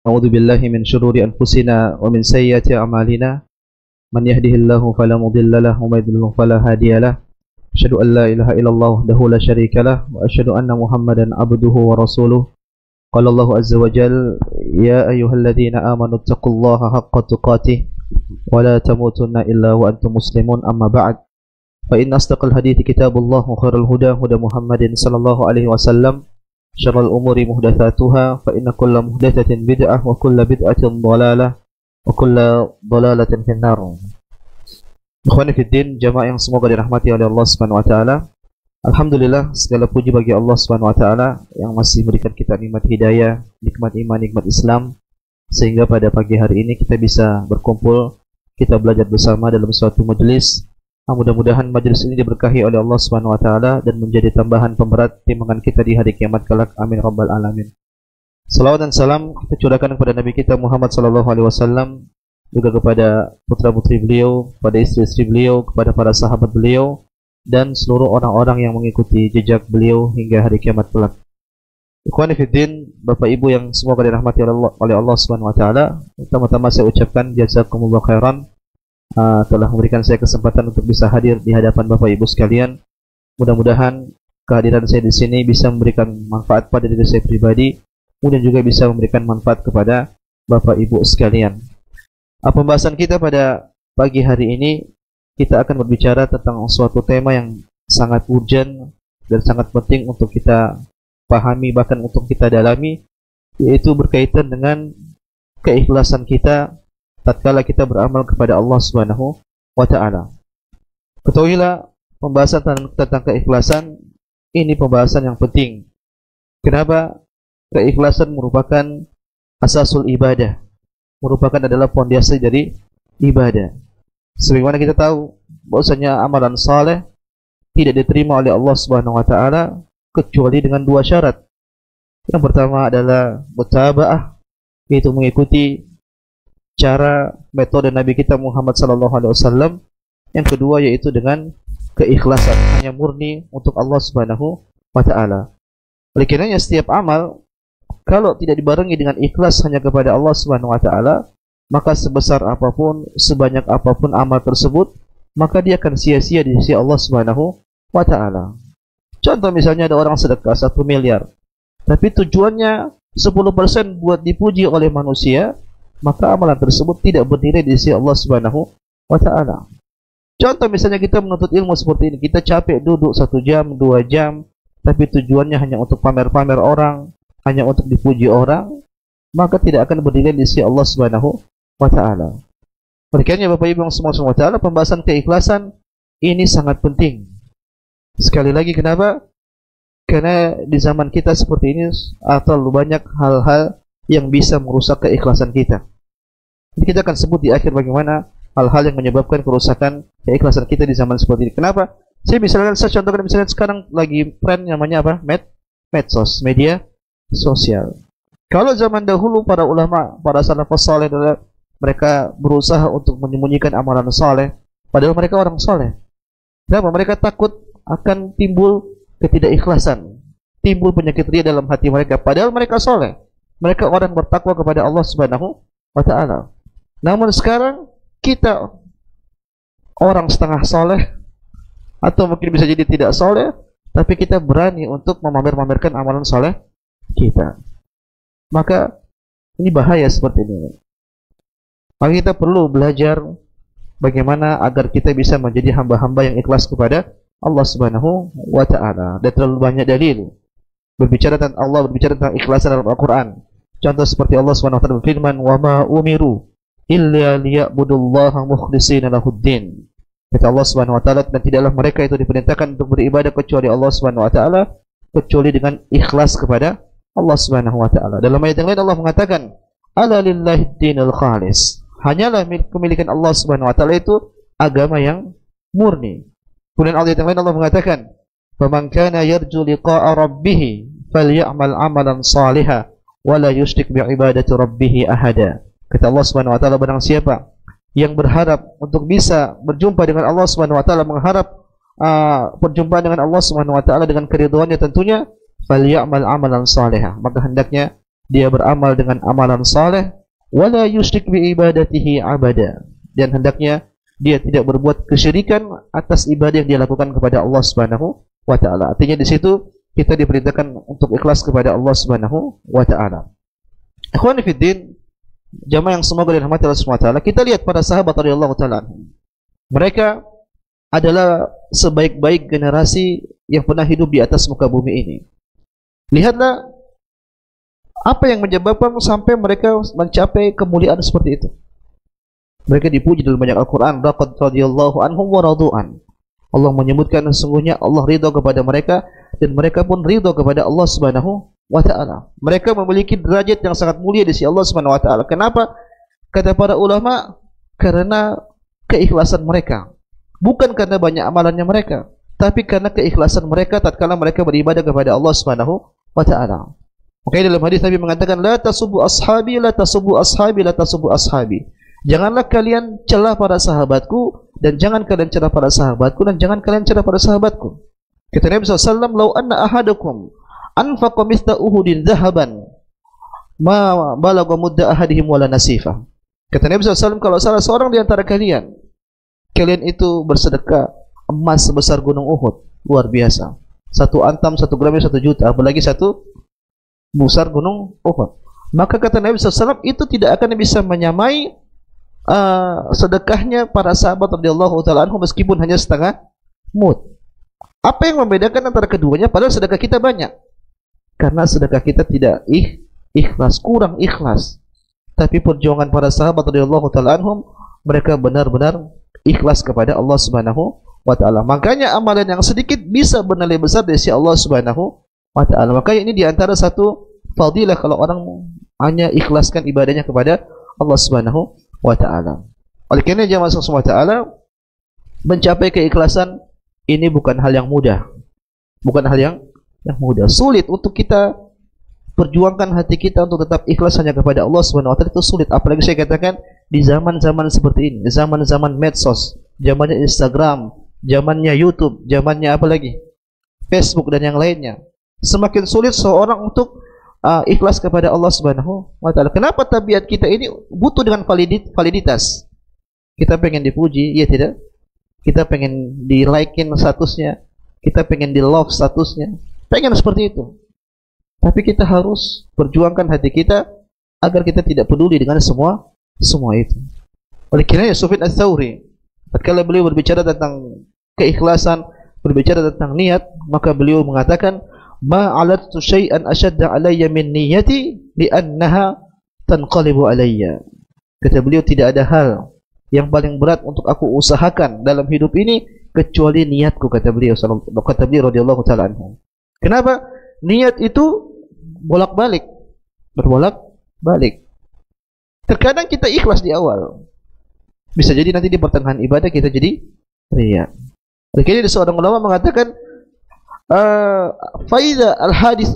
أعوذ بالله من شرور أنفسنا ومن سيئات أعمالنا من يهده الله فلا مضل له ومن يضلل فلا هادي له أشهد أن لا إله إلا الله وحده لا شريك له وأشهد أن محمدا عبده ورسوله قال الله عز وجل يا أيها الذين آمنوا اتقوا الله حق تقاته ولا تموتن إلا وأنتم مسلمون أما بعد فإن أصدق الحديث كتاب الله وخير الهدى هدى محمد صلى الله عليه وسلم شر الأمور محدثاتها فإن كل محدثة بدعة وكل بدعة ضلالة وكل ضلالة في النار. Ikhwani fiddin, jamaah yang semoga dirahmati oleh Allah Subhanahu wa taala. Alhamdulillah, segala puji bagi Allah Subhanahu wa taala yang masih memberikan kita nikmat hidayah, nikmat iman, nikmat Islam, sehingga pada pagi hari ini kita bisa berkumpul, kita belajar bersama dalam suatu majelis. Mudah-mudahan majelis ini diberkahi oleh Allah Subhanahu wa taala dan menjadi tambahan pemberat timbangan kita di hari kiamat kelak. Amin rabbal alamin. Salawat dan salam kita curahkan kepada Nabi kita Muhammad sallallahu alaihi wasallam, juga kepada putra-putri beliau, kepada istri-istri beliau, kepada para sahabat beliau dan seluruh orang-orang yang mengikuti jejak beliau hingga hari kiamat kelak. Ikhwani fiddin, Bapak Ibu yang semoga dirahmati oleh Allah Subhanahu wa taala, pertama-tama saya ucapkan jazakumullah khairan telah memberikan saya kesempatan untuk bisa hadir di hadapan Bapak Ibu sekalian. Mudah-mudahan kehadiran saya di sini bisa memberikan manfaat pada diri saya pribadi, kemudian juga bisa memberikan manfaat kepada Bapak Ibu sekalian. Pembahasan kita pada pagi hari ini, kita akan berbicara tentang suatu tema yang sangat urgent dan sangat penting untuk kita pahami, bahkan untuk kita dalami, yaitu berkaitan dengan keikhlasan kita tatkala kita beramal kepada Allah Subhanahu wa taala. Ketahuilah, pembahasan tentang keikhlasan ini pembahasan yang penting. Kenapa? Keikhlasan merupakan asasul ibadah, merupakan adalah pondasi dari ibadah. Sebagaimana kita tahu bahwasanya amalan saleh tidak diterima oleh Allah Subhanahu wa taala kecuali dengan dua syarat. Yang pertama adalah mutaba'ah, yaitu mengikuti cara metode Nabi kita Muhammad sallallahu alaihi wasallam. Yang kedua yaitu dengan keikhlasan, hanya murni untuk Allah Subhanahu wa taala. Oleh karenanya setiap amal kalau tidak dibarengi dengan ikhlas hanya kepada Allah Subhanahu wa taala, maka sebesar apapun, sebanyak apapun amal tersebut, maka dia akan sia-sia di sisi Allah Subhanahu wa taala. Contoh misalnya ada orang sedekah 1 miliar, tapi tujuannya 10% buat dipuji oleh manusia, maka amalan tersebut tidak bernilai di sisi Allah Subhanahu wa taala. Contoh misalnya kita menuntut ilmu seperti ini, kita capek duduk 1 jam, 2 jam, tapi tujuannya hanya untuk pamer-pamer orang, hanya untuk dipuji orang, maka tidak akan bernilai di sisi Allah Subhanahu wa taala. Makanya Bapak Ibu yang semua taala, pembahasan keikhlasan ini sangat penting. Sekali lagi kenapa? Karena di zaman kita seperti ini terlalu banyak hal-hal yang bisa merusak keikhlasan kita. Jadi kita akan sebut di akhir bagaimana hal-hal yang menyebabkan kerusakan keikhlasan kita di zaman seperti ini. Kenapa? Saya contohkan misalnya sekarang lagi tren namanya apa? Medsos, media sosial. Kalau zaman dahulu para ulama, para salafus saleh adalah mereka berusaha untuk menyembunyikan amalan saleh, padahal mereka orang saleh. Kenapa? Mereka takut akan timbul ketidakikhlasan, timbul penyakit riya dalam hati mereka, padahal mereka saleh. Mereka orang bertakwa kepada Allah Subhanahu wa taala. Namun sekarang kita orang setengah soleh, atau mungkin bisa jadi tidak soleh, tapi kita berani untuk memamer-mamerkan amalan soleh kita. Maka ini bahaya seperti ini. Maka kita perlu belajar bagaimana agar kita bisa menjadi hamba-hamba yang ikhlas kepada Allah Subhanahu wa taala. Dan terlalu banyak dalil berbicara tentang Allah, berbicara tentang ikhlasan dalam Al-Quran. Contoh seperti Allah Subhanahu wa taala berfirman, "Wa ma umiru illa liya'budullaha mukhlishina lahuddin." Kata Allah Subhanahu wa taala, dan tidaklah mereka itu diperintahkan untuk beribadah kecuali Allah Subhanahu wa taala, kecuali dengan ikhlas kepada Allah Subhanahu wa taala. Dalam ayat yang lain Allah mengatakan, "Ala lillahi dinul khalis." Hanyalah kemilikan Allah Subhanahu wa taala itu agama yang murni. Kemudian ayat yang lain Allah mengatakan, "Faman kana yarju liqa'a rabbih falyamal 'amalan shalihan wala yusyrik bi'ibadati rabbih ahada." Kata Allah Subhanahu wa taala, barang siapa yang berharap untuk bisa berjumpa dengan Allah Subhanahu wa taala, mengharap perjumpaan dengan Allah Subhanahu wa taala dengan keridhaannya tentunya, falyamal amalan salihah, maka hendaknya dia beramal dengan amalan saleh, wala yusyrik bi ibadatihi abada, dan hendaknya dia tidak berbuat kesyirikan atas ibadah yang dia lakukan kepada Allah Subhanahu wa taala. Artinya di situ kita diperintahkan untuk ikhlas kepada Allah Subhanahu wa taala. Ikhwani fid din, jamaah yang semoga dirahmati Allah Subhanahu wa taala, kita lihat para sahabat radhiyallahu taala. Mereka adalah sebaik-baik generasi yang pernah hidup di atas muka bumi ini. Lihatlah apa yang menyebabkan sampai mereka mencapai kemuliaan seperti itu. Mereka dipuji dalam banyak Al-Quran. Laqad radiyallahu anhum wa radu'an. Allah menyebutkan sesungguhnya Allah ridha kepada mereka dan mereka pun ridha kepada Allah Subhanahu wa taala. Mereka memiliki derajat yang sangat mulia di sisi Allah Subhanahu wa taala. Kenapa? Kata para ulama, karena keikhlasan mereka. Bukan karena banyak amalannya mereka, tapi karena keikhlasan mereka tatkala mereka beribadah kepada Allah Subhanahu wa taala. Makanya dalam hadis Nabi mengatakan, la tasubbu ashabi, la tasubbu ashabi, la tasubbu ashabi. Janganlah kalian celah para sahabatku, dan jangan kalian celah para sahabatku, dan jangan kalian celah para sahabatku. Kata Nabi SAW, lau anna ahadakum anfaqa mithla uhudin dhahaban ma balagha mudda ahadihim wala nasifa. Kata Nabi SAW, kalau salah seorang di antara kalian itu bersedekah emas sebesar gunung Uhud, luar biasa. Satu antam, 1 gramnya 1 juta, apalagi satu besar gunung Uhud. Maka kata Nabi SAW, itu tidak akan bisa menyamai sedekahnya para sahabat radhiyallahu taala anhum meskipun hanya setengah mud. Apa yang membedakan antara keduanya? Padahal sedekah kita banyak. Karena sedekah kita tidak ikhlas, kurang ikhlas. Tapi perjuangan para sahabat radhiyallahu taala anhum, mereka benar-benar ikhlas kepada Allah Subhanahu wa taala. Makanya amalan yang sedikit bisa bernilai besar di sisi Allah Subhanahu wa taala. Makanya ini di antara satu fadilah kalau orang hanya ikhlaskan ibadahnya kepada Allah Subhanahu wa ta'ala. Oleh karena jamaah subhanahu wa ta'ala, mencapai keikhlasan ini bukan hal yang mudah. Bukan hal yang mudah. Sulit untuk kita perjuangkan hati kita untuk tetap ikhlas hanya kepada Allah Subhanahu wa ta'ala, itu sulit. Apalagi saya katakan di zaman-zaman seperti ini, zaman-zaman medsos, zamannya Instagram, zamannya YouTube, zamannya apa lagi? Facebook dan yang lainnya. Semakin sulit seorang untuk ikhlas kepada Allah Subhanahu wa taala. Kenapa tabiat kita ini butuh dengan validitas? Kita pengen dipuji, ya tidak? Kita pengen di-like-in statusnya, kita pengen di-love statusnya. Pengen seperti itu. Tapi kita harus perjuangkan hati kita agar kita tidak peduli dengan semua itu. Oleh karena Sufyan Ats-Tsauri, ketika beliau berbicara tentang keikhlasan, berbicara tentang niat, maka beliau mengatakan, ma 'alattu syai'an ashadda 'alayya min niyyati li'annaha tanqalibu 'alayya. Kata beliau, tidak ada hal yang paling berat untuk aku usahakan dalam hidup ini kecuali niatku, kata beliau radhiyallahu taala anhu. Kenapa? Niat itu bolak-balik, berbolak-balik. Terkadang kita ikhlas di awal, bisa jadi nanti di pertengahan ibadah kita jadi riya. Akhirnya seorang ulama mengatakan, faida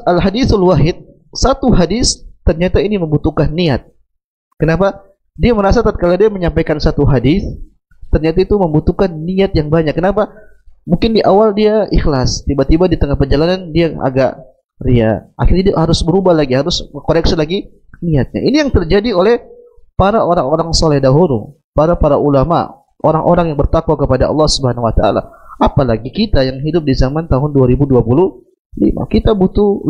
al-hadisul wahid, satu hadis ternyata ini membutuhkan niat. Kenapa? Dia merasa tatkala dia menyampaikan satu hadis, ternyata itu membutuhkan niat yang banyak. Kenapa? Mungkin di awal dia ikhlas, tiba-tiba di tengah perjalanan dia agak riya. Akhirnya dia harus berubah lagi, harus koreksi lagi niatnya. Ini yang terjadi oleh para orang-orang soleh dahulu, para ulama, orang-orang yang bertakwa kepada Allah Subhanahu wa taala. Apalagi kita yang hidup di zaman tahun 2025, kita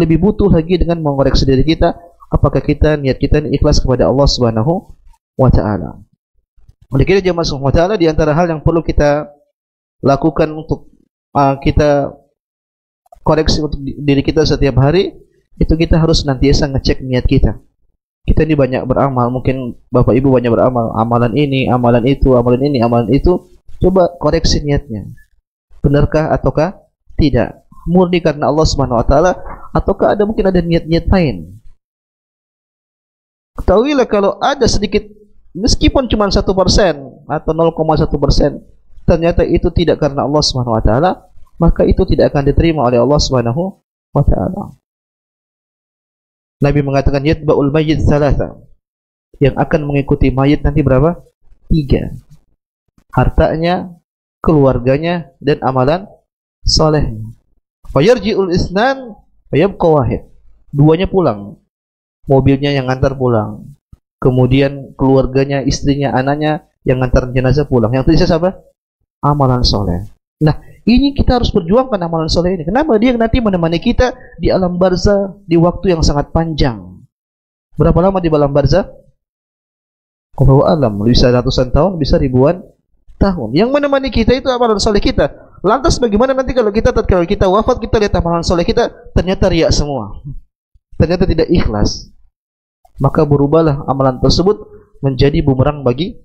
lebih butuh lagi dengan mengoreksi diri kita, apakah niat kita ini ikhlas kepada Allah Subhanahu wa taala. Oleh karena jemaah subhanahu wa taala, di antara hal yang perlu kita lakukan untuk kita koreksi untuk diri kita setiap hari, itu kita harus nantiasa ngecek niat kita. Kita ini banyak beramal, mungkin Bapak Ibu banyak beramal, amalan ini, amalan itu, amalan ini, amalan itu. Coba koreksi niatnya. Benarkah ataukah tidak? Murni karena Allah Subhanahu wa taala ataukah mungkin ada niat-niat lain? Ketahuilah kalau ada sedikit, meskipun cuma 1% atau 0,1%, ternyata itu tidak karena Allah Subhanahu wa taala, maka itu tidak akan diterima oleh Allah Subhanahu wa taala. Nabi mengatakan yatba'ul mayyit thalatha, yang akan mengikuti mayit nanti berapa? 3. Hartanya, keluarganya, dan amalan solehnya. Fayarji'ul isnan fayabqa wahid. 2-nya pulang. mobilnya yang ngantar pulang. Kemudian keluarganya, istrinya, anaknya yang ngantar jenazah pulang. Yang tersisa apa? Amalan soleh. Nah, ini kita harus perjuangkan amalan soleh ini. Kenapa? Dia nanti menemani kita di alam barzah di waktu yang sangat panjang. Berapa lama di alam barzah? Allahu alam, bisa ratusan tahun, bisa ribuan tahun. Yang menemani kita itu amalan soleh kita. Lantas bagaimana nanti kalau kita wafat, kita lihat amalan soleh kita ternyata riak semua, ternyata tidak ikhlas, maka berubahlah amalan tersebut menjadi bumerang bagi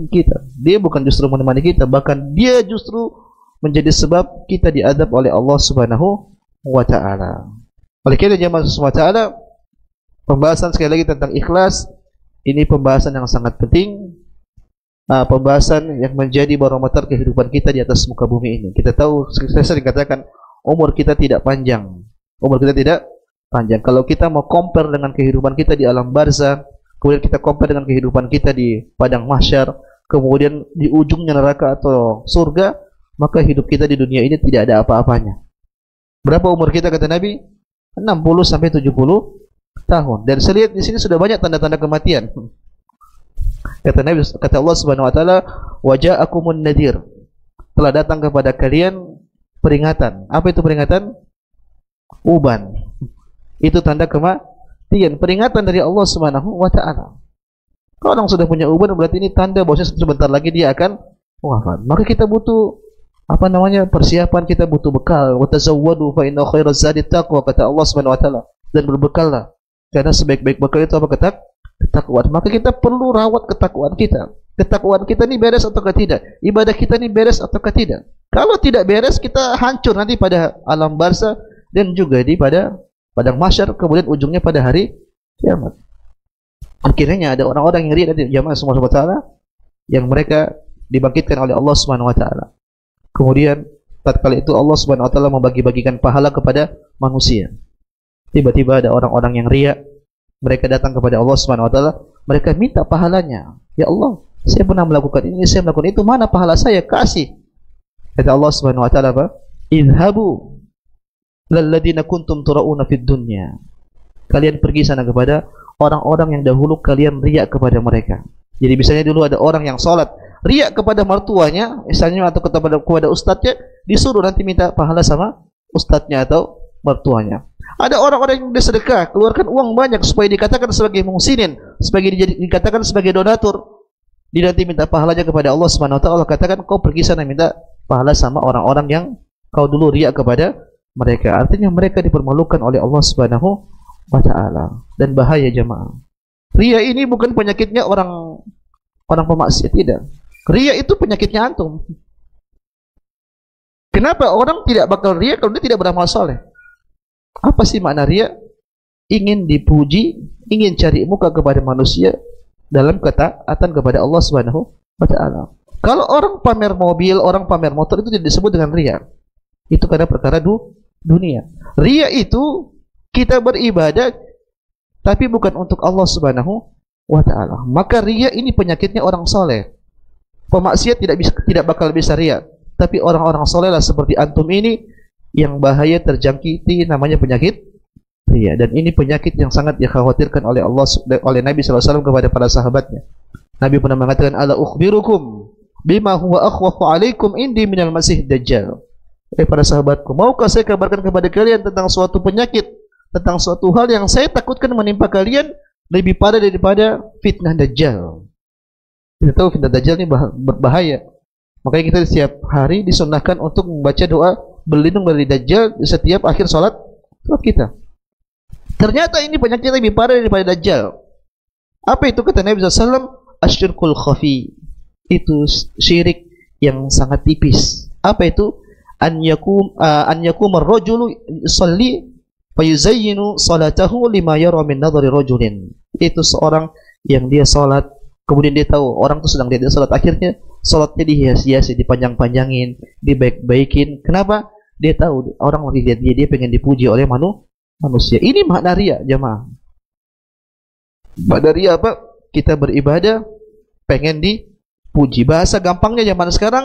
kita. Dia bukan justru menemani kita, bahkan dia justru menjadi sebab kita diadab oleh Allah Subhanahu wa taala. Oleh karena jemaah subhanahu wa taala, pembahasan sekali lagi tentang ikhlas ini pembahasan yang sangat penting, pembahasan yang menjadi barometer kehidupan kita di atas muka bumi ini. Kita tahu, saya sering katakan, umur kita tidak panjang. Umur kita tidak panjang. Kalau kita mau compare dengan kehidupan kita di alam barzah, kemudian kita compare dengan kehidupan kita di padang mahsyar, kemudian di ujungnya neraka atau surga, maka hidup kita di dunia ini tidak ada apa-apanya. Berapa umur kita kata Nabi? 60 sampai 70 tahun. Dan saya lihat di sini sudah banyak tanda-tanda kematian. Kata Nabi, kata Allah Subhanahu wa taala, "Waja'akumun nadhir." Telah datang kepada kalian peringatan. Apa itu peringatan? Uban. Itu tanda kematian, peringatan dari Allah Subhanahu wa taala. Kalau orang sudah punya uban, berarti ini tanda bahwa sebentar lagi dia akan wafat. Maka kita butuh persiapan, kita butuh bekal. Wa tazawwadu fa inna khairaz zadi taqwa, kata Allah Subhanahu wa taala. Dan berbekallah, karena sebaik-baik bekal itu apa? Ketakwaan. Maka kita perlu rawat ketakwaan kita. Ketakwaan kita ini beres atau tidak? Ibadah kita ini beres atau tidak? Kalau tidak beres, kita hancur nanti pada alam barzah dan juga di pada padang mahsyar, kemudian ujungnya pada hari kiamat. Akhirnya ada orang-orang yang riya dari jamaah subhanahu wa taala yang mereka dibangkitkan oleh Allah Subhanahu wa taala. Kemudian tatkala itu Allah Subhanahu wa taala membagi-bagikan pahala kepada manusia. Tiba-tiba ada orang-orang yang riya, mereka datang kepada Allah Subhanahu wa taala, mereka minta pahalanya. Ya Allah, saya pernah melakukan ini, saya melakukan itu, mana pahala saya? Kasih. Kata Allah Subhanahu wa taala apa? Idhabu lalladzina kuntum turauna fid dunya. Kalian pergi sana kepada orang-orang yang dahulu kalian riya kepada mereka. Jadi misalnya dulu ada orang yang salat riya kepada mertuanya, misalnya, atau kepada ustadznya, disuruh nanti minta pahala sama ustadznya atau mertuanya. Ada orang-orang yang bersedekah, keluarkan uang banyak supaya dikatakan sebagai muhsinin, sebagai dikatakan sebagai donatur. Dia nanti minta pahalanya kepada Allah Subhanahu wa taala. Allah katakan, kau pergi sana minta pahala sama orang-orang yang kau dulu riya kepada mereka. Artinya mereka dipermalukan oleh Allah Subhanahu wa taala. Dan bahaya jemaah. Riya ini bukan penyakitnya orang pemaksiat, tidak. Riya itu penyakitnya antum. Kenapa orang tidak bakal riya kalau dia tidak beramal soleh? Apa sih makna riya? Ingin dipuji, ingin cari muka kepada manusia dalam ketaatan kepada Allah Subhanahu wa taala. Kalau orang pamer mobil, orang pamer motor, itu tidak disebut dengan riya. Itu karena perkara dunia. Riya itu kita beribadah tapi bukan untuk Allah Subhanahu wa taala. Maka riya ini penyakitnya orang soleh. Pemaksiat tidak bakal bisa riya. Tapi orang-orang soleh lah seperti antum ini yang bahaya terjangkiti namanya penyakit riya. Dan ini penyakit yang sangat dikhawatirkan oleh Nabi SAW kepada para sahabatnya. Nabi pernah mengatakan, ala ukhbirukum bima huwa akhwafu alaikum indi minal masih dajjal. Para sahabatku, maukah saya kabarkan kepada kalian tentang suatu penyakit, tentang suatu hal yang saya takutkan menimpa kalian lebih parah daripada fitnah dajjal. Kita tahu fitnah dajjal ini berbahaya. Makanya kita setiap hari disunahkan untuk membaca doa berlindung dari dajjal di setiap akhir salat kita. Ternyata ini penyakit lebih parah daripada dajjal. Apa itu? Kata Nabi SAW, asyirkul khafi. Itu syirik yang sangat tipis. Apa itu? An yakum ar-rajulu yusalli fayuzayyinu salatahu lima yara min nadhari rajulin. Itu seorang yang dia salat, kemudian dia tahu orang itu sedang dia salat, akhirnya salatnya dihias-hiasi, dipanjang-panjangin, dibaik-baikin. Kenapa? Dia tahu orang lagi lihat dia pengen dipuji oleh manusia. Ini makna riya, jemaah. Makna riya apa? Kita beribadah pengen dipuji. Bahasa gampangnya zaman sekarang,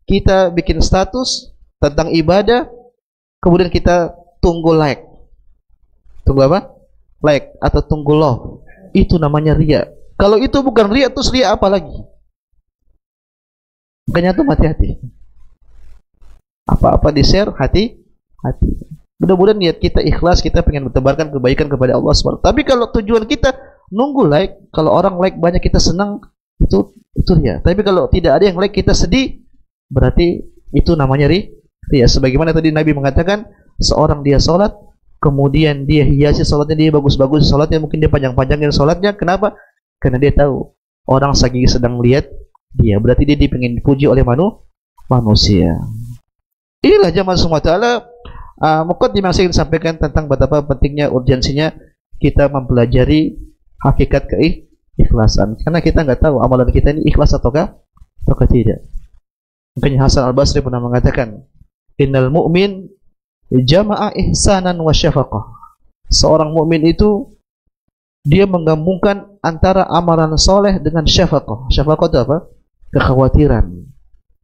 kita bikin status tentang ibadah, kemudian kita tunggu like. Tunggu apa? like atau tunggu love, itu namanya riya. Kalau itu bukan riya, terus riya apa lagi? Makanya tuh hati-hati. Apa-apa di-share, hati. Mudah-mudahan niat kita ikhlas, kita pengen mentebarkan kebaikan kepada Allah SWT. Tapi kalau tujuan kita nunggu like, kalau orang like banyak kita senang, itu riya. Tapi kalau tidak ada yang like kita sedih, berarti itu namanya riya. Sebagaimana tadi Nabi mengatakan, seorang dia sholat, kemudian dia hiasi sholatnya, dia bagus-bagus sholatnya, mungkin dia panjang-panjangin sholatnya. Kenapa? Karena dia tahu orang lagi sedang lihat dia, berarti dia pengen dipuji oleh manusia. Inilah jamaah semua taala muqaddimah yang saya ingin sampaikan tentang betapa pentingnya, urgensinya kita mempelajari hakikat keikhlasan. Karena kita nggak tahu amalan kita ini ikhlas ataukah tidak. Makanya Hasan Al-Basri pernah mengatakan, innal mu'min jama'a ihsanan wa syafaqah. Seorang mukmin itu dia menggabungkan antara amalan soleh dengan syafaqah. Syafaqah itu apa? Kekhawatiran.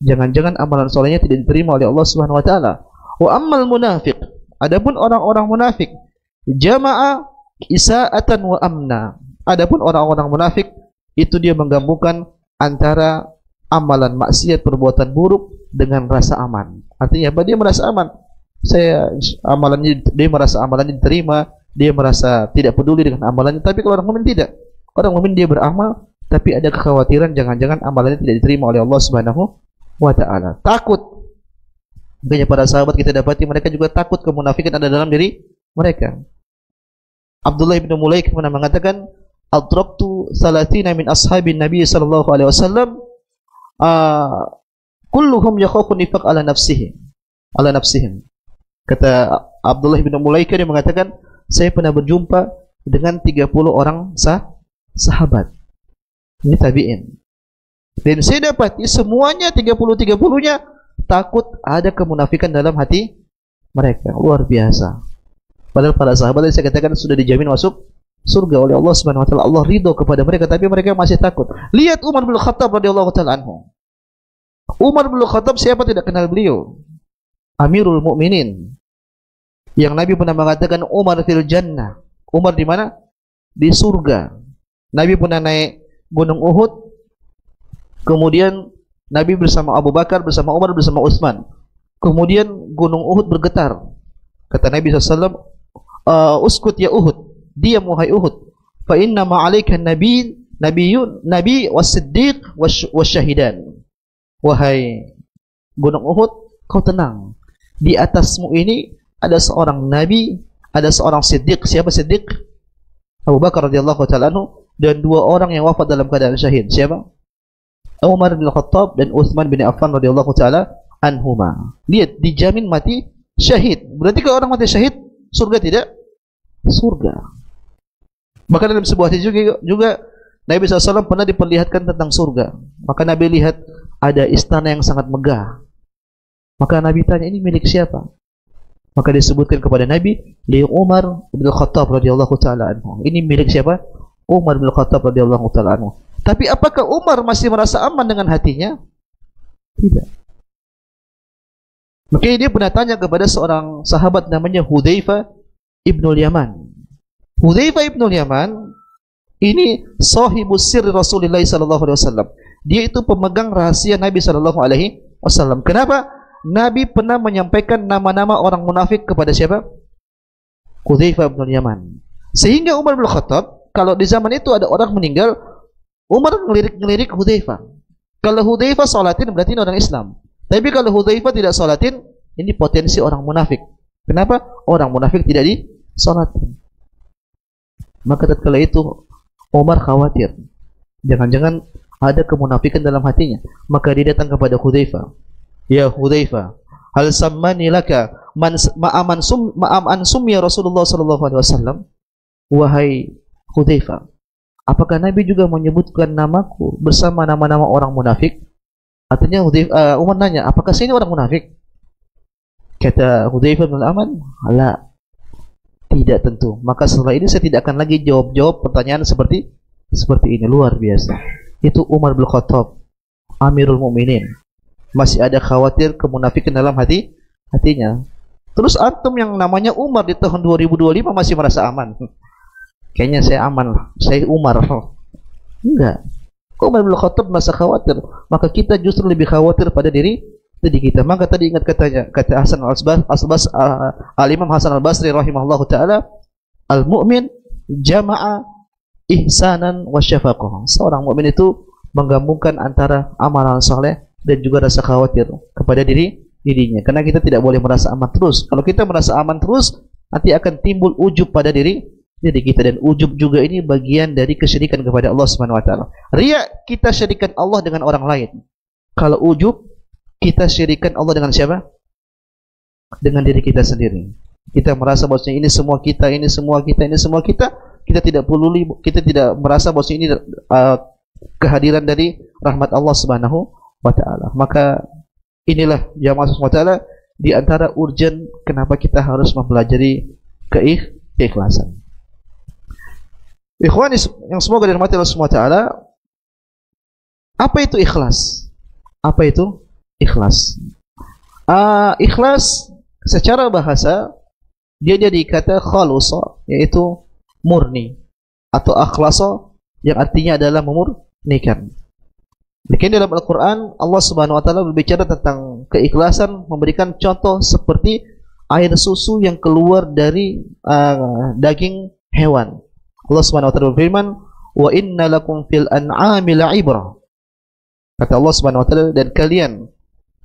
Jangan-jangan amalan solehnya tidak diterima oleh Allah Subhanahu wa taala. Wa ammal munafiq, adapun orang-orang munafik, jama'a isa'atan wa amna. Adapun orang-orang munafik itu dia menggabungkan antara amalan maksiat, perbuatan buruk dengan rasa aman. Artinya apa? Dia merasa aman. Dia merasa amalannya diterima, dia merasa tidak peduli dengan amalannya. Tapi kalau orang mukmin tidak. Orang mukmin dia beramal, tapi ada kekhawatiran jangan-jangan amalannya tidak diterima oleh Allah Subhanahu wa taala. Takut. Makanya para sahabat kita dapati mereka juga takut kemunafikan ada dalam diri mereka. Abdullah bin Mulaik pernah mengatakan, "Adraktu 30 min ashabin Nabi sallallahu alaihi wasallam kulluhum yakhafu nifaq ala nafsihim." Kata Abdullah bin Mulaika, dia mengatakan, saya pernah berjumpa dengan 30 orang sahabat. Ini tabi'in. Dan saya dapati semuanya 30-30-nya takut ada kemunafikan dalam hati mereka. Luar biasa. Padahal para sahabat saya katakan sudah dijamin masuk surga oleh Allah Subhanahu wa taala. Allah ridho kepada mereka, tapi mereka masih takut. Lihat Umar bin Khattab radhiyallahu taala anhu. Umar bin Khattab, siapa tidak kenal beliau? Amirul Mukminin. Yang Nabi pernah mengatakan Umar fil jannah. Umar di mana? Di surga. Nabi pernah naik Gunung Uhud. Kemudian Nabi bersama Abu Bakar, bersama Umar, bersama Utsman. Kemudian Gunung Uhud bergetar. Kata Nabi SAW, uskut ya Uhud, diam wahai Uhud. Fa inna ma'alaika nabi was-siddiq was-syahidan. Wahai Gunung Uhud, kau tenang. Di atasmu ini ada seorang nabi, ada seorang siddiq. Siapa siddiq? Abu Bakar radhiyallahu ta'ala anhu, dan 2 orang yang wafat dalam keadaan syahid. Siapa? Umar bin Khattab dan Utsman bin Affan radhiyallahu ta'ala anhuma. Lihat, dijamin mati syahid. Berarti kalau orang mati syahid, surga tidak? Surga. Maka dalam sebuah hadis juga Nabi SAW pernah diperlihatkan tentang surga. Maka Nabi lihat ada istana yang sangat megah. Maka Nabi tanya, ini milik siapa? Maka disebutkan kepada Nabi, li Umar bin Khattab radhiyallahu ta'ala anhu. Ini milik siapa? Umar bin Khattab radhiyallahu ta'ala anhu. Tapi apakah Umar masih merasa aman dengan hatinya? Tidak. Makanya dia pernah tanya kepada seorang sahabat namanya Hudzaifah ibnul Yaman. Hudzaifah ibnul Yaman ini sahibus sirri Rasulullah sallallahu alaihi wasallam. Dia itu pemegang rahasia Nabi sallallahu alaihi wasallam. Kenapa? Nabi pernah menyampaikan nama-nama orang munafik kepada siapa? Hudzaifah ibnul Yaman. Sehingga Umar bin Khattab, kalau di zaman itu ada orang meninggal, Umar ngelirik Hudzaifah. Kalau Hudzaifah salatin berarti ini orang Islam. Tapi kalau Hudzaifah tidak salatin, ini potensi orang munafik. Kenapa? Orang munafik tidak disalatin. Maka tatkala itu Umar khawatir, jangan-jangan ada kemunafikan dalam hatinya. Maka dia datang kepada Hudzaifah. Ya Hudzaifah, hal sammani laka ma'aman sumya Rasulullah sallallahu alaihi wasallam. Wahai Hudzaifah, apakah Nabi juga menyebutkan namaku bersama nama-nama orang munafik? Artinya Umar nanya, apakah saya ini orang munafik? Kata Hudzaifah bin Yaman, "La, tidak tentu." Maka setelah ini saya tidak akan lagi jawab pertanyaan seperti ini. Luar biasa. Itu Umar bin Khattab, Amirul Mukminin. Masih ada khawatir kemunafikan dalam hatinya. Terus antum yang namanya Umar di tahun 2025 masih merasa aman. kayaknya saya aman lah, saya Umar. Enggak. Umar bin Khattab merasa khawatir, maka kita justru lebih khawatir pada diri kita. Maka tadi ingat kata Hasan Al-Imam Hasan Al-Basri rahimahullahu taala, al-mu'min jama'a ihsanan wa syafaqah. Seorang mukmin itu menggabungkan antara amalan saleh dan juga rasa khawatir kepada dirinya. Karena kita tidak boleh merasa aman terus. Kalau kita merasa aman terus, nanti akan timbul ujub pada diri kita, dan ujub juga ini bagian dari kesyirikan kepada Allah Subhanahu wa taala. Riya, kita syirikan Allah dengan orang lain. Kalau ujub, kita syirikan Allah dengan siapa? Dengan diri kita sendiri. Kita merasa bahwasanya ini semua kita, ini semua kita, ini semua kita. Kita tidak peduli, kita tidak merasa bahwasanya ini kehadiran dari rahmat Allah Subhanahu wa taala. Maka inilah jamaah Allah Subhanahu wa taala di antara urgen kenapa kita harus mempelajari keikhlasan. Ikhwan yang semoga dirahmati Allah Subhanahu wa taala, apa itu ikhlas? Apa itu ikhlas? Ikhlas secara bahasa dia jadi kata khalusa, yaitu murni, atau akhlasa yang artinya adalah memurnikan. Mungkin dalam Al-Quran Allah Subhanahu wa taala berbicara tentang keikhlasan, memberikan contoh seperti air susu yang keluar dari daging hewan. Allah Subhanahu wa taala berfirman, "Wa inna lakum fil an'ami la'ibrah." Kata Allah Subhanahu wa taala, dan kalian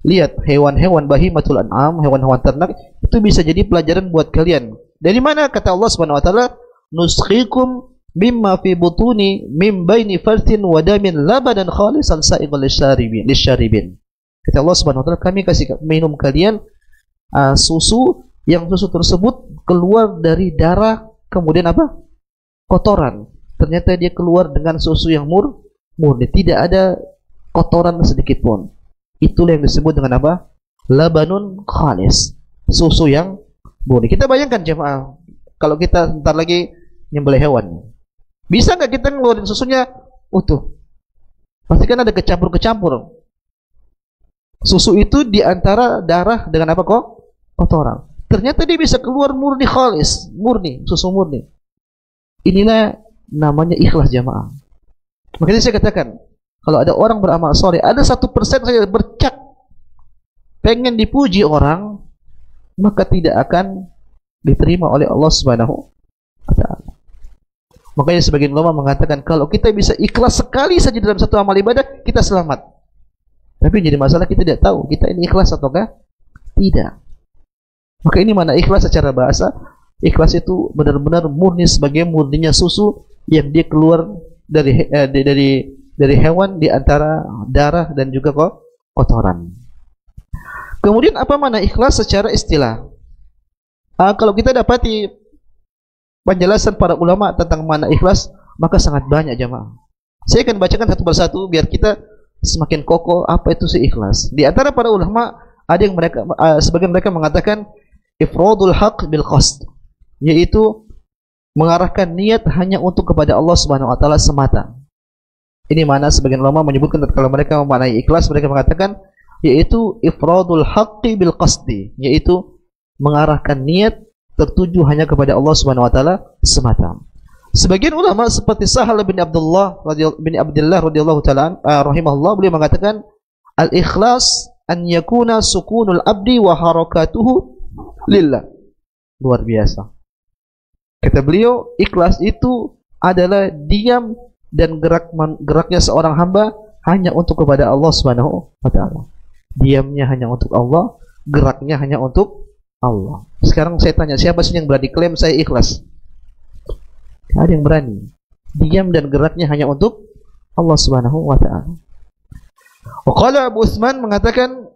lihat hewan-hewan bahimatul an'am, hewan-hewan ternak, itu bisa jadi pelajaran buat kalian. Dari mana? Kata Allah Subhanahu wa taala, "Nusqikum mimma fi butuni min baini fartin wa damin labanan khalisan sa'igan lisyaribin." Kata Allah Subhanahu wa taala, kami kasih minum kalian susu yang susu tersebut keluar dari darah, kemudian apa? Kotoran. Ternyata dia keluar dengan susu yang murni, tidak ada kotoran sedikit pun. Itulah yang disebut dengan apa? Labanun khalis, susu yang murni. Kita bayangkan jemaah, kalau kita ntar lagi nyembelih hewan, bisa nggak kita ngeluarin susunya utuh? Pasti kan ada kecampur-kecampur. Susu itu diantara darah dengan apa kok? Kotoran. Ternyata dia bisa keluar murni khalis, murni, susu murni. Inilah namanya ikhlas jamaah. Makanya saya katakan, kalau ada orang beramal soleh, ada 1% saja bercak pengen dipuji orang, maka tidak akan diterima oleh Allah Subhanahu wa taala. Makanya sebagian ulama mengatakan, kalau kita bisa ikhlas sekali saja dalam satu amal ibadah, kita selamat. Tapi jadi masalah kita tidak tahu kita ini ikhlas ataukah tidak. Maka ini mana ikhlas secara bahasa? Ikhlas itu benar-benar murni sebagai murninya susu yang dia keluar dari hewan di antara darah dan juga kotoran. Kemudian apa mana ikhlas secara istilah? Kalau kita dapati penjelasan para ulama tentang mana ikhlas, maka sangat banyak jemaah. Saya akan bacakan satu persatu biar kita semakin kokoh apa itu si ikhlas. Di antara para ulama ada yang sebagian mereka mengatakan ifradul haq bil qasd, yaitu mengarahkan niat hanya untuk kepada Allah Subhanahu wa taala semata. Ini mana sebagian ulama menyebutkan kalau mereka memaknai ikhlas, mereka mengatakan yaitu ifradul haqqi bil qasdi, yaitu mengarahkan niat tertuju hanya kepada Allah Subhanahu wa taala semata. Sebagian ulama seperti Sahal bin Abdullah radhiyallahu taala rahimahullah, beliau mengatakan al-ikhlas an yakuna sukunul abdi wa harakatuhu lillah. Luar biasa. Kata beliau, ikhlas itu adalah diam dan geraknya seorang hamba hanya untuk kepada Allah Subhanahu wa taala. Diamnya hanya untuk Allah, geraknya hanya untuk Allah. Sekarang saya tanya, siapa sih yang berani klaim saya ikhlas? Ada yang berani. Diam dan geraknya hanya untuk Allah Subhanahu wa taala. Waqala Abu Utsman mengatakan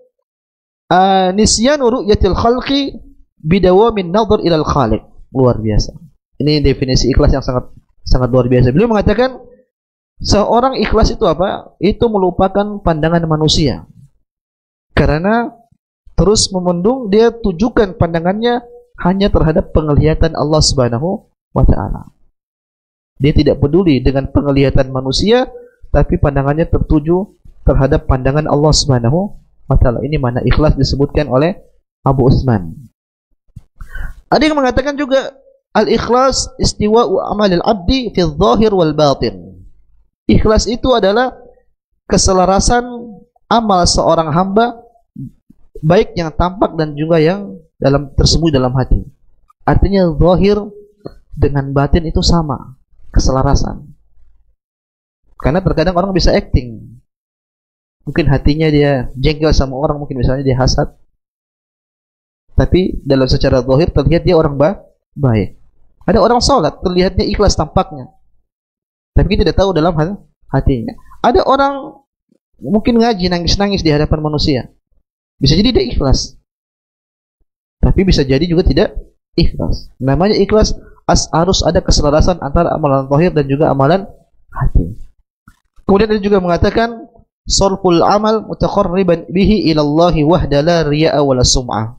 nisyanu ru'yatil khalqi bidawamin nadhar ilal khaliq. Luar biasa. Ini definisi ikhlas yang sangat luar biasa. Beliau mengatakan seorang ikhlas itu apa? Itu melupakan pandangan manusia. Karena terus memendung, dia tujukan pandangannya hanya terhadap penglihatan Allah Subhanahu wa taala. Dia tidak peduli dengan penglihatan manusia, tapi pandangannya tertuju terhadap pandangan Allah Subhanahu wa taala. Ini mana ikhlas disebutkan oleh Abu Utsman. Ada yang mengatakan juga Al-ikhlas istiwa'u amalil abdi fi dhahir wal batin. Ikhlas itu adalah keselarasan amal seorang hamba, baik yang tampak dan juga yang tersembunyi dalam hati. Artinya zahir dengan batin itu sama, keselarasan. Karena terkadang orang bisa acting. Mungkin hatinya dia jengkel sama orang, mungkin misalnya dia hasad. Tapi dalam secara zahir terlihat dia orang baik. Ada orang sholat, terlihatnya ikhlas tampaknya. Tapi kita tidak tahu dalam hatinya. Ada orang mungkin ngaji, nangis-nangis di hadapan manusia. Bisa jadi dia ikhlas. Tapi bisa jadi juga tidak ikhlas. Namanya ikhlas harus ada keselarasan antara amalan zahir dan juga amalan hati. Kemudian dia juga mengatakan sarful amal mutaqarriban bihi ila Allah wahda la riya'a wala sum'ah,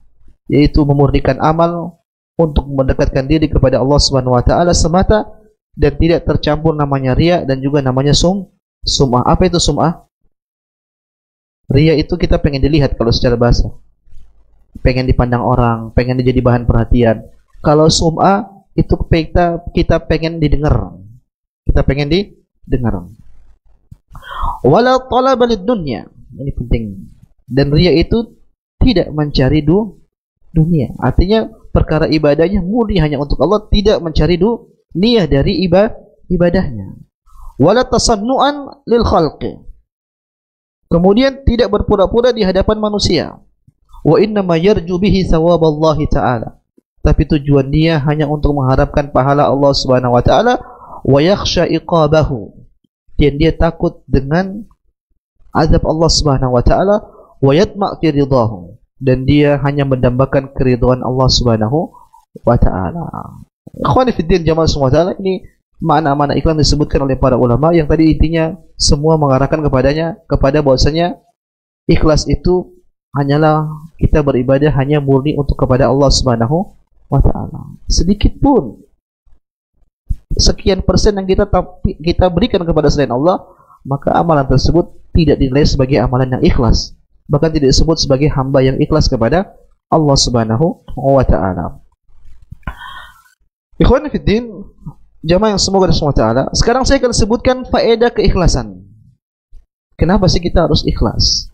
yaitu memurnikan amal untuk mendekatkan diri kepada Allah Subhanahu wa taala semata dan tidak tercampur namanya riya dan juga namanya sum'ah. Apa itu sum'ah? Riya itu kita pengen dilihat kalau secara bahasa. Pengen dipandang orang, pengen jadi bahan perhatian. Kalau sum'ah itu kita pengen didengar. Kita pengen didengar. Wala talaba lid-dunya. Ini penting. Dan riya itu tidak mencari dunia. Artinya perkara ibadahnya murni hanya untuk Allah, tidak mencari niat dari ibadahnya. Wala tasannu'an lil khalqi. Kemudian tidak berpura-pura di hadapan manusia. Wa inna ma yarju bihi thawaballahi ta'ala. Tapi tujuan dia hanya untuk mengharapkan pahala Allah Subhanahu wa taala, wa yakhsha iqabahu. Dan dia takut dengan azab Allah Subhanahu wa taala, wa yatma' fi ridahu. Dan dia hanya mendambakan keridhaan Allah Subhanahu wa taala. Ikhwani fi din jamaah semua taala, ini makna-makna ikhlas disebutkan oleh para ulama yang tadi intinya semua mengarahkan kepada bahwasanya ikhlas itu hanyalah kita beribadah hanya murni untuk kepada Allah Subhanahu wa taala. Sedikit pun sekian persen yang kita berikan kepada selain Allah, maka amalan tersebut tidak dinilai sebagai amalan yang ikhlas, bahkan tidak disebut sebagai hamba yang ikhlas kepada Allah Subhanahu wa taala. Ikhwan fillah, jamaah yang semoga Allah taala, sekarang saya akan sebutkan faedah keikhlasan. Kenapa sih kita harus ikhlas?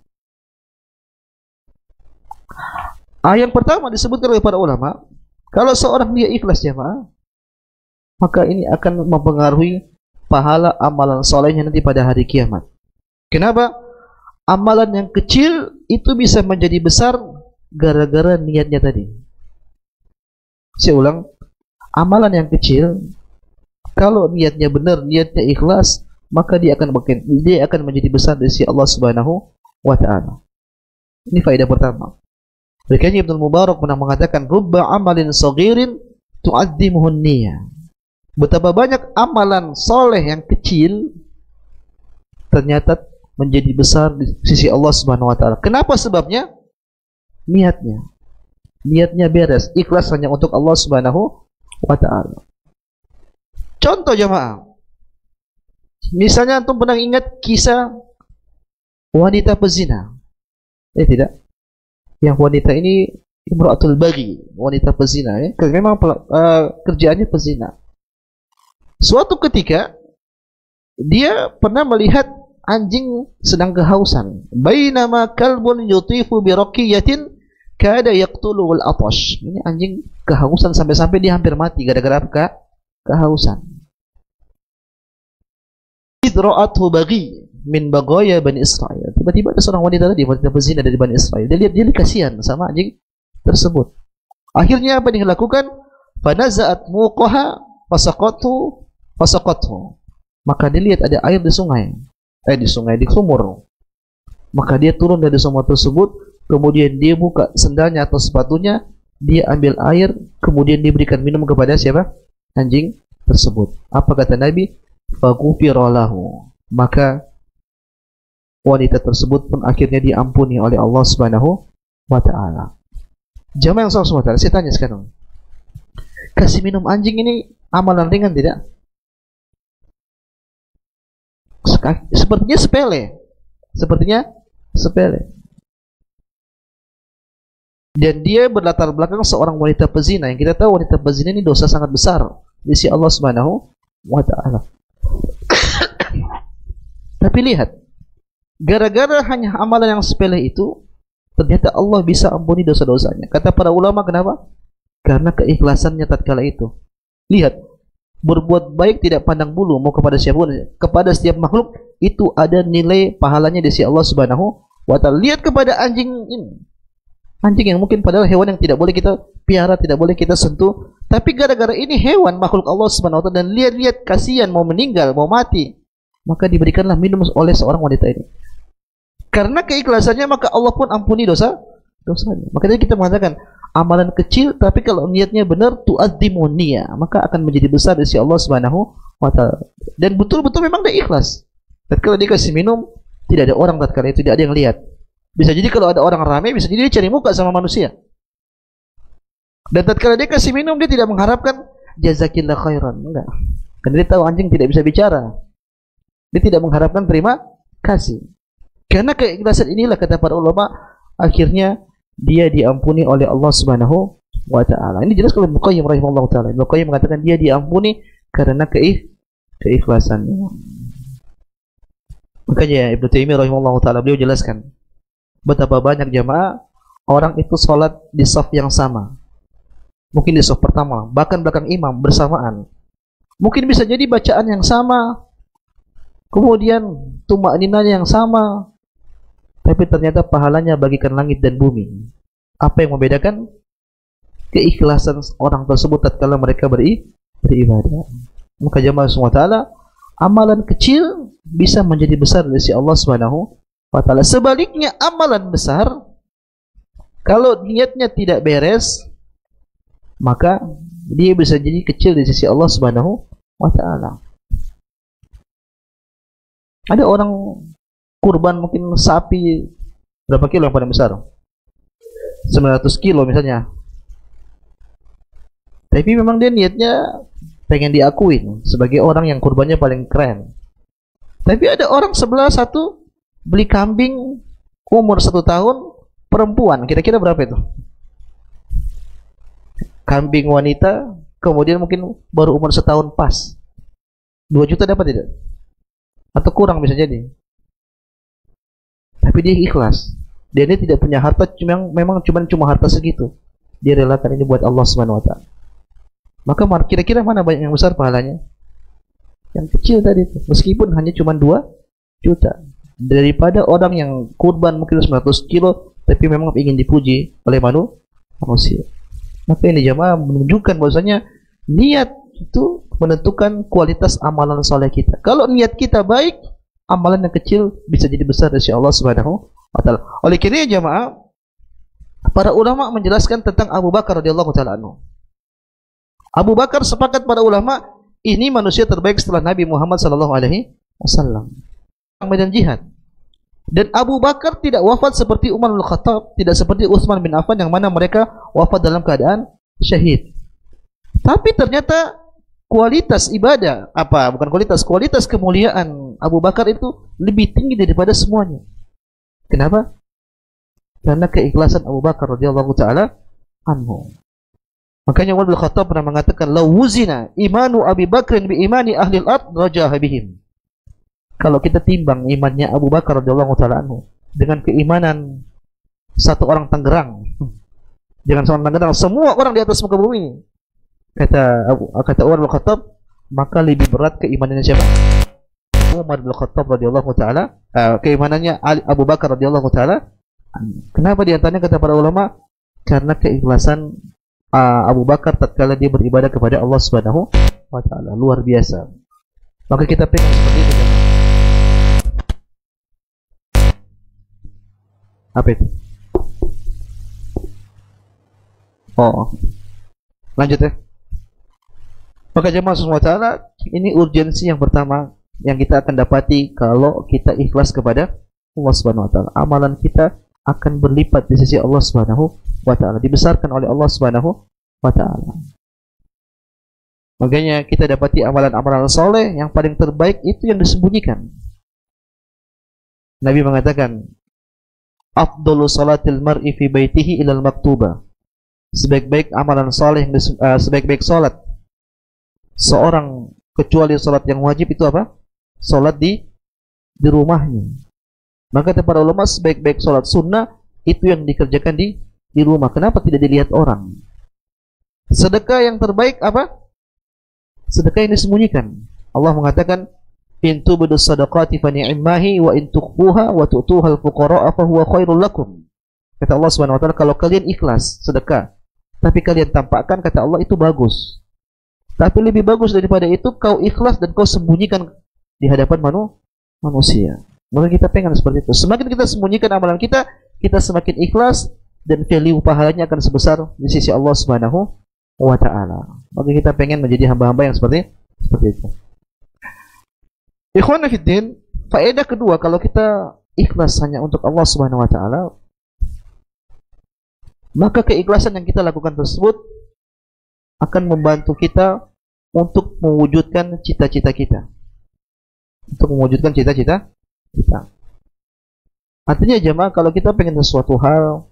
Yang pertama disebutkan oleh para ulama, kalau seorang dia ikhlas jamaah, maka ini akan mempengaruhi pahala amalan solehnya nanti pada hari kiamat. Kenapa? Amalan yang kecil itu bisa menjadi besar gara-gara niatnya tadi. Saya ulang, amalan yang kecil kalau niatnya benar, niatnya ikhlas, maka dia akan menjadi besar di sisi Allah Subhanahu wa taala. Ini faedah pertama. Berikutnya Ibnu Mubarak pernah mengatakan, rubba amalin saghirin tu'azzimuhun niyah. Betapa banyak amalan soleh yang kecil ternyata menjadi besar di sisi Allah Subhanahu wa taala. Kenapa sebabnya? Niatnya. Niatnya beres, ikhlas hanya untuk Allah Subhanahu wa taala. Contoh jamaah. Misalnya antum pernah ingat kisah wanita pezina? Tidak. Yang wanita ini imra'atul baghi, wanita pezina ya. Memang kerjaannya pezina. Suatu ketika dia pernah melihat anjing sedang kehausan. Bainama kalbun yutifu bi raqiyatin kada yaqtulu wal atash. Ini anjing kehausan sampai-sampai dia hampir mati gara-gara kehausan. Idra'athu baghi min bagaya Bani Israel. Tiba-tiba ada seorang wanita tadi, wanita pezina dari Bani Israel. Dia lihat, dia kasihan sama anjing tersebut. Akhirnya apa yang dilakukan? Fanaza'at muqaha fasaqathu. Maka dilihat ada air di sungai. Di sumur. Maka dia turun dari sumur tersebut, kemudian dia buka sendalnya atau sepatunya, dia ambil air, kemudian diberikan minum kepada siapa? Anjing tersebut. Apa kata Nabi? Faghufira lahu. Maka wanita tersebut pun akhirnya diampuni oleh Allah Subhanahu wa taala. Jamaah yang saleh, saya tanya sekarang. Kasih minum anjing ini amalan ringan tidak? Sepertinya sepele. Dan dia berlatar belakang seorang wanita pezina, yang kita tahu wanita pezina ini dosa sangat besar di sisi Allah Subhanahu wa taala. Tapi lihat, gara-gara hanya amalan yang sepele itu, ternyata Allah bisa ampuni dosa-dosanya. Kata para ulama, kenapa? Karena keikhlasannya tatkala itu. Lihat, berbuat baik tidak pandang bulu, mau kepada siapapun, kepada setiap makhluk itu ada nilai pahalanya di sisi Allah Subhanahu wa taala. Lihat kepada anjing ini. Anjing yang mungkin padahal hewan yang tidak boleh kita piara, tidak boleh kita sentuh, tapi gara-gara ini hewan makhluk Allah Subhanahu wa taala, dan lihat-lihat kasihan mau meninggal, mau mati, maka diberikanlah minum oleh seorang wanita ini. Karena keikhlasannya maka Allah pun ampuni dosanya. Makanya kita mengatakan amalan kecil tapi kalau niatnya benar tu'adzimu niyah, maka akan menjadi besar di sisi Allah Subhanahu wa taala. Dan betul-betul memang dia ikhlas. Tatkala dikasih minum, tidak ada orang tatkala itu, tidak ada yang lihat. Bisa jadi kalau ada orang ramai, bisa jadi dia cari muka sama manusia. Dan tatkala dia kasih minum, dia tidak mengharapkan jazakillah khairan, enggak. Karena dia tahu anjing tidak bisa bicara. Dia tidak mengharapkan terima kasih. Karena keikhlasan inilah, kata para ulama, akhirnya dia diampuni oleh Allah Subhanahu wa taala. Ini jelas kalau Ibnu Qayyim rahimahullah taala. Ibnu Qayyim mengatakan dia diampuni karena keikhlasannya. Makanya Ibnu Taimiyah rahimahullah taala beliau jelaskan betapa banyak jamaah orang itu sholat di shaf yang sama. Mungkin di shaf pertama, bahkan belakang imam bersamaan. Mungkin bisa jadi bacaan yang sama, kemudian tumakninanya yang sama, tapi ternyata pahalanya bagikan langit dan bumi. Apa yang membedakan? Keikhlasan orang tersebut tatkala mereka beribadah. Maka jamaah semua taala, amalan kecil bisa menjadi besar dari sisi Allah Subhanahu wa taala. Sebaliknya amalan besar kalau niatnya tidak beres, maka dia bisa jadi kecil di sisi Allah Subhanahu wa taala. Ada orang kurban mungkin sapi berapa kilo yang paling besar? 900 kilo misalnya. Tapi memang dia niatnya pengen diakuin sebagai orang yang kurbannya paling keren. Tapi ada orang sebelah satu beli kambing umur 1 tahun, perempuan, kira-kira berapa itu? Kambing wanita, kemudian mungkin baru umur 1 tahun pas, 2 juta dapat tidak? Atau kurang bisa jadi. Tapi dia ikhlas. Dia tidak punya harta, memang cuma harta segitu. Dia relakan ini buat Allah Subhanahu wa taala. Maka kira-kira mana banyak yang besar pahalanya? Yang kecil tadi itu, meskipun hanya cuma 2 juta. Daripada orang yang kurban mungkin 900 kilo tapi memang ingin dipuji oleh manusia. Maka ini jamaah menunjukkan bahwasanya niat itu menentukan kualitas amalan soleh kita. Kalau niat kita baik, amalan yang kecil bisa jadi besar dari Allah Subhanahu wa taala. Oleh karena jamaah, para ulama menjelaskan tentang Abu Bakar radhiyallahu taala anhu. Abu Bakar sepakat para ulama, ini manusia terbaik setelah Nabi Muhammad sallallahu alaihi wasallam. Medan jihad. Dan Abu Bakar tidak wafat seperti Umar bin Khattab, tidak seperti Utsman bin Affan yang mana mereka wafat dalam keadaan syahid. Tapi ternyata kualitas ibadah, kualitas kemuliaan Abu Bakar itu lebih tinggi daripada semuanya. Kenapa? Karena keikhlasan Abu Bakar radhiyallahu taala anhu. Makanya Umar bin Khattab pernah mengatakan, "Law wuzina imanu Abi Bakrin bi imani ahli al-ard rajaha bihim." Kalau kita timbang imannya Abu Bakar radhiyallahu taala anhu dengan keimanan satu orang Tangerang, jangan seorang Tangerang, semua orang di atas muka bumi, kata Umar bin Khattab, maka lebih berat keimanannya siapa? Umar bin Khattab radhiyallahu taala, keimanannya Abu Bakar radhiyallahu taala. Kenapa diantaranya kata para ulama? Karena keikhlasan Abu Bakar tatkala dia beribadah kepada Allah Subhanahu wa taala luar biasa. Maka kita pengen seperti itu. Apa itu? Oh, lanjut ya. Maka jemaah semua taala, ini urgensi yang pertama yang kita akan dapati kalau kita ikhlas kepada Allah Subhanahu wa taala. Amalan kita akan berlipat di sisi Allah Subhanahu wa taala, dibesarkan oleh Allah Subhanahu wa taala. Makanya kita dapati amalan-amalan soleh yang paling terbaik itu yang disembunyikan. Nabi mengatakan, afdalu salatil mar'i fi baitihi ilal maktuba. Sebaik-baik amalan saleh, sebaik-baik salat seorang kecuali salat yang wajib itu apa? Salat di rumahnya. Maka kata para ulama, sebaik-baik salat sunnah itu yang dikerjakan di rumah. Kenapa tidak dilihat orang? Sedekah yang terbaik apa? Sedekah yang disembunyikan. Allah mengatakan, in tubdu sadaqati fa ni'mahi wa in tukhfuha wa tu'tuha al-fuqara'a fa huwa khairul lakum. Kata Allah Subhanahu wa taala, kalau kalian ikhlas sedekah tapi kalian tampakkan, kata Allah, itu bagus. Tapi lebih bagus daripada itu kau ikhlas dan kau sembunyikan di hadapan manusia. Maka kita pengen seperti itu. Semakin kita sembunyikan amalan kita, kita semakin ikhlas dan value pahalanya akan sebesar di sisi Allah Subhanahu wa taala. Maka kita pengen menjadi hamba-hamba yang seperti itu. Ikhwan fillah, faedah kedua kalau kita ikhlas hanya untuk Allah Subhanahu wa taala, maka keikhlasan yang kita lakukan tersebut akan membantu kita untuk mewujudkan cita-cita kita. Untuk mewujudkan cita-cita kita. Artinya jemaah, kalau kita pengen sesuatu hal,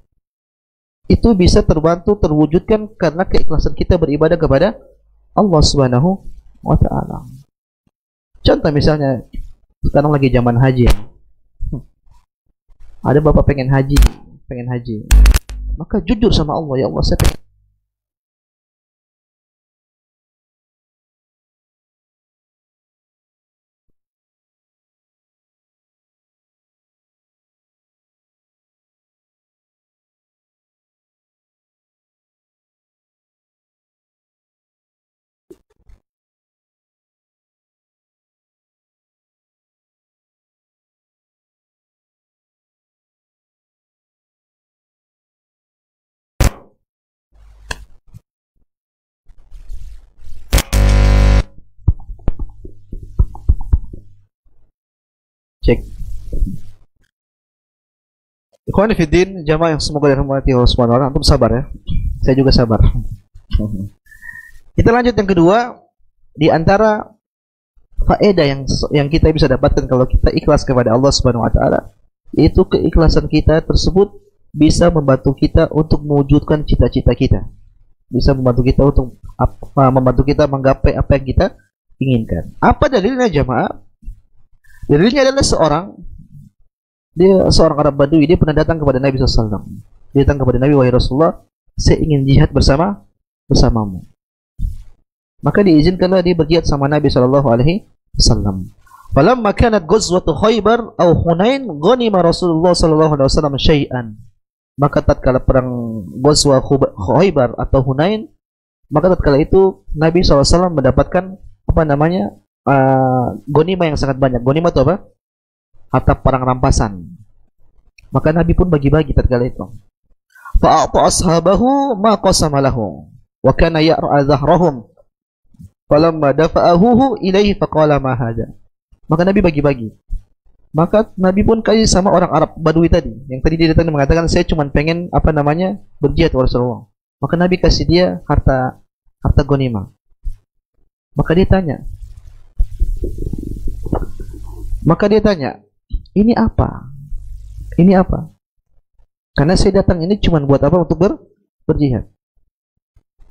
itu bisa terwujudkan karena keikhlasan kita beribadah kepada Allah Subhanahu wa taala. Contoh misalnya, sekarang lagi zaman haji. Ada bapak pengen haji. Maka jujur sama Allah, ya Allah, saya pengen. Cek. Ikhwan fillah, jamaah yang semoga dirahmati Allah Subhanahu wa taala, antum sabar ya. Saya juga sabar. Kita lanjut yang kedua, di antara faedah yang kita bisa dapatkan kalau kita ikhlas kepada Allah Subhanahu wa taala, yaitu keikhlasan kita tersebut bisa membantu kita untuk mewujudkan cita-cita kita. Bisa membantu kita untuk menggapai apa yang kita inginkan. Apa dalilnya jamaah? Dalilnya adalah seorang Arab Badui, dia pernah datang kepada Nabi SAW. Dia datang kepada Nabi, wahai Rasulullah, saya ingin jihad bersamamu. Maka diizinkanlah dia berjihad sama Nabi SAW. Falamma kanat ghazwatu Khaybar aw Hunain, ghanima Rasulullah SAW syai'an. Maka tatkala perang ghazwa Khaybar atau Hunain, maka tatkala itu Nabi SAW mendapatkan ghanimah yang sangat banyak. Ghanimah itu apa? Harta perang rampasan. Maka Nabi pun bagi-bagi tatkala itu. Fa'ata ashabahu ma qasama lahu wa kana ya'ra dhahrahum. Falamma dafa'ahu ilaihi faqala ma hadha. Maka Nabi bagi-bagi. Maka Nabi pun kasih sama orang Arab Badui tadi. Yang tadi dia datang mengatakan, saya cuma pengen berjihad wa Rasulullah. Maka Nabi kasih dia harta ghanimah. Maka dia tanya, ini apa? Karena saya datang ini cuma buat apa? Untuk berjihad.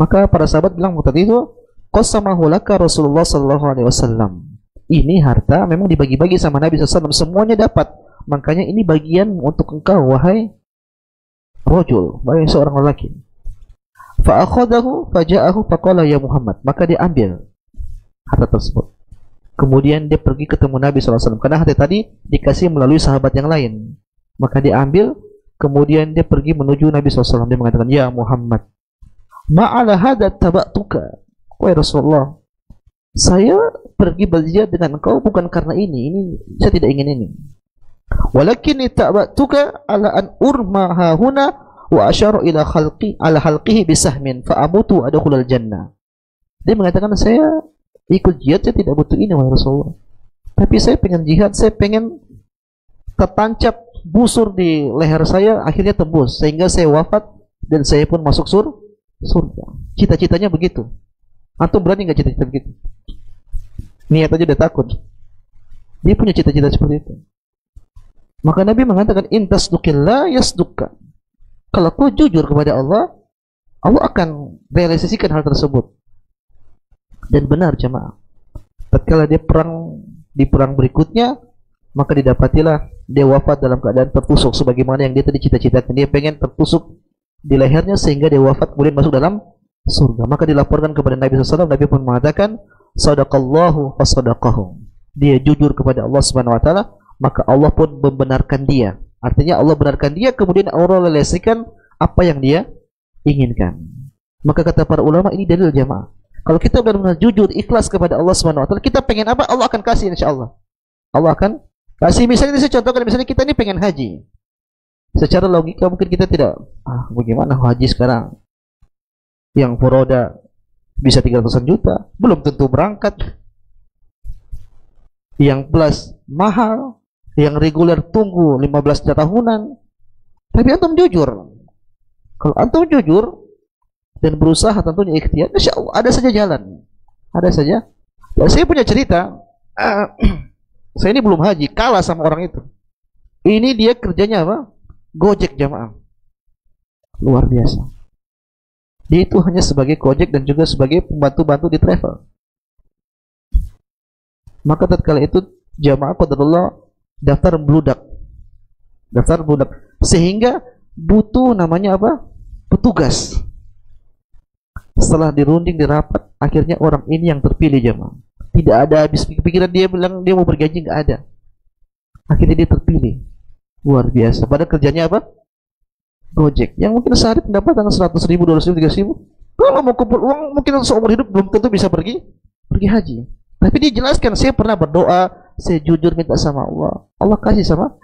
Maka para sahabat bilang tadi itu, qasamahu laka Rasulullah sallallahu alaihi wasallam. Ini harta memang dibagi-bagi sama Nabi SAW, semuanya dapat. Makanya ini bagian untuk engkau, wahai rajul, wahai seorang lelaki. Fa akhadahu faja'ahu faqala ya Muhammad. Maka dia ambil harta tersebut. Kemudian dia pergi ketemu Nabi SAW. Karena harta tadi dikasih melalui sahabat yang lain. Maka dia ambil, kemudian dia pergi menuju Nabi SAW. Dia mengatakan, ya Muhammad, ma'ala hadat taba'tuka. Wahai Rasulullah, saya pergi berjihad dengan engkau bukan karena ini saya tidak ingin ini. Walakin taba'tuka ala an urma hahuna wa asyaru ila halqihi bisahmin fa amutu adkhulal jannah. Dia mengatakan, saya ikut jihad, saya tidak butuh ini wahai Rasulullah. Tapi saya pengen jihad, saya pengen tertancap busur di leher saya, akhirnya tembus sehingga saya wafat dan saya pun masuk surga. Cita-citanya begitu. Antum berani nggak cita-cita begitu? Niat aja udah takut. Dia punya cita-cita seperti itu. Maka Nabi mengatakan intasduqillah yasduqka. Kalau kau jujur kepada Allah, Allah akan realisasikan hal tersebut. Dan benar jemaah. Tatkala dia di perang berikutnya, maka didapatilah dia wafat dalam keadaan tertusuk sebagaimana yang dia tadi cita-citakan. Dia pengen tertusuk di lehernya sehingga dia wafat kemudian masuk dalam surga. Maka dilaporkan kepada Nabi SAW. Nabi pun mengatakan, sadaqallahu fasadaqahu. Dia jujur kepada Allah Subhanahu wa taala, maka Allah pun membenarkan dia. Artinya Allah benarkan dia, kemudian Allah realisasikan apa yang dia inginkan. Maka kata para ulama, ini dalil jamaah. Kalau kita benar-benar jujur, ikhlas kepada Allah Subhanahu wa taala, kita pengen apa, Allah akan kasih insyaallah. Allah akan kasih. Misalnya saya contohkan, misalnya kita ini pengen haji. Secara logika mungkin kita tidak, bagaimana haji sekarang? Yang furoda bisa 300-an juta, belum tentu berangkat. Yang plus mahal, yang reguler tunggu 15 tahunan. Tapi antum jujur. Kalau antum jujur dan berusaha tentunya ikhtiar, insyaallah ada saja jalan. Ada saja. Ya, saya punya cerita. Saya ini belum haji, kalah sama orang itu. Ini dia kerjanya apa? Gojek jamaah. Luar biasa. Dia itu hanya sebagai gojek dan juga sebagai pembantu-bantu di travel. Maka tatkala itu jamaah qadarullah daftar bludak. Daftar bludak. Sehingga butuh namanya apa? Petugas. Setelah dirunding, dirapat, akhirnya orang ini yang terpilih jamaah. Tidak ada habis pikiran, dia bilang dia mau bergaji, nggak ada. Akhirnya dia terpilih. Luar biasa. Pada kerjanya apa? Gojek. Yang mungkin sehari pendapatan 100 ribu, 200 ribu, 300 ribu. Kalau mau kumpul uang, mungkin seumur hidup belum tentu bisa pergi haji. Tapi dia jelaskan, saya pernah berdoa, saya jujur minta sama Allah. Allah kasih sama.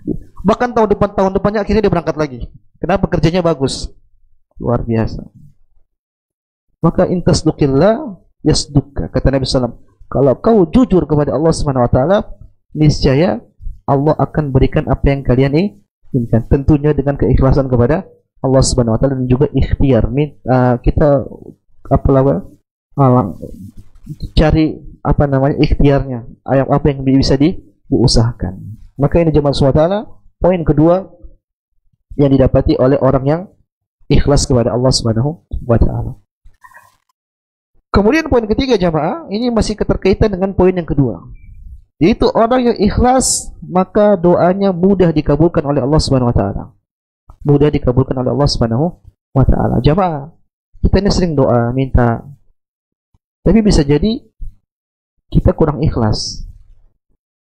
Bahkan tahun depannya akhirnya dia berangkat lagi. Kenapa? Kerjanya bagus. Luar biasa. Maka intasduqillah yasduqka, kata Nabi SAW. Kalau kau jujur kepada Allah Subhanahu wa taala, niscaya Allah akan berikan apa yang kalian inginkan. Tentunya dengan keikhlasan kepada Allah Subhanahu wa taala dan juga ikhtiar. Kita cari apa namanya ikhtiarnya, apa yang bisa diusahakan. Maka ini jemaah SWT, poin kedua yang didapati oleh orang yang ikhlas kepada Allah Subhanahu wa taala. Kemudian poin ketiga jamaah, ini masih keterkaitan dengan poin yang kedua. Yaitu orang yang ikhlas, maka doanya mudah dikabulkan oleh Allah Subhanahu wa taala. Mudah dikabulkan oleh Allah Subhanahu wa taala. Jamaah, kita ini sering doa, minta. Tapi bisa jadi kita kurang ikhlas.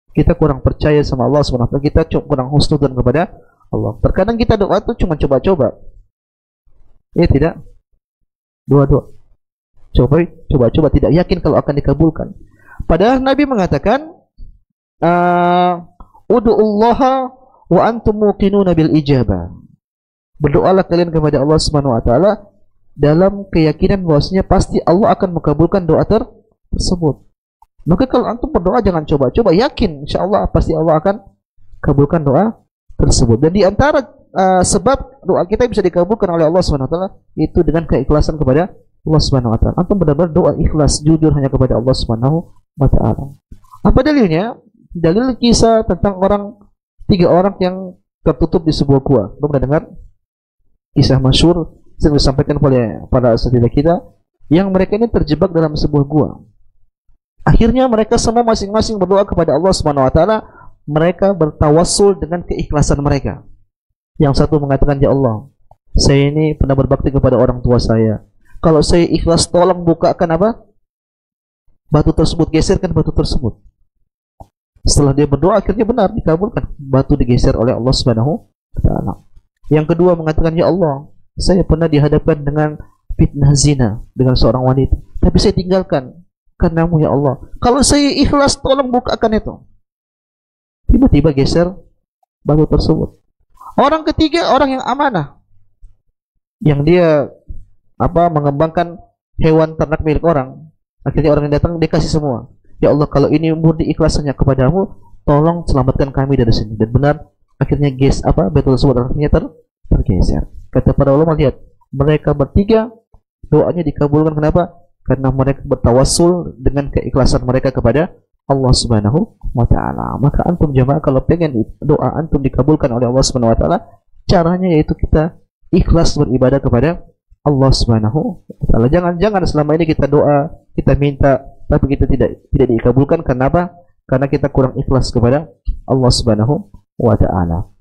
Kita kurang percaya sama Allah Subhanahu wa taala, kita kurang husnudzon kepada Allah. Terkadang kita doa itu cuma coba-coba. Ya tidak? Doa-doa. Coba-coba tidak yakin kalau akan dikabulkan. Padahal Nabi mengatakan, ud'ullaha wa antum muqinuna bil ijabah. Berdoalah kalian kepada Allah Subhanahu wa taala dalam keyakinan bahwasanya pasti Allah akan mengabulkan doa tersebut. Maka kalau antum berdoa jangan coba-coba, yakin insyaallah pasti Allah akan kabulkan doa tersebut. Dan di antara sebab doa kita bisa dikabulkan oleh Allah Subhanahu wa taala itu dengan keikhlasan kepada Allah Subhanahu wa taala. Antum benar-benar doa ikhlas, jujur hanya kepada Allah Subhanahu wa taala. Apa dalilnya? Dalil kisah tentang tiga orang yang tertutup di sebuah gua. Pernah dengar? Kisah masyhur yang disampaikan oleh para saudara kita, yang mereka ini terjebak dalam sebuah gua. Akhirnya mereka semua masing-masing berdoa kepada Allah Subhanahu wa taala. Mereka bertawassul dengan keikhlasan mereka. Yang satu mengatakan, ya Allah, saya ini pernah berbakti kepada orang tua saya. Kalau saya ikhlas, tolong bukakan apa? Batu tersebut, geserkan batu tersebut. Setelah dia berdoa, akhirnya benar dikabulkan. Batu digeser oleh Allah Subhanahu wa taala. Yang kedua mengatakan, ya Allah, saya pernah dihadapkan dengan fitnah zina dengan seorang wanita, tapi saya tinggalkan karenamu ya Allah. Kalau saya ikhlas, tolong bukakan itu. Tiba-tiba geser batu tersebut. Orang ketiga, orang yang amanah, yang dia mengembangkan hewan ternak milik orang. Akhirnya orang yang datang dikasih semua. Ya Allah, kalau ini murni ikhlasannya kepadamu, tolong selamatkan kami dari sini. Dan benar, akhirnya batu tersebut akhirnya tergeser. Kata para ulama, lihat, mereka bertiga doanya dikabulkan. Kenapa? Karena mereka bertawassul dengan keikhlasan mereka kepada Allah Subhanahu wa taala. Maka antum jemaah kalau pengen doa antum dikabulkan oleh Allah Subhanahu wa taala, caranya yaitu kita ikhlas beribadah kepada Allah Subhanahu wa taala. Jangan selama ini kita doa, kita minta tapi kita tidak dikabulkan. Kenapa? Karena kita kurang ikhlas kepada Allah Subhanahu wa taala.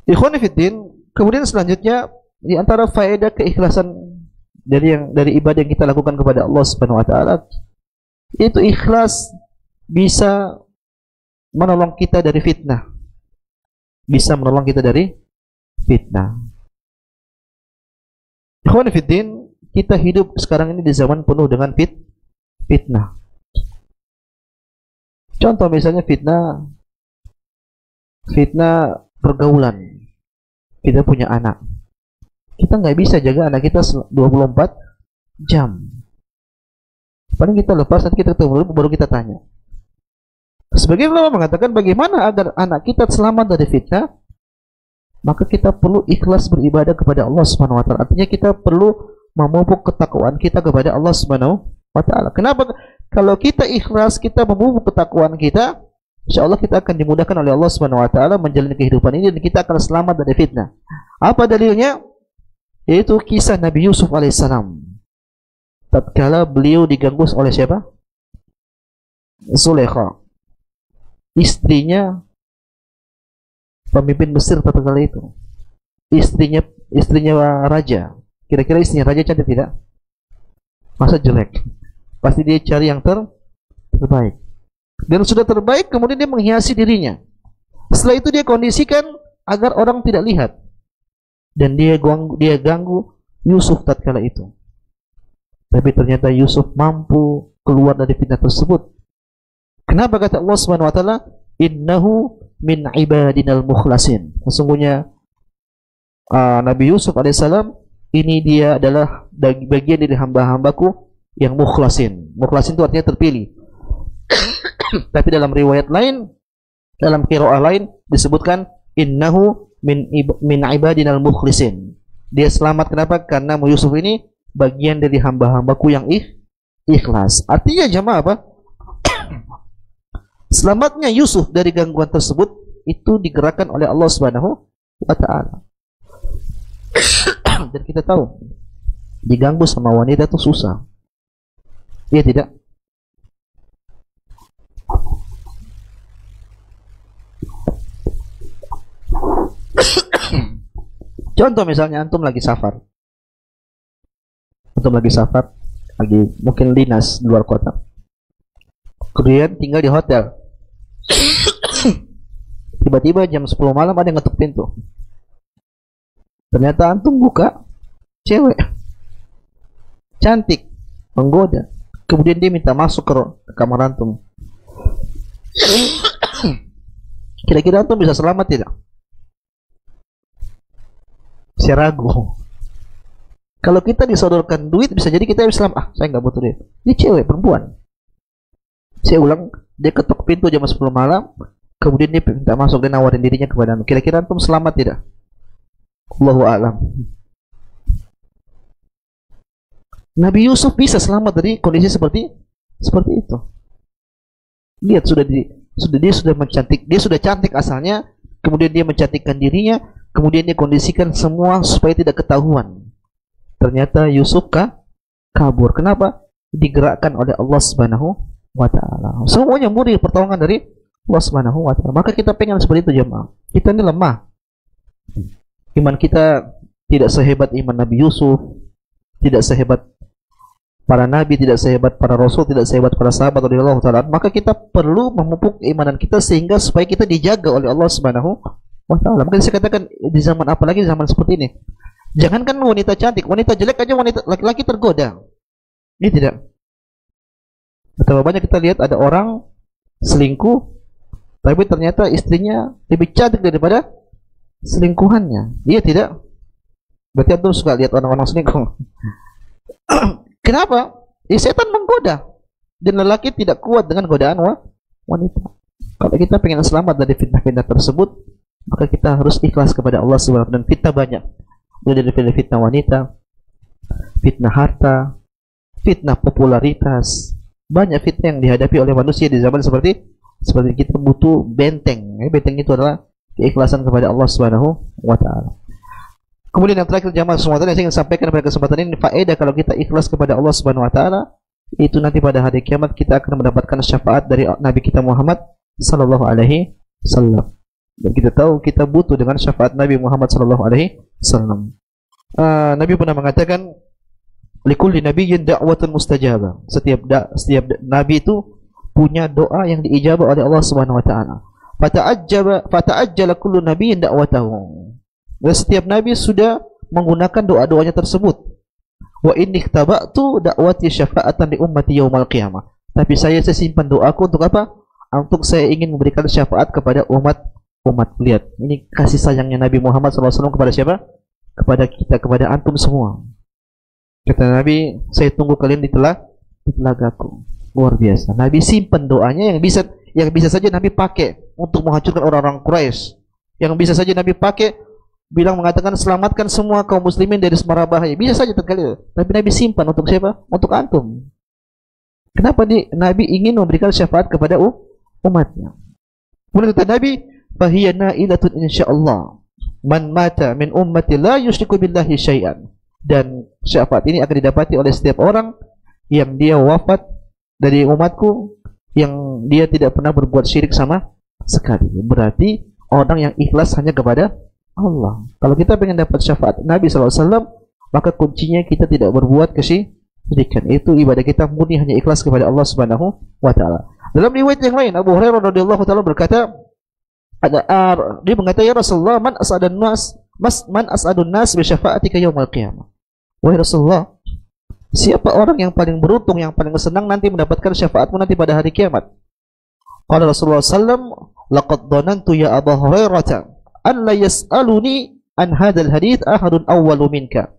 Ikhwan fillah, kemudian selanjutnya di antara faedah keikhlasan dari ibadah yang kita lakukan kepada Allah Subhanahu wa taala, itu ikhlas bisa menolong kita dari fitnah. Bisa menolong kita dari fitnah. Ikhwan fillah, kita hidup sekarang ini di zaman penuh dengan fitnah. Contoh misalnya fitnah pergaulan. Kita punya anak, kita nggak bisa jaga anak kita 24 jam. Paling kita lepas, nanti kita ketemu baru kita tanya. Sebagian ulama mengatakan bagaimana agar anak kita selamat dari fitnah, maka kita perlu ikhlas beribadah kepada Allah Subhanahu wa taala. Artinya kita perlu memupuk ketakwaan kita kepada Allah Subhanahu wa taala. Kenapa? Kalau kita ikhlas, kita memupuk ketakwaan kita, insyaallah kita akan dimudahkan oleh Allah Subhanahu wa taala menjalani kehidupan ini dan kita akan selamat dari fitnah. Apa dalilnya? Yaitu kisah Nabi Yusuf alaihissalam. Tatkala beliau diganggu oleh siapa? Zulaikha, istrinya pemimpin Mesir tatkala itu. Istrinya raja. Kira-kira istrinya raja cantik tidak? Masa jelek? Pasti dia cari yang terbaik. Dan sudah terbaik, kemudian dia menghiasi dirinya. Setelah itu dia kondisikan agar orang tidak lihat. Dan dia ganggu Yusuf tatkala itu. Tapi ternyata Yusuf mampu keluar dari fitnah tersebut. Kenapa kata Allah Subhanahu wa taala, "Innahu min ibadinal mukhlasin." Sesungguhnya Nabi Yusuf alaihissalam ini dia adalah bagian dari hamba-hambaku yang mukhlasin. Mukhlasin itu artinya terpilih. Tapi dalam riwayat lain, dalam qiraah lain disebutkan innahu min ibadinal mukhlisin. Dia selamat kenapa? Karena Yusuf ini bagian dari hamba-hambaku yang ikhlas. Artinya jamaah apa? Selamatnya Yusuf dari gangguan tersebut itu digerakkan oleh Allah Subhanahu wa taala. Dan kita tahu diganggu sama wanita itu susah. Iya tidak? Contoh misalnya antum lagi safar. Lagi mungkin dinas di luar kota. Kemudian tinggal di hotel. Tiba-tiba jam 10 malam ada yang ngetuk pintu. Ternyata antum buka, cewek cantik, menggoda. Kemudian dia minta masuk ke kamar antum. Kira-kira antum bisa selamat tidak? Saya ragu. Kalau kita disodorkan duit, bisa jadi kita Islam. Saya nggak butuh duit. Ini cewek, perempuan. Saya ulang, dia ketuk pintu jam 10 malam, kemudian dia minta masuk dan nawarin dirinya kepada antum. Kira-kira antum selamat tidak? Allahu a'lam. Nabi Yusuf bisa selamat dari kondisi seperti itu. Lihat dia sudah cantik asalnya, kemudian dia mencantikkan dirinya, kemudian dia kondisikan semua supaya tidak ketahuan. Ternyata Yusuf kabur. Kenapa? Digerakkan oleh Allah Subhanahu wa taala. Semuanya murni pertolongan dari Allah Subhanahu wa taala. Maka kita pengen seperti itu jemaah. Kita ini lemah. Iman kita tidak sehebat iman Nabi Yusuf, tidak sehebat para nabi, tidak sehebat para rasul, tidak sehebat para sahabat radhiyallahu taala. Maka kita perlu memupuk keimanan kita sehingga supaya kita dijaga oleh Allah Subhanahu wa taala. Maka saya katakan di zaman apalagi zaman seperti ini. Jangankan wanita cantik, wanita jelek aja wanita laki-laki tergoda. Ini tidak. Betapa banyak kita lihat ada orang selingkuh, tapi ternyata istrinya lebih cantik daripada selingkuhannya. Iya tidak? Berarti antum suka lihat orang-orang selingkuh. Kenapa? Setan menggoda dan lelaki tidak kuat dengan godaan wanita. Kalau kita pengen selamat dari fitnah-fitnah tersebut, maka kita harus ikhlas kepada Allah Subhanahu wa taala. Dan fitnah banyak. Mulai dari fitnah wanita, fitnah harta, fitnah popularitas, Banyak fitnah yang dihadapi oleh manusia di zaman seperti kita butuh benteng. Benteng itu adalah keikhlasan kepada Allah Subhanahu wa taala. Kemudian yang terakhir jamaah semua yang saya ingin sampaikan pada kesempatan ini, faedah kalau kita ikhlas kepada Allah Subhanahu wa taala, itu nanti pada hari kiamat kita akan mendapatkan syafaat dari Nabi kita Muhammad sallallahu alaihi wasallam. Dan kita tahu kita butuh dengan syafaat Nabi Muhammad sallallahu alaihi wasallam. Nabi pernah mengatakan, likulli nabiyyin da'watun mustajabah. Setiap nabi itu punya doa yang diijabah oleh Allah Subhanahu wa taala. Fata'ajjala kullu nabiyyin da'watahu. Dan setiap nabi sudah menggunakan doa-doanya tersebut. Wa inni ikhtaba'tu da'wati syafa'atan li ummati yaumal qiyamah. Tapi saya simpan doaku untuk apa? Untuk saya ingin memberikan syafaat kepada umat. Lihat, ini kasih sayangnya Nabi Muhammad SAW kepada siapa? Kepada kita, kepada antum semua. Kata Nabi, saya tunggu kalian di telagaku. Luar biasa. Nabi simpan doanya yang bisa saja Nabi pakai untuk menghancurkan orang-orang Quraisy. Yang bisa saja Nabi pakai mengatakan selamatkan semua kaum muslimin dari semara bahaya. Bisa saja terkali. Tapi Nabi simpan untuk siapa? Untuk antum. Kenapa Nabi ingin memberikan syafaat kepada umatnya? Kemudian kata Nabi, fahiya na'ilatun insyaallah. Man mata min ummati la yusyriku billahi syai'an. Dan syafaat ini akan didapati oleh setiap orang yang dia wafat dari umatku yang dia tidak pernah berbuat syirik sama sekali. Berarti orang yang ikhlas hanya kepada Allah. Kalau kita ingin dapat syafaat Nabi SAW, maka kuncinya kita tidak berbuat kesyirikan. Itu ibadah kita murni hanya ikhlas kepada Allah Subhanahu wa taala. Dalam riwayat yang lain, Abu Hurairah radhiyallahu taala berkata, dia mengatakan, ya Rasulullah, man as'adun nas bi syafa'atika yaumil qiyamah. Wahai Rasulullah, siapa orang yang paling beruntung, yang paling senang nanti mendapatkan syafaatmu nanti pada hari kiamat? Qala Rasulullah sallam, laqad dhanantu ya Abu Hurairah an la yas'aluni an hadzal hadits ahadun awwalu minka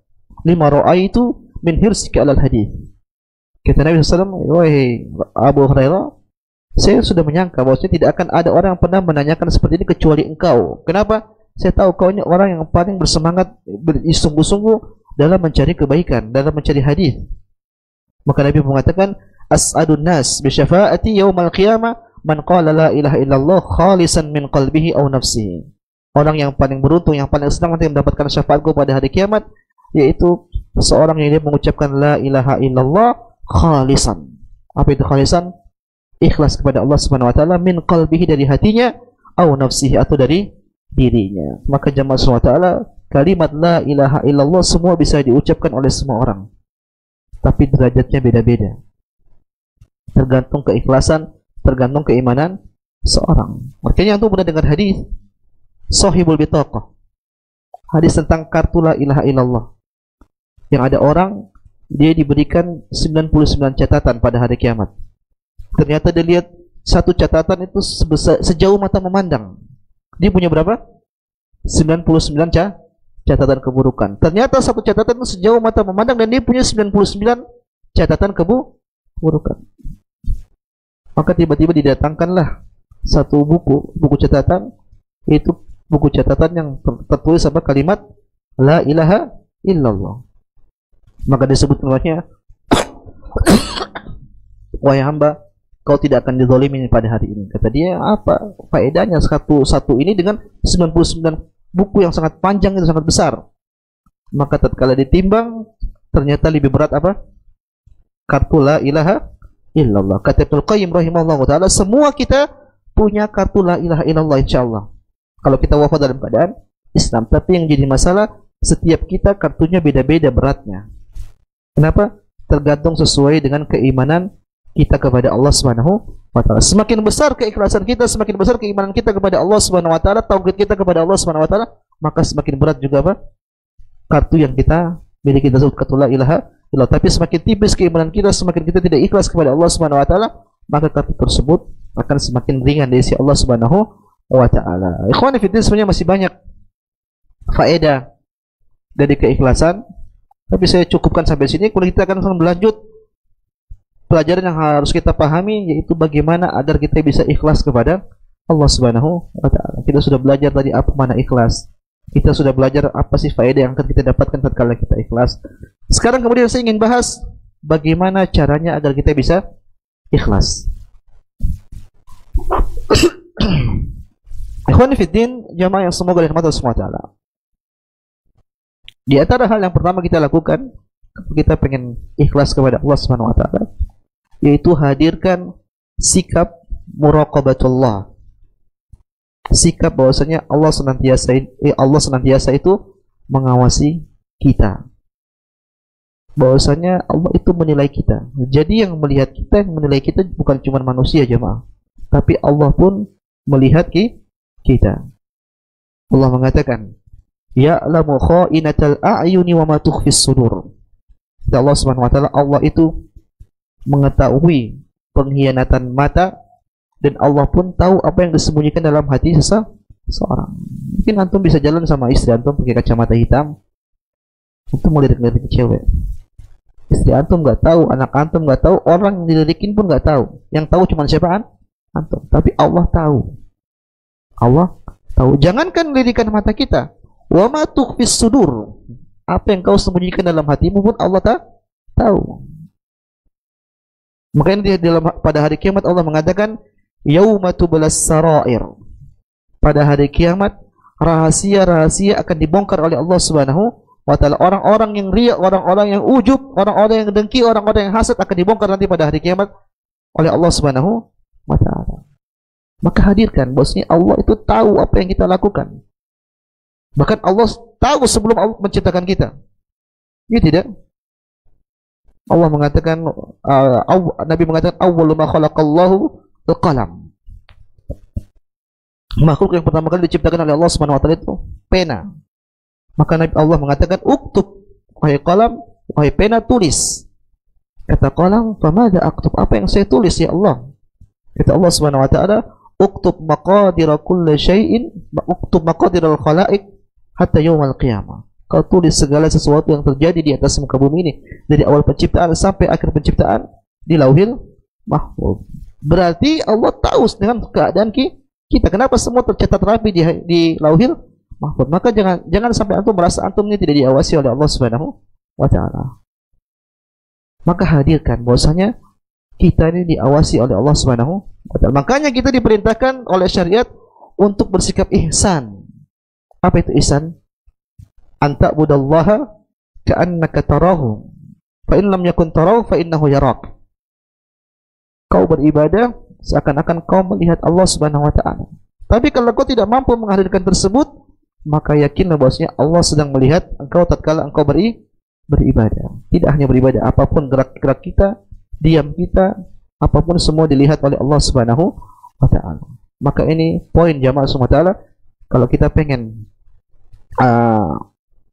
lima ra'aitu min hirsika 'alal hadits. Kata Nabi sallallahu alaihi wasallam, wahai Abu Hurairah, saya sudah menyangka bahwasanya tidak akan ada orang yang pernah menanyakan seperti ini kecuali engkau. Kenapa? Saya tahu kau ini orang yang paling bersemangat, bersungguh-sungguh dalam mencari kebaikan, dalam mencari hadis. Maka Nabi mengatakan, as'adun nas bi syafa'ati yaumal qiyamah man qala la ilaha illallah khalisan min qalbihi aw nafsihi. Orang yang paling beruntung, yang paling senang nanti mendapatkan syafaatku pada hari kiamat, yaitu seorang yang dia mengucapkan la ilaha illallah khalisan. Apa itu khalisan? Ikhlas kepada Allah Subhanahu wa taala, min qalbihi, dari hatinya, aw nafsihi, atau dari dirinya. Maka jamaah subhanahu wa taala, kalimat la ilaha illallah semua bisa diucapkan oleh semua orang, tapi derajatnya beda-beda, tergantung keikhlasan, tergantung keimanan seorang. Makanya antum pernah dengar hadis Shahibul Bitaqah, hadis tentang kartu la ilaha illallah, yang ada orang dia diberikan 99 catatan pada hari kiamat. Ternyata dia lihat satu catatan itu sejauh mata memandang. Dia punya berapa? 99 catatan keburukan. Ternyata satu catatan itu sejauh mata memandang, dan dia punya 99 catatan keburukan. Maka tiba-tiba didatangkanlah satu buku catatan, itu buku catatan yang tertulis apa? Kalimat la ilaha illallah. Maka disebut namanya, wahai hamba, kau tidak akan dizalimi pada hari ini. Kata dia, apa faedahnya satu ini dengan 99 buku yang sangat panjang, itu sangat besar. Maka tatkala ditimbang, ternyata lebih berat apa? Kartu la ilaha illallah. Kata Ibnu Qayyim rahimahullah taala, semua kita punya kartu la ilaha illallah insyaallah, kalau kita wafat dalam keadaan Islam. Tapi yang jadi masalah, setiap kita kartunya beda-beda beratnya. Kenapa? Tergantung sesuai dengan keimanan kita kepada Allah Subhanahu wa taala. Semakin besar keikhlasan kita, semakin besar keimanan kita kepada Allah Subhanahu wa taala, tauhid kita kepada Allah Subhanahu wa taala, maka semakin berat juga apa? Kartu yang kita miliki, tersebut kartu la ilaha illallah. Tapi semakin tipis keimanan kita, semakin kita tidak ikhlas kepada Allah Subhanahu wa taala, maka kartu tersebut akan semakin ringan dari sisi Allah Subhanahu wa taala. Ikhwan fillah, sebenarnya masih banyak faedah dari keikhlasan, tapi saya cukupkan sampai sini. Kalau kita akan berlanjut, pelajaran yang harus kita pahami yaitu bagaimana agar kita bisa ikhlas kepada Allah Subhanahu wa taala. Kita sudah belajar tadi apa makna ikhlas. Kita sudah belajar apa sih faedah yang akan kita dapatkan tatkala kita ikhlas. Sekarang kemudian saya ingin bahas bagaimana caranya agar kita bisa ikhlas. Ikhwani fiddin, jamaah yang semoga dirahmati Allah Subhanahu wa taala. Di antara hal yang pertama kita lakukan kita pengen ikhlas kepada Allah Subhanahu wa taala, yaitu hadirkan sikap muraqabatullah. Sikap bahwasanya Allah senantiasa itu mengawasi kita. Bahwasanya Allah itu menilai kita. Jadi yang melihat kita, yang menilai kita bukan cuma manusia jemaah, tapi Allah pun melihat kita. Allah mengatakan, ya'lamu kha'inatal a'yuni wa ma tukhfis sudur. Allah Subhanahu wa taala, Allah itu mengetahui pengkhianatan mata, dan Allah pun tahu apa yang disembunyikan dalam hati seseorang. Mungkin antum bisa jalan sama istri antum pakai kacamata hitam, antum mau lirik-lirik cewek. Istri antum nggak tahu, anak antum nggak tahu, orang yang dilirikin pun nggak tahu. Yang tahu cuma siapa? Antum. Tapi Allah tahu. Allah tahu. Jangankan lirikan mata kita, wa ma tukhfis sudur. Apa yang kau sembunyikan dalam hatimu pun Allah tahu. Makanya pada hari kiamat Allah mengatakan, yauma tublas sarair. Pada hari kiamat rahasia-rahasia akan dibongkar oleh Allah Subhanahu wa taala. Orang-orang yang riya, orang-orang yang ujub, orang-orang yang dengki, orang-orang yang hasad akan dibongkar nanti pada hari kiamat oleh Allah Subhanahu wa taala. Maka hadirkan bahwasanya Allah itu tahu apa yang kita lakukan. Bahkan Allah tahu sebelum Allah menciptakan kita. Iya tidak? Allah mengatakan, Nabi mengatakan, awwalu ma khalaqallahu al-qalam. Makhluk yang pertama kali diciptakan oleh Allah Subhanahu wa taala itu pena. Maka Nabi Allah mengatakan, uktub, wahai qalam, wahai pena, tulis. Kata qalam, famadza aktub? Apa yang saya tulis ya Allah? Kata Allah Subhanahu wa taala, uktub maqadira kulli syai'in, uktub maqadiral khalaiq hatta yaumil qiyamah. Kau tulis segala sesuatu yang terjadi di atas muka bumi ini, dari awal penciptaan sampai akhir penciptaan, di lauhil mahfuz. Berarti Allah tahu dengan keadaan kita. Kenapa semua tercatat rapi di lauhil mahfuz? Maka jangan sampai antum merasa antum ini tidak diawasi oleh Allah Subhanahu wa taala. Maka hadirkan bahwasanya kita ini diawasi oleh Allah Subhanahu wa taala. Makanya kita diperintahkan oleh syariat untuk bersikap ihsan. Apa itu ihsan? Anta budallaha ka'annaka tarahu, fa in lam yakun tarahu fa innahu yarak. Kau beribadah seakan-akan kau melihat Allah Subhanahu wa taala. Tapi kalau kau tidak mampu menghadirkan tersebut, maka yakinlah bahwasanya Allah sedang melihat engkau tatkala engkau beribadah. Tidak hanya beribadah, apapun gerak-gerak kita, diam kita, apapun semua dilihat oleh Allah Subhanahu wa taala. Maka ini poin jamaah semua taala, kalau kita pengen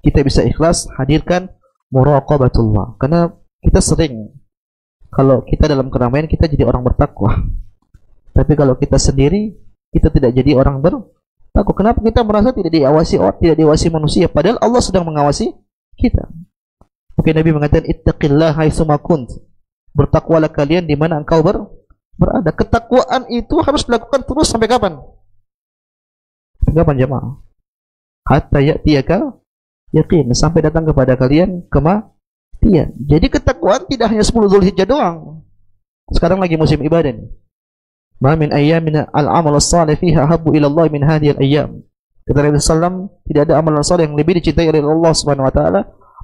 kita bisa ikhlas, hadirkan muraqabatullah. Karena kita sering, kalau kita dalam keramaian kita jadi orang bertakwa, tapi kalau kita sendiri kita tidak jadi orang bertakwa. Kenapa? Kita merasa tidak diawasi manusia, padahal Allah sedang mengawasi kita. Mungkin Nabi mengatakan, ittaqillah haitsuma kunt. Bertakwalah kalian di mana engkau berada. Ketakwaan itu harus dilakukan terus sampai kapan? Kapan jemaah? Hatta ya'tiyaka yakin, sampai datang kepada kalian kematian. Jadi ketakwaan tidak hanya 10 Dzulhijjah doang. Sekarang lagi musim ibadah nih. Ma min ayyamin al-amal as-salih fiha habbu ila Allah min hadhihi al-ayyam. Kata Rasulullah SAW, tidak ada amalan saleh yang lebih dicintai oleh Allah Subhanahu wa taala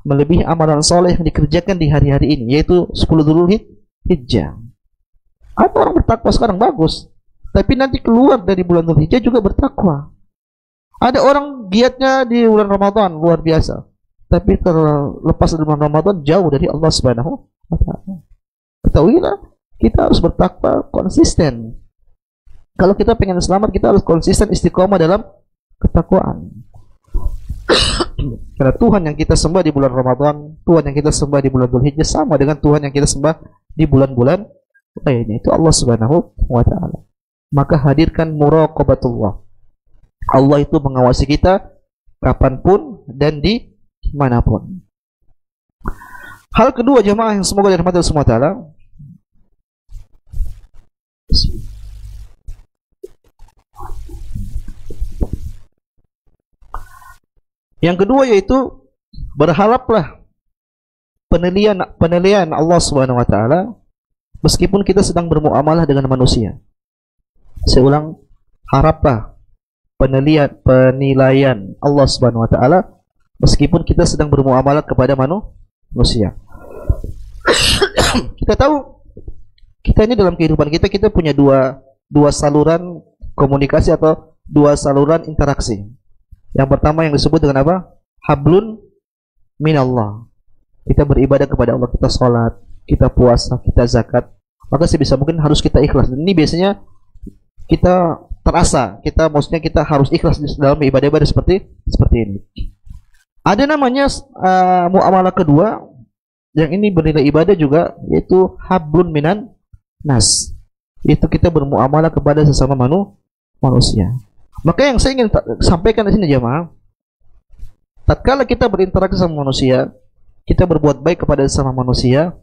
melebihi amalan saleh yang dikerjakan di hari-hari ini, yaitu 10 Dzulhijjah. Ada orang bertakwa sekarang bagus, tapi nanti keluar dari bulan Dzulhijjah juga bertakwa. Ada orang giatnya di bulan Ramadan luar biasa, tapi terlepas dari bulan Ramadan jauh dari Allah Subhanahu wa taala. Ketahuilah, kita harus bertakwa konsisten. Kalau kita pengen selamat, kita harus konsisten istiqomah dalam ketakwaan. Karena Tuhan yang kita sembah di bulan Ramadan, Tuhan yang kita sembah di bulan Dzulhijjah sama dengan Tuhan yang kita sembah di bulan-bulan lainnya, itu Allah Subhanahu wa taala. Maka hadirkan muraqabatullah. Allah itu mengawasi kita kapanpun dan di manapun. Hal kedua jemaah yang semoga dirahmati Allah Subhanahu wa taala, yang kedua yaitu berharaplah penilaian Allah Subhanahu wa taala, meskipun kita sedang bermuamalah dengan manusia. Saya ulang, haraplah penilaian Allah Subhanahu wa taala meskipun kita sedang bermuamalah kepada manusia. Kita tahu kita ini dalam kehidupan kita punya dua saluran komunikasi atau dua saluran interaksi. Yang pertama yang disebut dengan apa? Hablun minallah. Kita beribadah kepada Allah, kita sholat, kita puasa, kita zakat. Maka sebisa mungkin harus kita ikhlas. Ini biasanya kita terasa, maksudnya kita harus ikhlas dalam ibadah-ibadah seperti ini. Ada namanya muamalah kedua yang ini bernilai ibadah juga, yaitu hablun minan nas. Itu kita bermuamalah kepada sesama manusia. Maka yang saya ingin sampaikan di sini jemaah, tatkala kita berinteraksi sama manusia, kita berbuat baik kepada sesama manusia,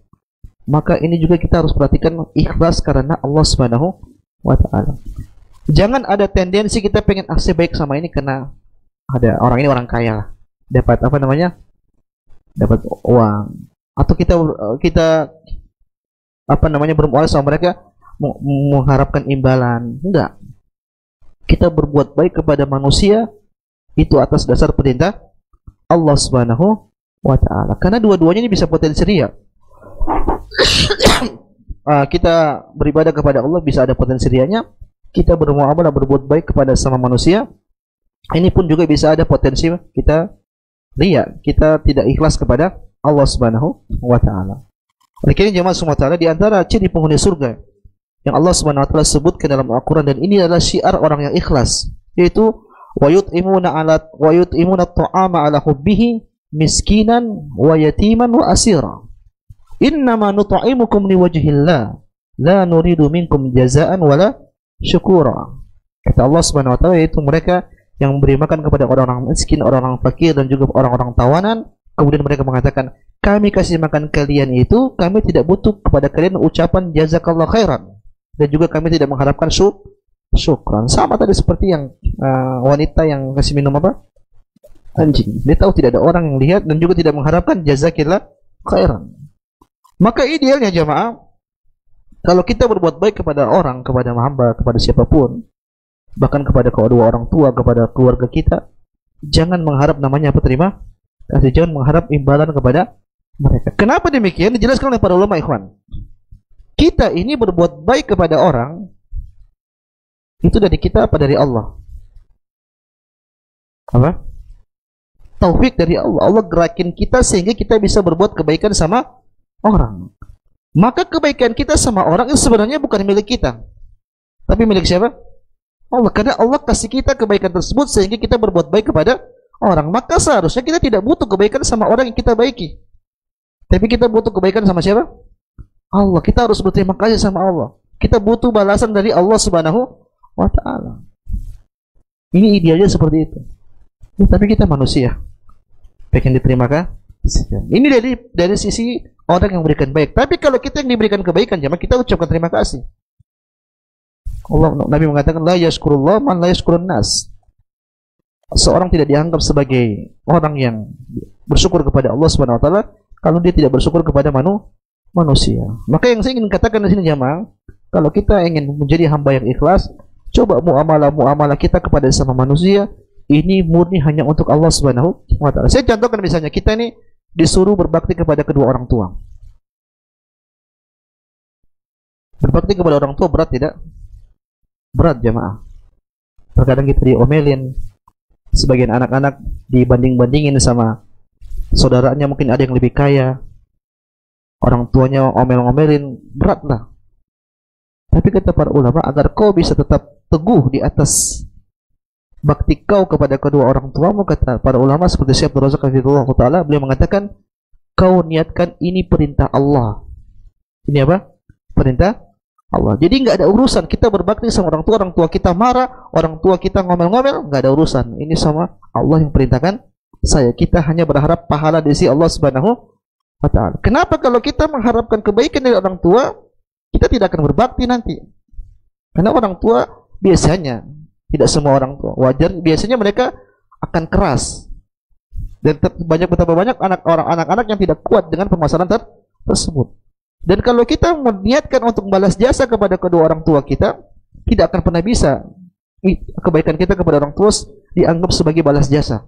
maka ini juga kita harus perhatikan ikhlas karena Allah Subhanahu wa taala. Jangan ada tendensi kita pengen aksi baik sama ini karena ada orang ini orang kaya, dapat apa namanya? Dapat uang, atau kita apa namanya bermuamalah sama mereka mengharapkan imbalan. Enggak. Kita berbuat baik kepada manusia itu atas dasar perintah Allah Subhanahu wa taala. Karena dua-duanya ini bisa potensi riya. Kita beribadah kepada Allah bisa ada potensi riyanya. Kita bermuamalah berbuat baik kepada sama manusia, ini pun juga bisa ada potensi kita riya, kita tidak ikhlas kepada Allah Subhanahu wa taala. Oleh karena jemaah semua taala, di antara ciri penghuni surga yang Allah Subhanahu wa taala sebutkan dalam Al-Qur'an, dan ini adalah syiar orang yang ikhlas, yaitu wa yut'imuna at-ta'ama 'ala hubbihi miskinan wa yatiman wa asira. Innama nut'imukum liwajhillah la nuridu minkum jazaa'an wala syukura. Kata Allah Subhanahu wa taala, yaitu mereka yang memberi makan kepada orang-orang miskin, orang-orang fakir, dan juga orang-orang tawanan. Kemudian mereka mengatakan, kami kasih makan kalian itu, kami tidak butuh kepada kalian ucapan jazakallah khairan, dan juga kami tidak mengharapkan syukran. Sama tadi seperti yang wanita yang kasih minum apa? Anjing. Dia tahu tidak ada orang yang lihat dan juga tidak mengharapkan jazakillah khairan. Maka idealnya jemaah, kalau kita berbuat baik kepada orang, kepada hamba, kepada siapapun, bahkan kepada kedua orang tua, kepada keluarga kita, jangan mengharap namanya apa, terima kasih, jangan mengharap imbalan kepada mereka. Kenapa demikian? Dijelaskan oleh para ulama, ikhwan. Kita ini berbuat baik kepada orang, itu dari kita apa dari Allah? Apa? Taufik dari Allah. Allah gerakin kita sehingga kita bisa berbuat kebaikan sama orang. Maka kebaikan kita sama orang itu sebenarnya bukan milik kita, tapi milik siapa? Allah. Karena Allah kasih kita kebaikan tersebut sehingga kita berbuat baik kepada orang. Maka seharusnya kita tidak butuh kebaikan sama orang yang kita baiki, tapi kita butuh kebaikan sama siapa? Allah. Kita harus berterima kasih sama Allah. Kita butuh balasan dari Allah Subhanahu wa taala. Ini idealnya seperti itu. Tapi kita manusia, pengen diterima kasih. Ini dari sisi orang yang memberikan baik. Tapi kalau kita yang diberikan kebaikan, jemaah, kita ucapkan terima kasih. Nabi mengatakan, la yashkurullah man la yashkurun nas. Seorang tidak dianggap sebagai orang yang bersyukur kepada Allah Subhanahu wa taala kalau dia tidak bersyukur kepada manusia. Maka yang saya ingin katakan di sini jemaah, kalau kita ingin menjadi hamba yang ikhlas, coba muamalah kita kepada sama manusia ini murni hanya untuk Allah Subhanahu wa taala. Saya contohkan misalnya kita ini disuruh berbakti kepada kedua orang tua. Berbakti kepada orang tua berat tidak? Berat jemaah. Terkadang kita diomelin, sebagian anak-anak dibanding-bandingin sama saudaranya, mungkin ada yang lebih kaya, orang tuanya omel-omelin, berat lah. Tapi kata para ulama, agar kau bisa tetap teguh di atas bakti kau kepada kedua orang tuamu, kata para ulama seperti Syekh Abdul Razak Hafizahullah taala, beliau mengatakan, kau niatkan ini perintah Allah. Ini apa? Perintah Allah. Jadi nggak ada urusan kita berbakti sama orang tua kita marah, orang tua kita ngomel-ngomel, nggak ada urusan. Ini sama Allah yang perintahkan saya. Kita hanya berharap pahala dari sisi Allah Subhanahu wa taala. Kenapa kalau kita mengharapkan kebaikan dari orang tua, kita tidak akan berbakti nanti? Karena orang tua biasanya, tidak semua orang tua, wajar, biasanya mereka akan keras. Dan betapa banyak anak-anak yang tidak kuat dengan permasalahan tersebut. Dan kalau kita meniatkan untuk membalas jasa kepada kedua orang tua kita, tidak akan pernah bisa kebaikan kita kepada orang tua dianggap sebagai balas jasa.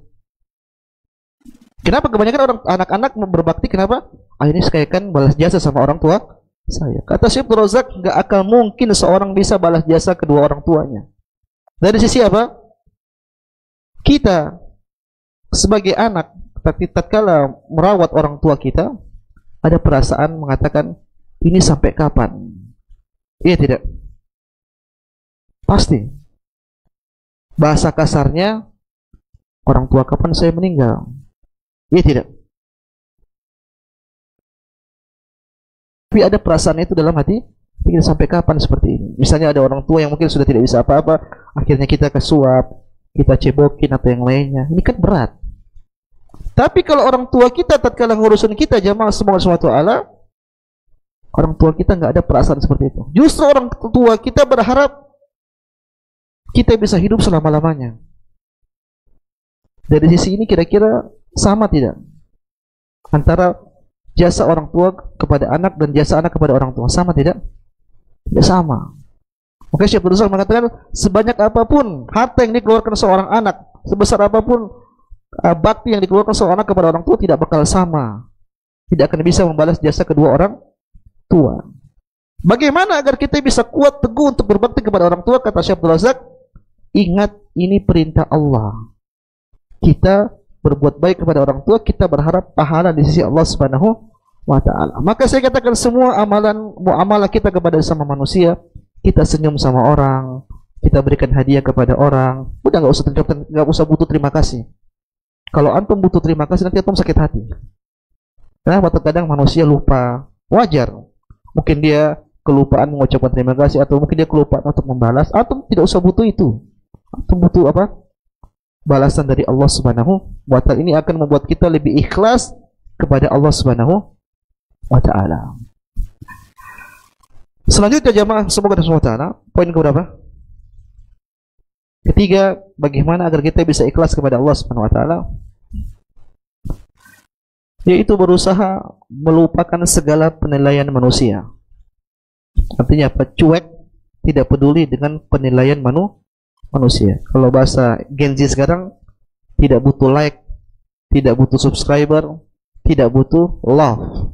Kenapa kebanyakan orang anak-anak berbakti? Kenapa? Ini saya kan balas jasa sama orang tua saya. Kata Syekh Abdul Razak, nggak akan mungkin seorang bisa balas jasa kedua orang tuanya. Dari sisi apa? Kita sebagai anak, tatkala merawat orang tua kita, ada perasaan mengatakan, ini sampai kapan? Iya tidak? Pasti. Bahasa kasarnya, orang tua kapan saya meninggal? Iya tidak? Tapi ada perasaan itu dalam hati, kita sampai kapan seperti ini? Misalnya ada orang tua yang mungkin sudah tidak bisa apa-apa, akhirnya kita kesuap, kita cebokin atau yang lainnya. Ini kan berat. Tapi kalau orang tua kita tatkala ngurusin kita, jamaah semoga SWT, orang tua kita nggak ada perasaan seperti itu. Justru orang tua kita berharap kita bisa hidup selama-lamanya. Dari sisi ini kira-kira sama tidak? Antara jasa orang tua kepada anak dan jasa anak kepada orang tua, sama tidak? Tidak sama. Oke, Syekh Abdul Razak mengatakan, sebanyak apapun harta yang dikeluarkan seorang anak, sebesar apapun bakti yang dikeluarkan seorang anak kepada orang tua, tidak bakal sama. Tidak akan bisa membalas jasa kedua orang tua. Bagaimana agar kita bisa kuat teguh untuk berbakti kepada orang tua? Kata Syekh Abdul Razak, ingat ini perintah Allah. Kita berbuat baik kepada orang tua, kita berharap pahala di sisi Allah Subhanahu wa ta'ala. Maka saya katakan semua muamalah kita kepada sama manusia, kita senyum sama orang, kita berikan hadiah kepada orang, udah nggak usah butuh terima kasih. Kalau antum butuh terima kasih, nanti antum sakit hati. Kenapa? Terkadang manusia lupa, wajar. Mungkin dia kelupaan mengucapkan terima kasih, atau mungkin dia kelupaan untuk membalas. Antum tidak usah butuh itu. Antum butuh apa? Balasan dari Allah Subhanahu wa ta'ala. Ini akan membuat kita lebih ikhlas kepada Allah Subhanahu wa ta'ala. Selanjutnya jamaah semoga Allah SWT, poin keberapa? Ketiga, bagaimana agar kita bisa ikhlas kepada Allah Subhanahu wa ta'ala? Yaitu berusaha melupakan segala penilaian manusia. Artinya apa? Cuek, tidak peduli dengan penilaian manusia. Kalau bahasa Gen Z sekarang, tidak butuh like, tidak butuh subscriber, tidak butuh love.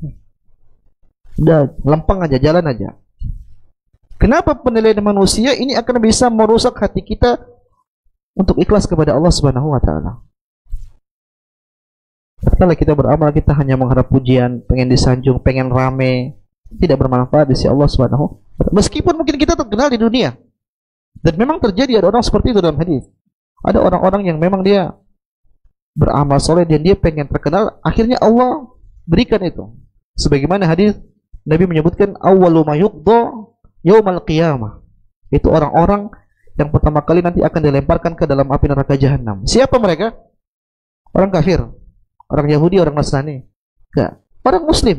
Udah lempeng aja, jalan aja. Kenapa penilaian manusia ini akan bisa merusak hati kita untuk ikhlas kepada Allah Subhanahu wa ta'ala? Kalau kita beramal, kita hanya mengharap pujian, pengen disanjung, pengen rame, tidak bermanfaat di sisi Allah Subhanahu wa ta'ala. Meskipun mungkin kita terkenal di dunia. Dan memang terjadi ada orang seperti itu dalam hadis. Ada orang-orang yang memang dia beramal soleh dan dia pengen terkenal, akhirnya Allah berikan itu. Sebagaimana hadis Nabi menyebutkan awwalu ma yuqda yaumal qiyamah. Itu orang-orang yang pertama kali nanti akan dilemparkan ke dalam api neraka jahanam. Siapa mereka? Orang kafir, orang Yahudi, orang Nasrani. Enggak, orang muslim.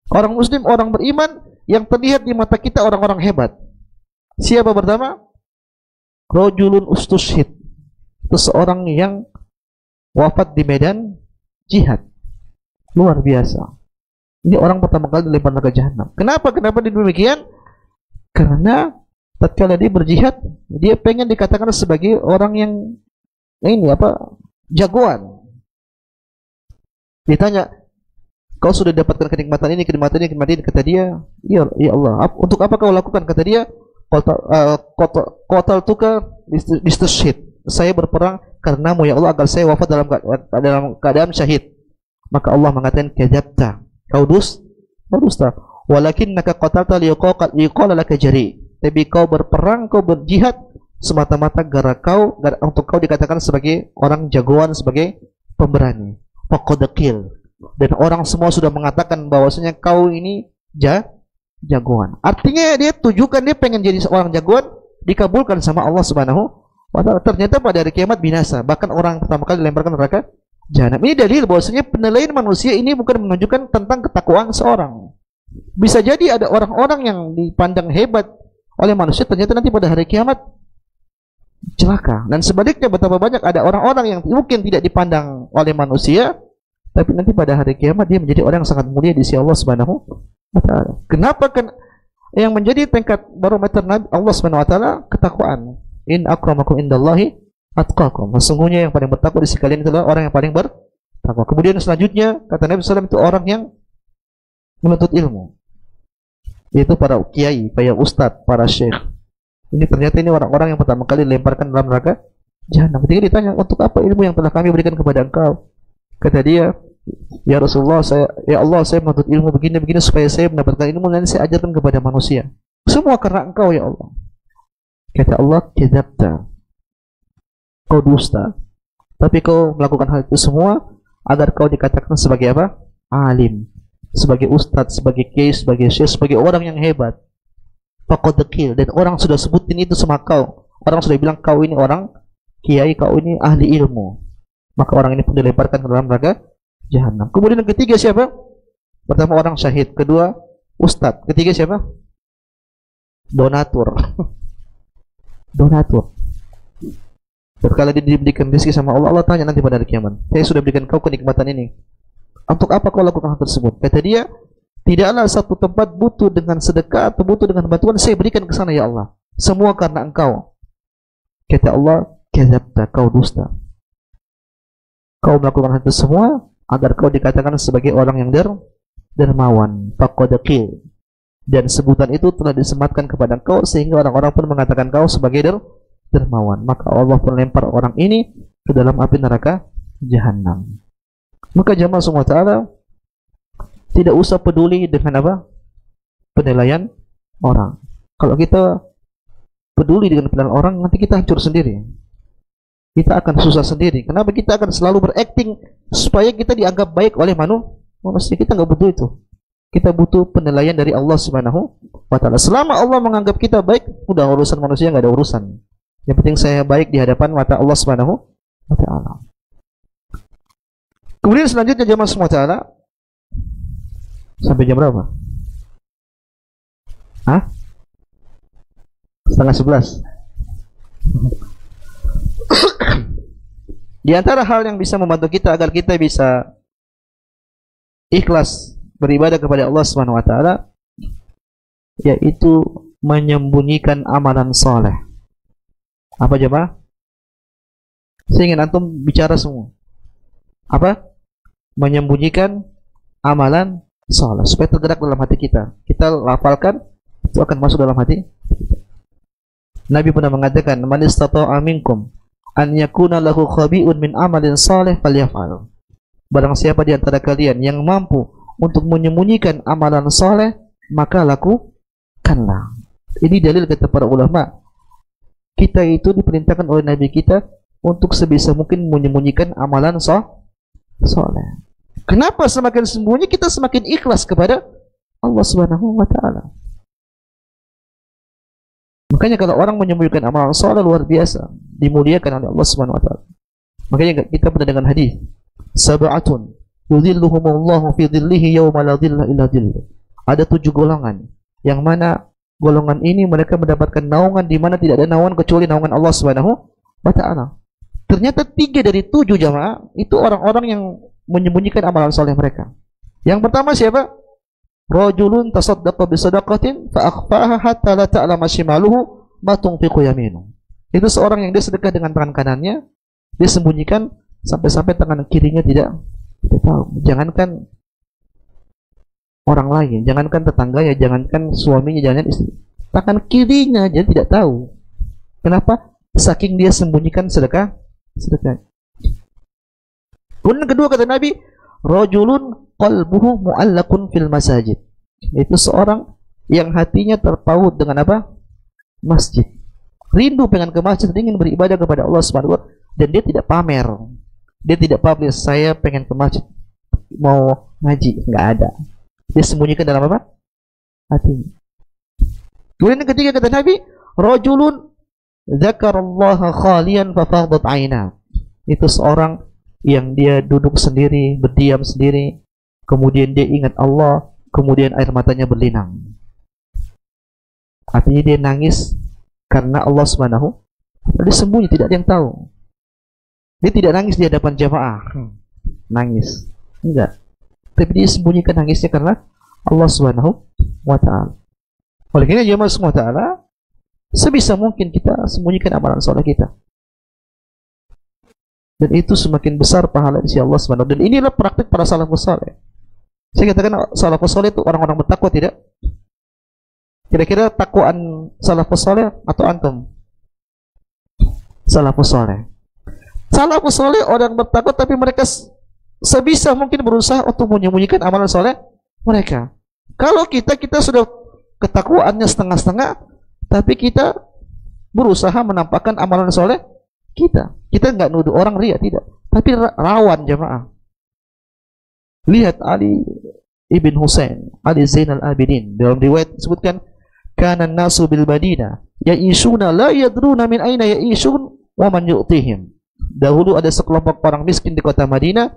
Orang muslim, orang beriman yang terlihat di mata kita orang-orang hebat. Siapa pertama? Rajulun ustushhid. Itu seorang yang wafat di medan jihad. Luar biasa. Ini orang pertama kali dilempar neraka jahanam. Kenapa? Kenapa demikian? Karena tatkala dia berjihad, dia pengen dikatakan sebagai orang yang ini apa? Jagoan. Ditanya, kau sudah dapatkan kenikmatan ini, kenikmatan ini, kenikmatan ini? Kata dia, iya, ya Allah. Untuk apa kau lakukan? Kata dia, qatal tuka bistushhid. Saya berperang karenamu ya Allah, agar saya wafat dalam keadaan syahid. Maka Allah mengatakan, kadzabta. Kau dusta. Walakinnaka qatalta liqala laka jari. Tapi kau berperang, kau berjihad semata-mata untuk kau dikatakan sebagai orang jagoan, sebagai pemberani. Faqad qil. Dan orang semua sudah mengatakan bahwasanya kau ini jagoan. Artinya dia tujukan dia pengen jadi seorang jagoan, dikabulkan sama Allah Subhanahu wa ta'ala. Ternyata pada hari kiamat binasa. Bahkan orang pertama kali dilemparkan neraka jahanam. Ini dalil bahwasanya penilaian manusia ini bukan menunjukkan tentang ketakwaan seorang. Bisa jadi ada orang-orang yang dipandang hebat oleh manusia, ternyata nanti pada hari kiamat celaka. Dan sebaliknya betapa banyak ada orang-orang yang mungkin tidak dipandang oleh manusia, tapi nanti pada hari kiamat dia menjadi orang yang sangat mulia di sisi Allah Subhanahu wa taala. Kenapa? Yang menjadi tingkat barometer Allah Subhanahu wa taala ketakwaan. In akramakum indallahi atqakum. Sesungguhnya yang paling bertakwa di sisi kalian adalah orang yang paling bertakwa. Kemudian selanjutnya kata Nabi SAW itu orang yang menuntut ilmu. Yaitu para kiai, para ustadz, para syekh. Ini ternyata ini orang-orang yang pertama kali dilemparkan dalam neraka jahanam. Ketika ditanya, untuk apa ilmu yang telah kami berikan kepada engkau? Kata dia, ya Rasulullah, ya Allah, saya menuntut ilmu begini-begini supaya saya mendapatkan ilmu dan saya ajarkan kepada manusia. Semua karena engkau ya Allah. Kata Allah, kadzabta. Kau dusta. Tapi kau melakukan hal itu semua agar kau dikatakan sebagai apa? Alim, sebagai ustadz, sebagai kiai, sebagai syekh, sebagai orang yang hebat. Faqad, dan orang sudah sebutin itu sama kau. Orang sudah bilang kau ini orang kiai, kau ini ahli ilmu. Maka orang ini pun dilemparkan ke dalam neraka jahanam. Kemudian yang ketiga siapa? Pertama orang syahid, kedua ustadz, ketiga siapa? Donatur. Donatur. Kalau dia diberikan rezeki sama Allah, Allah tanya nanti pada hari kiamat, saya sudah berikan kau kenikmatan ini, untuk apa kau lakukan hal tersebut? Kata dia, tidaklah satu tempat butuh dengan sedekah atau butuh dengan bantuan, saya berikan ke sana ya Allah. Semua karena engkau. Kata Allah, kadzabta, kau dusta. Kau melakukan hal itu semua agar kau dikatakan sebagai orang yang dermawan. Faqad, dan sebutan itu telah disematkan kepada kau sehingga orang-orang pun mengatakan kau sebagai dermawan. Maka Allah pun lempar orang ini ke dalam api neraka jahanam. Maka jamaah semua ta'ala, tidak usah peduli dengan apa? Penilaian orang. Kalau kita peduli dengan penilaian orang, nanti kita hancur sendiri. Kita akan susah sendiri. Kenapa? Kita akan selalu berakting supaya kita dianggap baik oleh manusia. Kita nggak butuh itu. Kita butuh penilaian dari Allah Subhanahu wa taala. Selama Allah menganggap kita baik, udah urusan manusia nggak ada urusan. Yang penting saya baik di hadapan mata Allah Subhanahu wa taala. Kemudian selanjutnya jamaah semua ta'ala, sampai jam berapa? Hah? 10:30. Di antara hal yang bisa membantu kita agar kita bisa ikhlas beribadah kepada Allah Subhanahu wa taala, yaitu menyembunyikan amalan saleh. Apa jemaah? Saya ingin antum bicara semua. Apa? Menyembunyikan amalan saleh supaya tergerak dalam hati kita. Kita lafalkan, itu akan masuk dalam hati kita. Nabi pernah mengatakan, "Man istata'a minkum an yakuna lahu khabi'un min amalin saleh falyaf'al." Barang siapa di antara kalian yang mampu untuk menyembunyikan amalan saleh, maka lakukanlah. Ini dalil kata para ulama. Kita itu diperintahkan oleh Nabi kita untuk sebisa mungkin menyembunyikan amalan saleh. Kenapa semakin sembunyi kita semakin ikhlas kepada Allah Subhanahu wa taala. Makanya kalau orang menyembunyikan amalan saleh luar biasa, dimuliakan oleh Allah Subhanahu wa taala. Makanya kita pernah dengan hadis, sab'atun yudhilluhumullahu fi dhillihi yauma la dhilla illa dhilluh. Ada 7 golongan yang mana golongan ini mereka mendapatkan naungan di mana tidak ada naungan kecuali naungan Allah Subhanahu wa taala. Ternyata 3 dari 7 jamaah itu orang-orang yang menyembunyikan amalan saleh mereka. Yang pertama siapa? Rajulun tasaddaqa bi sadaqatin fa akhfaha hatta la ta'lama shimaluhu ma tunfiqu yaminuhu. Itu seorang yang dia sedekah dengan tangan kanannya, dia sembunyikan sampai-sampai tangan kirinya tidak tahu. Jangankan orang lain, jangankan tetangganya, jangankan suaminya, jangan istri. Tangan kirinya aja tidak tahu. Kenapa? Saking dia sembunyikan sedekah. Kemudian kedua kata Nabi, rajulun qalbuhu mu'allaqun fil masajid. Itu seorang yang hatinya terpaut dengan apa? Masjid. Rindu pengen ke masjid, ingin beribadah kepada Allah Subhanahu wa taala, dan dia tidak pamer. Dia tidak publish, saya pengen ke masjid, mau ngaji, enggak ada. Dia sembunyikan dalam apa? Hati. Kemudian yang ketiga kata Nabi, rajulun dzakarallaha khalian fa fadat 'aina. Itu seorang yang dia duduk sendiri, berdiam sendiri, kemudian dia ingat Allah, kemudian air matanya berlinang. Artinya dia nangis karena Allah Subhanahu wa taala. Dia sembunyi, tidak ada yang tahu. Dia tidak nangis di hadapan jamaah, nangis. Enggak. Tapi dia sembunyikan nangisnya karena Allah Subhanahu wa taala. Oleh karena jemaah semua taala, sebisa mungkin kita sembunyikan amalan soleh kita. Dan itu semakin besar pahala di sisi Allah Subhanahu wa taala. Dan inilah praktik para salafus saleh. Saya katakan salafus saleh itu orang-orang bertakwa tidak? Kira-kira takwaan salafus saleh atau antum? Salafus saleh. Salafus saleh orang bertakwa tapi mereka sebisa mungkin berusaha untuk menyembunyikan amalan soleh mereka. Kalau kita sudah ketakwaannya setengah-setengah, tapi kita berusaha menampakkan amalan soleh kita. Kita nggak nuduh orang ria, tidak. Tapi rawan jemaah. Lihat Ali ibn Husain, Ali Zainal Abidin. Dalam riwayat disebutkan, kana nasu bil Madinah ya'ishuna la yadruna min aina ya'ishun wa man yu'tihim. Dahulu ada sekelompok orang miskin di kota Madinah,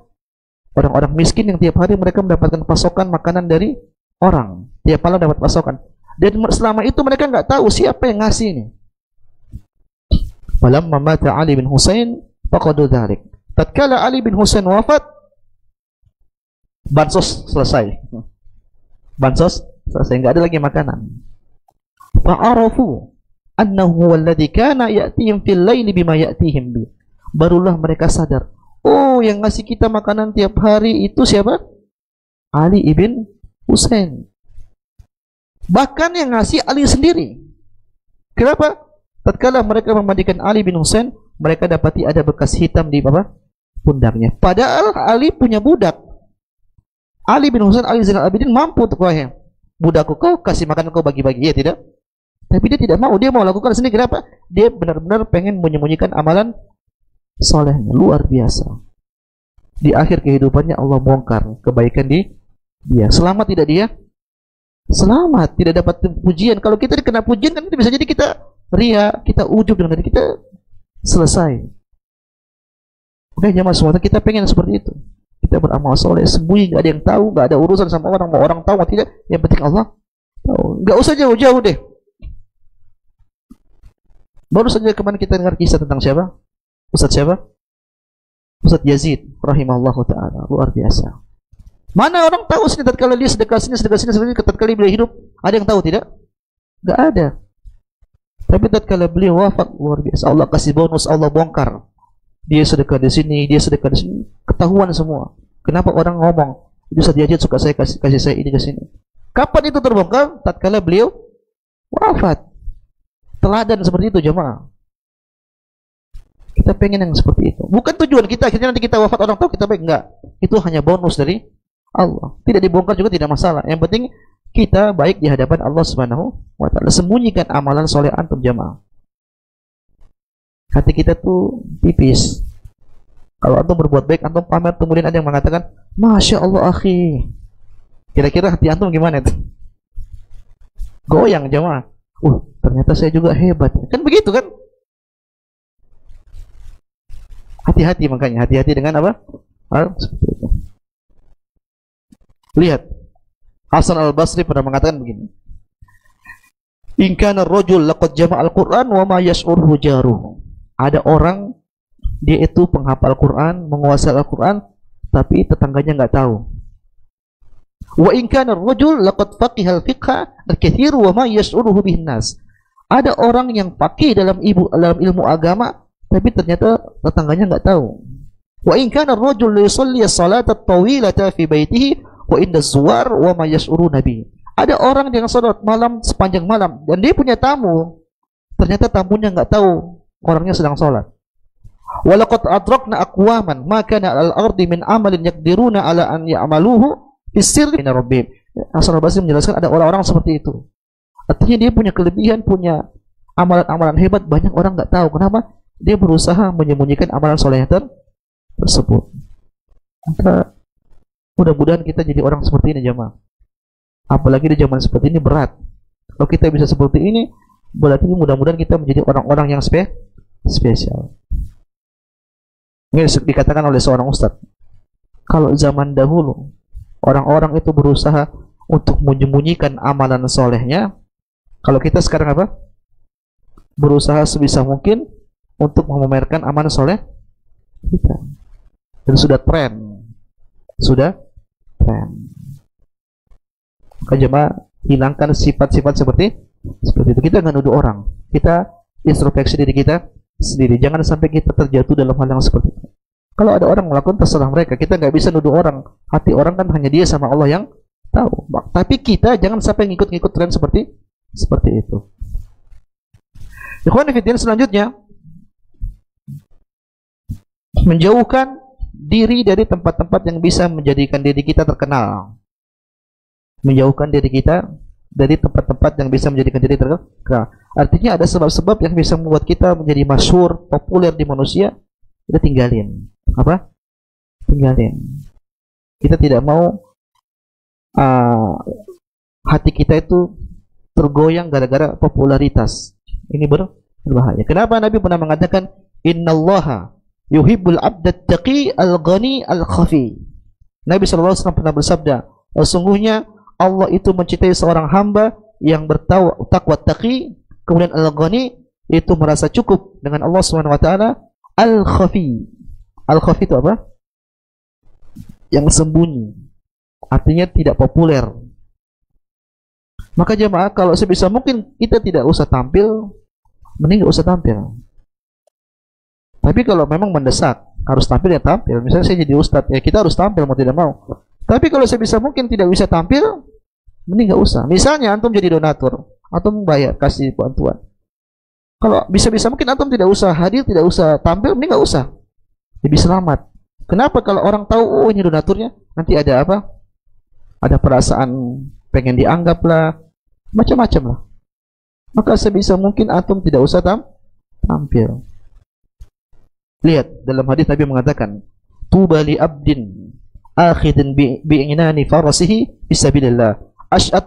orang-orang miskin yang tiap hari mereka mendapatkan pasokan makanan dari orang, tiap malam dapat pasokan. Dan selama itu mereka nggak tahu siapa yang ngasih ini. Falamma mata Ali bin Husain faqadu dzalik. Tatkala Ali bin Husain wafat, bansos selesai. Bansos selesai, nggak ada lagi makanan. Fa'arafu annahu alladhi kana ya'tihim fil laili bima ya'tihim bi. Barulah mereka sadar, oh yang ngasih kita makanan tiap hari itu siapa? Ali ibn Husain. Bahkan yang ngasih Ali sendiri. Kenapa? Tatkala mereka memandikan Ali bin Husain, mereka dapati ada bekas hitam di pundaknya. Padahal Ali punya budak. Ali bin Husain, Ali Zainal Abidin mampu untuk budakku kau kasih makan kau bagi-bagi, ya tidak? Tapi dia tidak mau, dia mau lakukan sendiri. Kenapa? Dia benar-benar pengen menyembunyikan amalan solehnya. Luar biasa. Di akhir kehidupannya Allah bongkar kebaikan dia. Selamat tidak dia? Selamat, tidak dapat pujian. Kalau kita dikena pujian kan bisa jadi kita ria, kita ujub dengan diri kita, selesai. Oke, jemaah semua, kita pengen seperti itu. Kita beramal soleh, sembunyi, nggak ada yang tahu, nggak ada urusan sama orang, mau orang tahu atau tidak, yang penting Allah tahu. Nggak usah jauh-jauh deh. Baru saja kemarin kita dengar kisah tentang siapa? Ustadz siapa? Ustadz Yazid, rahimahullah ta'ala, luar biasa. Mana orang tahu sini tatkala dia sedekah sini, tatkala beliau hidup, ada yang tahu tidak? Nggak ada. Tapi tatkala beliau wafat, luar biasa. Allah kasih bonus, Allah bongkar. Dia sedekah di sini, dia sedekah di sini, ketahuan semua. Kenapa orang ngomong, itu Ustadz Yazid suka saya kasih saya ini ke sini. Kapan itu terbongkar? Tatkala beliau wafat. Teladan seperti itu jemaah. Kita pengen yang seperti itu. Bukan tujuan kita, akhirnya nanti kita wafat orang tahu kita baik, enggak. Itu hanya bonus dari Allah. Tidak dibongkar juga tidak masalah. Yang penting kita baik di hadapan Allah Subhanahu wa taala. Sembunyikan amalan soleh antum jamaah. Hati kita tuh tipis. Kalau antum berbuat baik, antum pamer, kemudian ada yang mengatakan, Masya Allah akhi. Kira-kira hati antum gimana itu? Goyang jamaah. Ternyata saya juga hebat. Kan begitu kan? Hati-hati makanya. Hati-hati dengan apa? Hal seperti itu. Lihat, Hasan al-Basri pernah mengatakan begini, in kana ar-rajul laqad jama'al Qur'an wa ma yash'uruhu jaruhu. Ada orang, dia itu penghafal Quran, menguasai Al-Quran, tapi tetangganya nggak tahu. Wa in kana ar-rajul laqad faqihal fiqha al-katsir wa ma yash'uruhu bihin nas. Ada orang yang faqih dalam ilmu agama, tapi ternyata tetangganya nggak tahu. Wa in kana ar-rajul yusalli as-salata at-tawilata fi baitihi wa inda zuwar wa ma yash'uru nabi. Ada orang yang salat malam sepanjang malam dan dia punya tamu. Ternyata tamunya nggak tahu orangnya sedang salat. Wa laqad adrakna aqwaman ma kana al-ardi min amalin yaqdiruna ala an ya'maluhu fi sirri min rabbihim. Hasan al-Basri menjelaskan ada orang-orang seperti itu. Artinya dia punya kelebihan, punya amalan-amalan hebat, banyak orang nggak tahu. Kenapa? Dia berusaha menyembunyikan amalan soleh tersebut. Maka mudah-mudahan kita jadi orang seperti ini jemaah. Apalagi di zaman seperti ini berat. Kalau kita bisa seperti ini, berarti mudah-mudahan kita menjadi orang-orang yang spesial. Ini dikatakan oleh seorang ustadz. Kalau zaman dahulu orang-orang itu berusaha untuk menyembunyikan amalan solehnya, kalau kita sekarang apa? Berusaha sebisa mungkin untuk memamerkan amalan soleh kita. Dan sudah tren. sudah tren. Maka jemaah, hilangkan sifat-sifat seperti itu. Kita nggak nuduh orang, kita introspeksi diri kita sendiri. Jangan sampai kita terjatuh dalam hal yang seperti itu. Kalau ada orang melakukan, terserah mereka. Kita nggak bisa nuduh orang. Hati orang kan hanya dia sama Allah yang tahu. Tapi kita jangan sampai ngikut-ngikut tren seperti itu. Ikhwan fillah, selanjutnya menjauhkan diri dari tempat-tempat yang bisa menjadikan diri kita terkenal. Menjauhkan diri kita dari tempat-tempat yang bisa menjadikan diri terkenal. Artinya ada sebab-sebab yang bisa membuat kita menjadi masyhur, populer di manusia. Kita tinggalin. Apa? Tinggalin. Kita tidak mau hati kita itu tergoyang gara-gara popularitas. Ini berbahaya. Kenapa Nabi pernah mengatakan innallaha yuhibbul abdat taqi al-ghani al-khafi. Nabi SAW pernah bersabda, sesungguhnya Allah itu mencintai seorang hamba yang bertakwa taqi, kemudian al-ghani itu merasa cukup dengan Allah Subhanahu wa taala, al-khafi. Al-khafi itu apa? Yang sembunyi. Artinya tidak populer. Maka jemaah, kalau sebisa mungkin kita tidak usah tampil, mending nggak usah tampil. Tapi kalau memang mendesak harus tampil, ya tampil. Misalnya saya jadi ustadz, ya kita harus tampil mau tidak mau. Tapi kalau sebisa mungkin tidak bisa tampil, mending nggak usah. Misalnya antum jadi donatur, antum bayar kasih bantuan. Kalau bisa-bisa mungkin antum tidak usah hadir, tidak usah tampil, mending nggak usah. Lebih selamat. Kenapa? Kalau orang tahu, oh ini donaturnya, nanti ada apa? Ada perasaan pengen dianggap lah, macam-macam lah. Maka sebisa mungkin antum tidak usah tampil. Lihat dalam hadis Nabi mengatakan, tuba li abdin akhidin bi'inani farasihi fisabilillah ash'at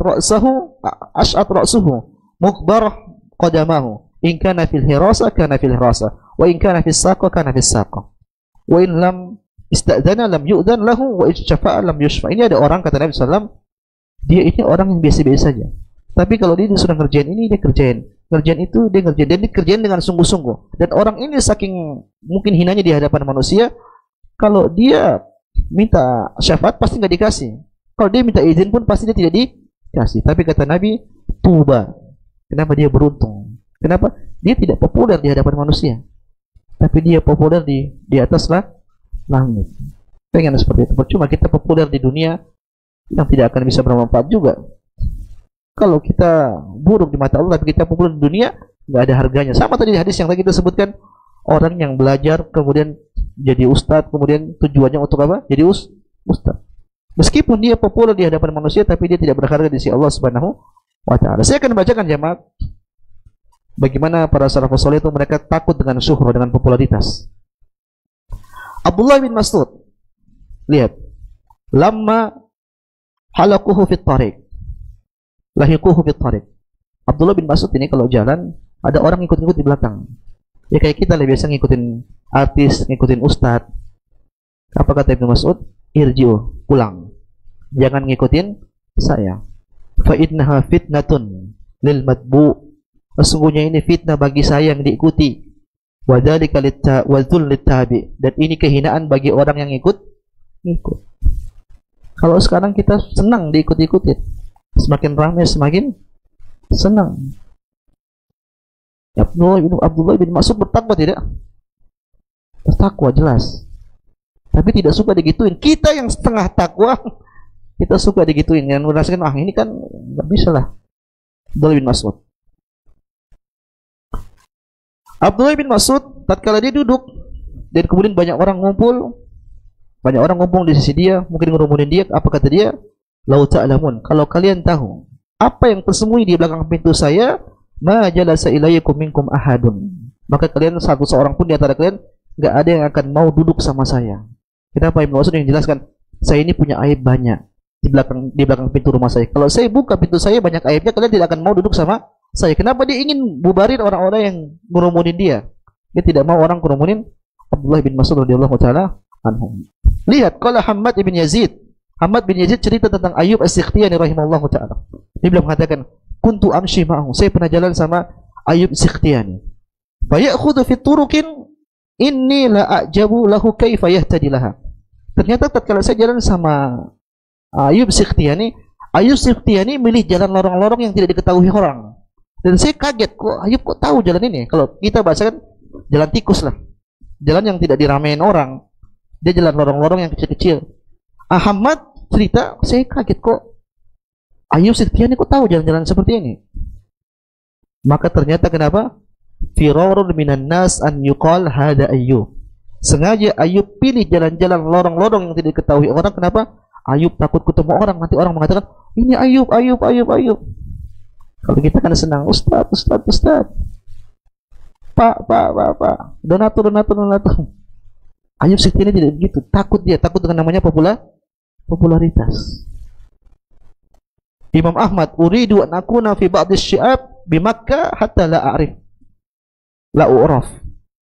ra'suhu muqbarah qadamahu in kana fil hirasa kana fil hirasa wa in kana fis saqa kana fis saqa wa in lam ista'dana lam yu'dan lahu wa in syafa'a lam yushfa. Ini ada orang, kata Nabi SAW, dia ini orang yang biasa-biasa saja, tapi kalau dia sudah ngerjain ini, dia kerjain itu, dia ngerjain, dan dikerjain dengan sungguh-sungguh. Dan orang ini saking mungkin hinanya di hadapan manusia, kalau dia minta syafaat pasti nggak dikasih, kalau dia minta izin pun pasti dia tidak dikasih. Tapi kata Nabi, tuba. Kenapa dia beruntung? Kenapa? Dia tidak populer di hadapan manusia, tapi dia populer di atas langit. Pengen seperti itu. Percuma kita populer di dunia yang tidak akan bisa bermanfaat juga. Kalau kita buruk di mata Allah, tapi kita populer di dunia, nggak ada harganya. Sama tadi hadis yang tadi kita sebutkan, orang yang belajar kemudian jadi ustadz, kemudian tujuannya untuk apa? Jadi ustadz. Meskipun dia populer di hadapan manusia, tapi dia tidak berharga di sisi Allah Subhanahu wa taala. Saya akan bacakan jemaah bagaimana para salafus saleh itu mereka takut dengan syuhrah, dengan popularitas. Abdullah bin Mas'ud, lihat, lamma halakuhu fit tariq lahiquhu fit tariq. Abdullah bin Mas'ud ini kalau jalan ada orang ngikut-ngikut di belakang. Ya kayak kita lah biasa ngikutin artis, ngikutin ustadz. Apa kata Ibnu Mas'ud? Irji'u, pulang. Jangan ngikutin saya. Fa innaha fitnatun lil matbu. Sesungguhnya ini fitnah bagi saya yang diikuti. Wa dzalika litta'wadzul littabi. Dan ini kehinaan bagi orang yang ngikut. Kalau sekarang kita senang diikut-ikutin. Semakin ramai semakin senang. Abdullah bin Mas'ud bertakwa tidak? Bertakwa jelas. Tapi tidak suka digituin. Kita yang setengah takwa, kita suka digituin. Yang merasakan, ini kan nggak bisa lah. Abdullah bin Mas'ud. Abdullah bin Mas'ud, tatkala dia duduk, dan kemudian banyak orang ngumpul di sisi dia, mungkin ngerumunin dia. Apa kata dia? Lau ta'lamun, kalau kalian tahu apa yang tersembunyi di belakang pintu saya, ma jalasa ilayyakum minkum ahadun, maka kalian seorang pun di antara kalian enggak ada yang akan mau duduk sama saya. Kenapa? Ibnu Mas'ud yang jelaskan, saya ini punya aib banyak di belakang pintu rumah saya. Kalau saya buka pintu saya banyak aibnya, kalian tidak akan mau duduk sama saya. Kenapa? Dia ingin bubarin orang-orang yang ngerumunin dia. Dia tidak mau orang ngerumunin Abdullah bin Mas'ud radhiyallahu taala anhu. Lihat, qala Hammad bin Yazid. Hammad bin Yazid cerita tentang Ayyub As-Sikhtiyani rahimahullahu ta'ala. Dia bilang mengatakan, kuntu amshi ma'ahu, saya pernah jalan sama Ayyub As-Sikhtiyani. Fa ya'khudhu fi turukin inni la a'jabu lahu kaifa yahtadi laha. Ternyata tatkala saya jalan sama Ayub Sikhtiyani milih jalan lorong-lorong yang tidak diketahui orang. Dan saya kaget, kok Ayub kok tahu jalan ini? Kalau kita bahasakan jalan tikus lah. Jalan yang tidak diramein orang. Dia jalan lorong-lorong yang kecil-kecil. Ahmad cerita, saya kaget kok Ayub Sikhtiyani kok tahu jalan-jalan seperti ini? Maka ternyata kenapa? Firarun minan nas an yuqal hada Ayub. Sengaja Ayub pilih jalan-jalan lorong-lorong yang tidak diketahui orang. Kenapa? Ayub takut ketemu orang, nanti orang mengatakan, ini Ayub. Kalau kita kan senang, Ustaz. Pak. Donatur. Ayub Sikhtiyani tidak begitu. Takut dengan namanya popularitas. Imam Ahmad, uridu an akuna fi ba'd asy-syi'ab bi Makkah hatta la u'raf.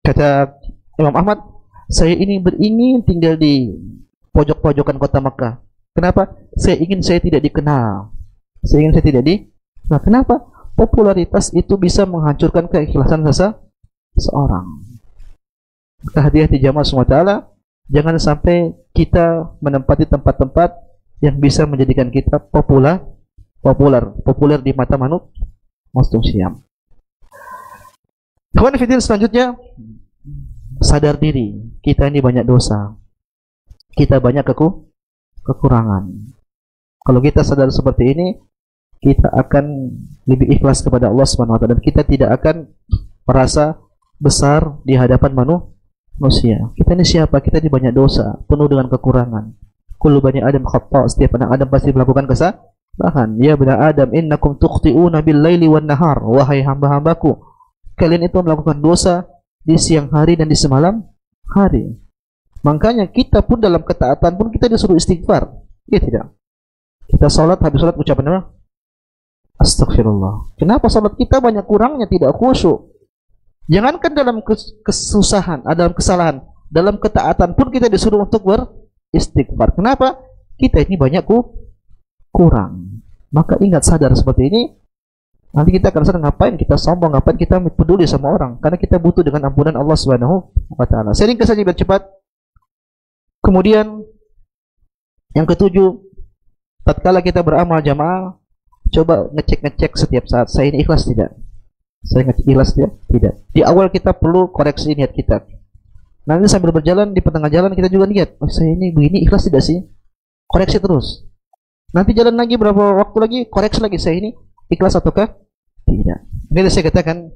Kata Imam Ahmad, saya ini beringin tinggal di pojok-pojokan kota Makkah. Kenapa? Saya tidak dikenal. Nah, kenapa? Popularitas itu bisa menghancurkan keikhlasan seseorang. Maka hati-hati jamaah SWT, jangan sampai kita menempati tempat-tempat yang bisa menjadikan kita populer di mata manusia. Kawan fitin selanjutnya, sadar diri, kita ini banyak dosa, kita banyak kekurangan. Kalau kita sadar seperti ini, kita akan lebih ikhlas kepada Allah Subhanahu wa taala dan kita tidak akan merasa besar di hadapan manusia. Kita ini siapa? Kita ini banyak dosa, penuh dengan kekurangan. Kullu bani Adam khata', setiap anak Adam pasti melakukan kesalahan. Ya bani Adam, innakum tukhti'una bil laili wan nahar. Wahai hamba-hambaku, kalian itu melakukan dosa di siang hari dan di semalam hari. Makanya kita pun dalam ketaatan pun kita disuruh istighfar. Ya tidak? Kita salat, habis salat ucapan apa? Astagfirullah. Kenapa salat kita banyak kurangnya, tidak khusyuk? Jangankan dalam kesusahan, dalam kesalahan, dalam ketaatan pun kita disuruh untuk beristighfar. Kenapa? Kita ini banyak kurang. Maka ingat, sadar seperti ini. Nanti kita akan sadar ngapain kita sombong, ngapain kita peduli sama orang, karena kita butuh dengan ampunan Allah Subhanahu wa taala. Saya ringkas saja biar cepat. Kemudian yang ketujuh, tatkala kita beramal jamaah, coba ngecek setiap saat, saya ini ikhlas tidak? Saya ikhlas tidak? Di awal kita perlu koreksi niat kita. Nanti sambil berjalan, di pertengahan jalan kita juga lihat, saya ini begini, ikhlas tidak sih? Koreksi terus. Nanti jalan lagi, berapa waktu lagi, koreksi lagi, saya ini ikhlas ataukah tidak? Ini saya katakan,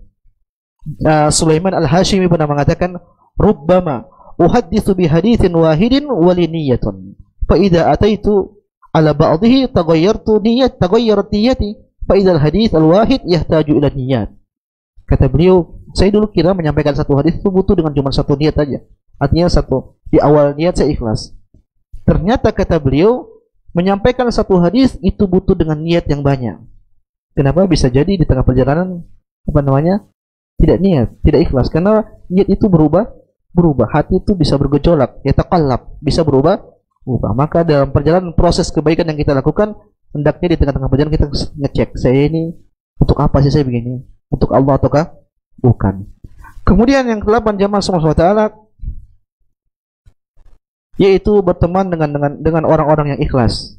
Sulaiman Al-Hashimi pernah mengatakan, rubbama uhadditsu bi haditsin wahidin wa li niyyatun fa idza ataitu ala ba'dihi taghayyarat niyyati fa idza al-hadits al-wahid yahtaju ila niyyat. Kata beliau, saya dulu kira menyampaikan satu hadis itu butuh dengan cuma satu niat saja. Artinya satu, di awal niat saya ikhlas. Ternyata kata beliau, menyampaikan satu hadis itu butuh dengan niat yang banyak. Kenapa? Bisa jadi di tengah perjalanan tidak niat, tidak ikhlas, karena niat itu berubah, hati itu bisa bergejolak, yataqallab, bisa berubah. Maka dalam perjalanan proses kebaikan yang kita lakukan, hendaknya di tengah-tengah perjalanan kita ngecek, saya ini untuk apa sih saya begini? Untuk Allah ataukah bukan? Kemudian yang ke-8 jamaah SWT, yaitu berteman dengan orang-orang yang ikhlas.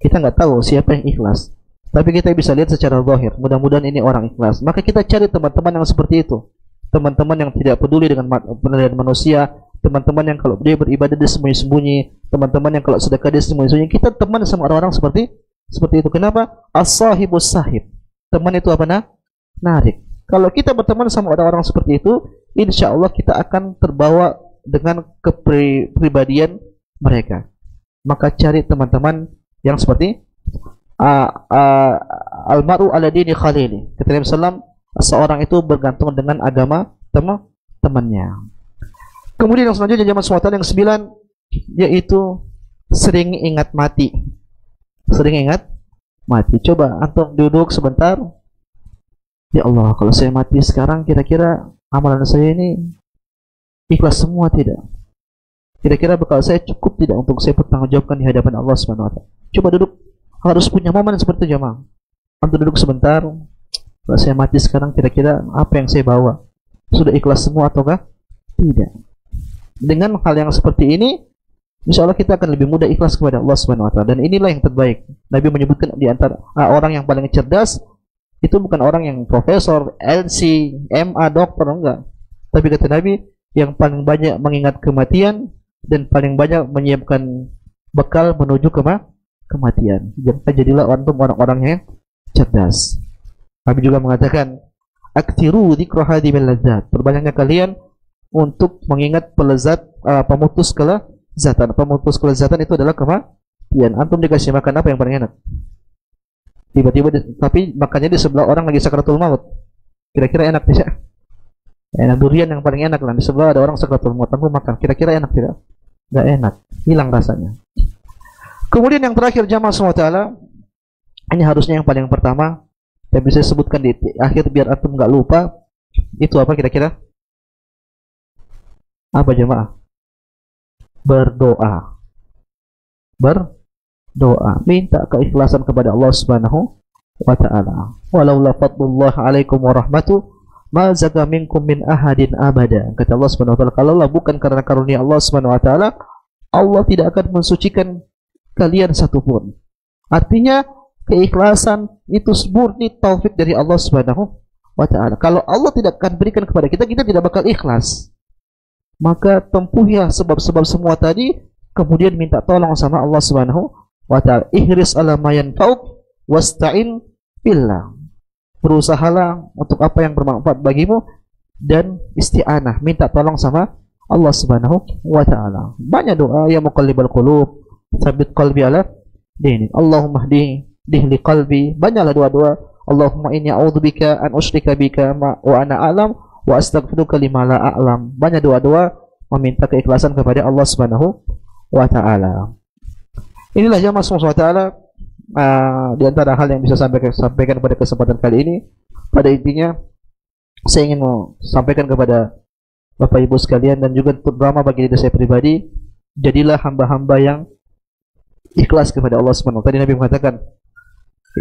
Kita nggak tahu siapa yang ikhlas, tapi kita bisa lihat secara zahir. Mudah-mudahan ini orang ikhlas. Maka kita cari teman-teman yang seperti itu. Teman-teman yang tidak peduli dengan penilaian manusia, teman-teman yang kalau dia beribadah dia sembunyi-sembunyi, teman-teman yang kalau sedekah dia sembunyi-sembunyi. Kita teman sama orang-orang seperti itu. Kenapa? As-sahibus sahib. Teman itu apa narik. Kalau kita berteman sama orang-orang seperti itu, insya Allah kita akan terbawa dengan kepribadian mereka. Maka cari teman-teman yang seperti al-mar'u ala dini khalili. Kata Nabi sallam, seorang itu bergantung dengan agama temannya. Kemudian yang selanjutnya jamaah SWT yang 9, yaitu sering ingat mati. Sering ingat mati. Coba antum duduk sebentar. Ya Allah, kalau saya mati sekarang, kira-kira amalan saya ini ikhlas semua tidak? Kira-kira bekal saya cukup tidak untuk saya pertanggungjawabkan di hadapan Allah Subhanahu wa taala? Coba duduk, harus punya momen seperti itu jamaah. Antum duduk sebentar. Kalau saya mati sekarang, kira-kira apa yang saya bawa? Sudah ikhlas semua ataukah tidak? Dengan hal yang seperti ini, insya Allah kita akan lebih mudah ikhlas kepada Allah Subhanahu Wa Taala. Dan inilah yang terbaik. Nabi menyebutkan di antara orang yang paling cerdas itu bukan orang yang profesor, LC, MA, dokter, enggak. Tapi kata Nabi, yang paling banyak mengingat kematian dan paling banyak menyiapkan bekal menuju kematian. Jadilah orang-orang yang cerdas. Nabi juga mengatakan, aktiru dzikra hadimil ladzat. Perbanyaknya kalian untuk mengingat pelezat pemutus kelezatan. Pemutus kelezatan itu adalah kematian. Antum dikasih makan apa yang paling enak? Tiba-tiba tapi makannya di sebelah orang lagi sakratul maut. Kira-kira enak tidak? Enak. Durian yang paling enak lah. Di sebelah ada orang sakratul maut, aku makan. Kira-kira enak tidak? Enggak enak. Hilang rasanya. Kemudian yang terakhir jamaah semua taala, ini harusnya yang paling pertama yang bisa sebutkan di akhir biar antum nggak lupa. Itu apa kira-kira? Apa jemaah? Berdoa. Berdoa, minta keikhlasan kepada Allah Subhanahu wa taala. Walaula fadlullah alaikum wa rahmatuh ma zaka minkum min ahadin abada. Kata Allah Subhanahu wa taala, kalaulah bukan karena karunia Allah Subhanahu wa taala, Allah tidak akan mensucikan kalian satupun. Artinya keikhlasan itu murni taufik dari Allah Subhanahu wa taala. Kalau Allah tidak akan berikan kepada kita, kita tidak bakal ikhlas. Maka tempuhnya sebab-sebab semua tadi, kemudian minta tolong sama Allah Subhanahu wa taala. Ihris ala ma yanfa'uk wasta'in billah. Berusahalah untuk apa yang bermanfaat bagimu dan isti'anah, minta tolong sama Allah Subhanahu wa taala. Banyak doa, ya muqallibal qulub, tsabbit qalbi ala dini. Allahumma hdi qalbi. Banyaklah doa-doa. Allahumma inni a'udzubika an usyrika bika wa ana a'lam wa astaghfiruka lima la a'lam. Banyak doa-doa meminta keikhlasan kepada Allah Subhanahu wa taala. Inilah jamaah subhanahu wa taala di antara hal yang bisa sampaikan pada kesempatan kali ini. Pada intinya saya ingin mau sampaikan kepada Bapak Ibu sekalian dan juga terutama bagi diri saya pribadi, jadilah hamba-hamba yang ikhlas kepada Allah Subhanahu wa taala. Tadi Nabi mengatakan,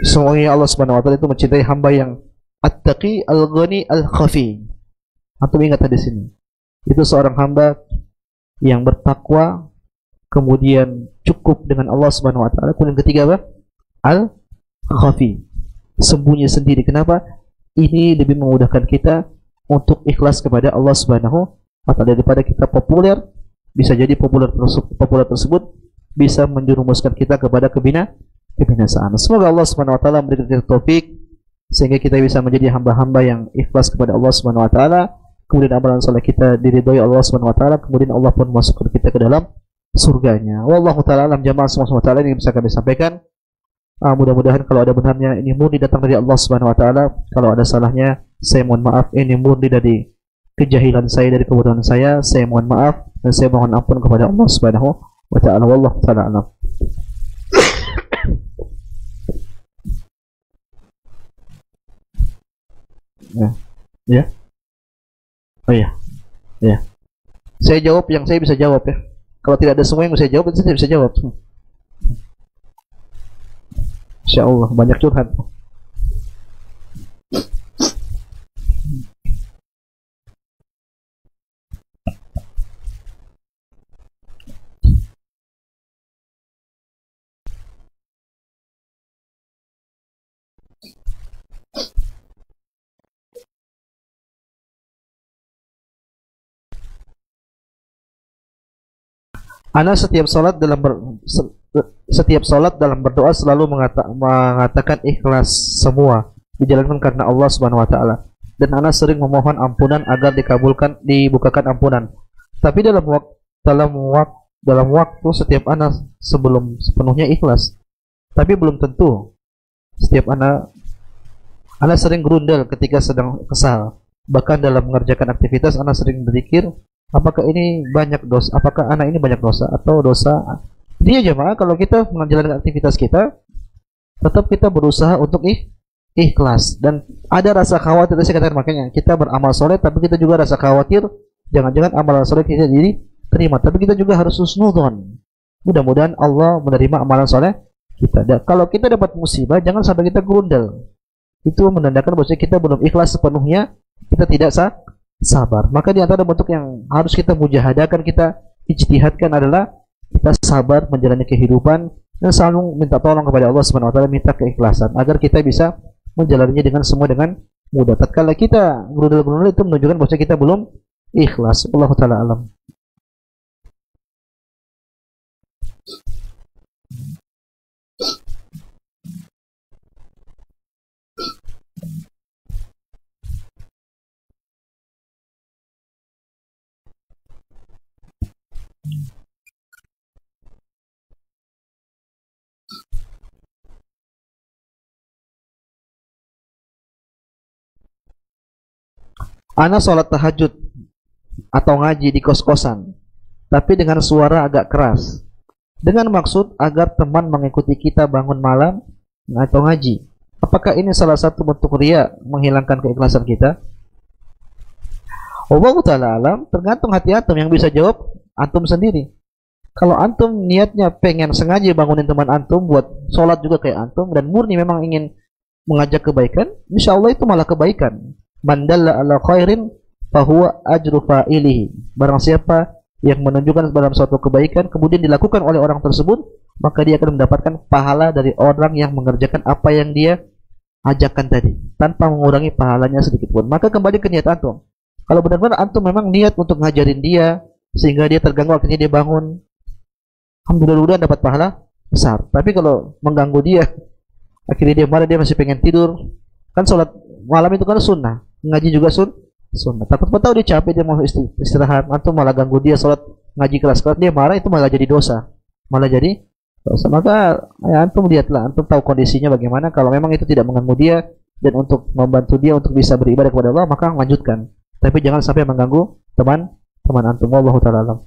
semuanya Allah Subhanahu wa taala itu mencintai hamba yang at-taqi al-ghani al-khafi. Antum ingat di sini. Itu seorang hamba yang bertakwa, kemudian cukup dengan Allah Subhanahu wa taala. Kemudian ketiga apa? Al-khafi. Sembunyi sendiri. Kenapa? Ini lebih memudahkan kita untuk ikhlas kepada Allah Subhanahu wa taala daripada kita populer. Bisa jadi populer tersebut bisa menjerumuskan kita kepada kebinasaan. Semoga Allah Subhanahu wa taala memberikan kita taufik sehingga kita bisa menjadi hamba-hamba yang ikhlas kepada Allah Subhanahu wa taala. Kemudian amalan saleh kita diridhoi Allah Subhanahu wa taala, kemudian Allah pun masukkan kita ke dalam surganya. Wallahu taala alam. Jamaah subhanahu wa taala, ini bisa kami sampaikan. Mudah-mudahan kalau ada benarnya ini murni datang dari Allah Subhanahu wa taala. Kalau ada salahnya saya mohon maaf, ini murni dari kejahilan saya, dari kebodohan saya mohon maaf dan saya mohon ampun kepada Allah Subhanahu wa taala. Wallahu taala alam. Ya. Oh iya. Ya. Saya jawab yang saya bisa jawab ya. Kalau tidak ada semua yang saya jawab, saya bisa jawab. Insya Allah banyak curhat. Ana setiap sholat dalam berdoa selalu mengatakan ikhlas semua dijalankan karena Allah Subhanahu wa taala, dan ana sering memohon ampunan agar dibukakan ampunan. Tapi dalam waktu setiap ana sebelum sepenuhnya ikhlas. Tapi belum tentu. Setiap ana sering gerundel ketika sedang kesal. Bahkan dalam mengerjakan aktivitas ana sering berzikir, apakah ini banyak dosa? Apakah anak ini banyak dosa atau dosa? Dia jemaah, kalau kita menjalankan aktivitas kita, tetap kita berusaha untuk ikhlas dan ada rasa khawatir. Saya katakan makanya kita beramal soleh, tapi kita juga rasa khawatir jangan-jangan amalan soleh kita jadi terima. Tapi kita juga harus husnudzon. Mudah-mudahan Allah menerima amalan soleh kita. Dan kalau kita dapat musibah, jangan sampai kita gerundel. Itu menandakan bahwa kita belum ikhlas sepenuhnya. Kita tidak sabar. Maka di antara bentuk yang harus kita mujahadakan, kita ijtihadkan adalah kita sabar menjalani kehidupan dan selalu minta tolong kepada Allah Subhanahu wa taala, minta keikhlasan agar kita bisa menjalaninya dengan semua dengan mudah. Tatkala kita gerundel-gerundel itu menunjukkan bahwa kita belum ikhlas. Allah taala alam. Ana sholat tahajud atau ngaji di kos-kosan, tapi dengan suara agak keras, dengan maksud agar teman mengikuti kita bangun malam atau ngaji. Apakah ini salah satu bentuk riya, menghilangkan keikhlasan kita? Allah Ta'ala alam, tergantung hati antum. Yang bisa jawab antum sendiri. Kalau antum niatnya pengen sengaja bangunin teman antum buat sholat juga kayak antum, dan murni memang ingin mengajak kebaikan, insya Allah itu malah kebaikan. Man dalla ala khairin fahuwa ajru fa'ilihi. Barang siapa yang menunjukkan dalam suatu kebaikan kemudian dilakukan oleh orang tersebut, maka dia akan mendapatkan pahala dari orang yang mengerjakan apa yang dia ajakkan tadi, tanpa mengurangi pahalanya sedikit pun. Maka kembali ke niat antum. Kalau benar-benar antum memang niat untuk ngajarin dia sehingga dia terganggu, akhirnya dia bangun, alhamdulillah dapat pahala besar. Tapi kalau mengganggu dia, akhirnya dia marah, dia masih pengen tidur, kan sholat malam itu kan sunnah, ngaji juga sunnah. Takut tahu dia capek, dia mau istirahat, antum malah ganggu dia sholat ngaji keras-keras, dia marah, itu malah jadi dosa. Maka ya, antum lihatlah, antum tahu kondisinya bagaimana. Kalau memang itu tidak mengganggu dia dan untuk membantu dia untuk bisa beribadah kepada Allah, maka lanjutkan. Tapi jangan sampai mengganggu teman antum. Wallahu ta'ala alam.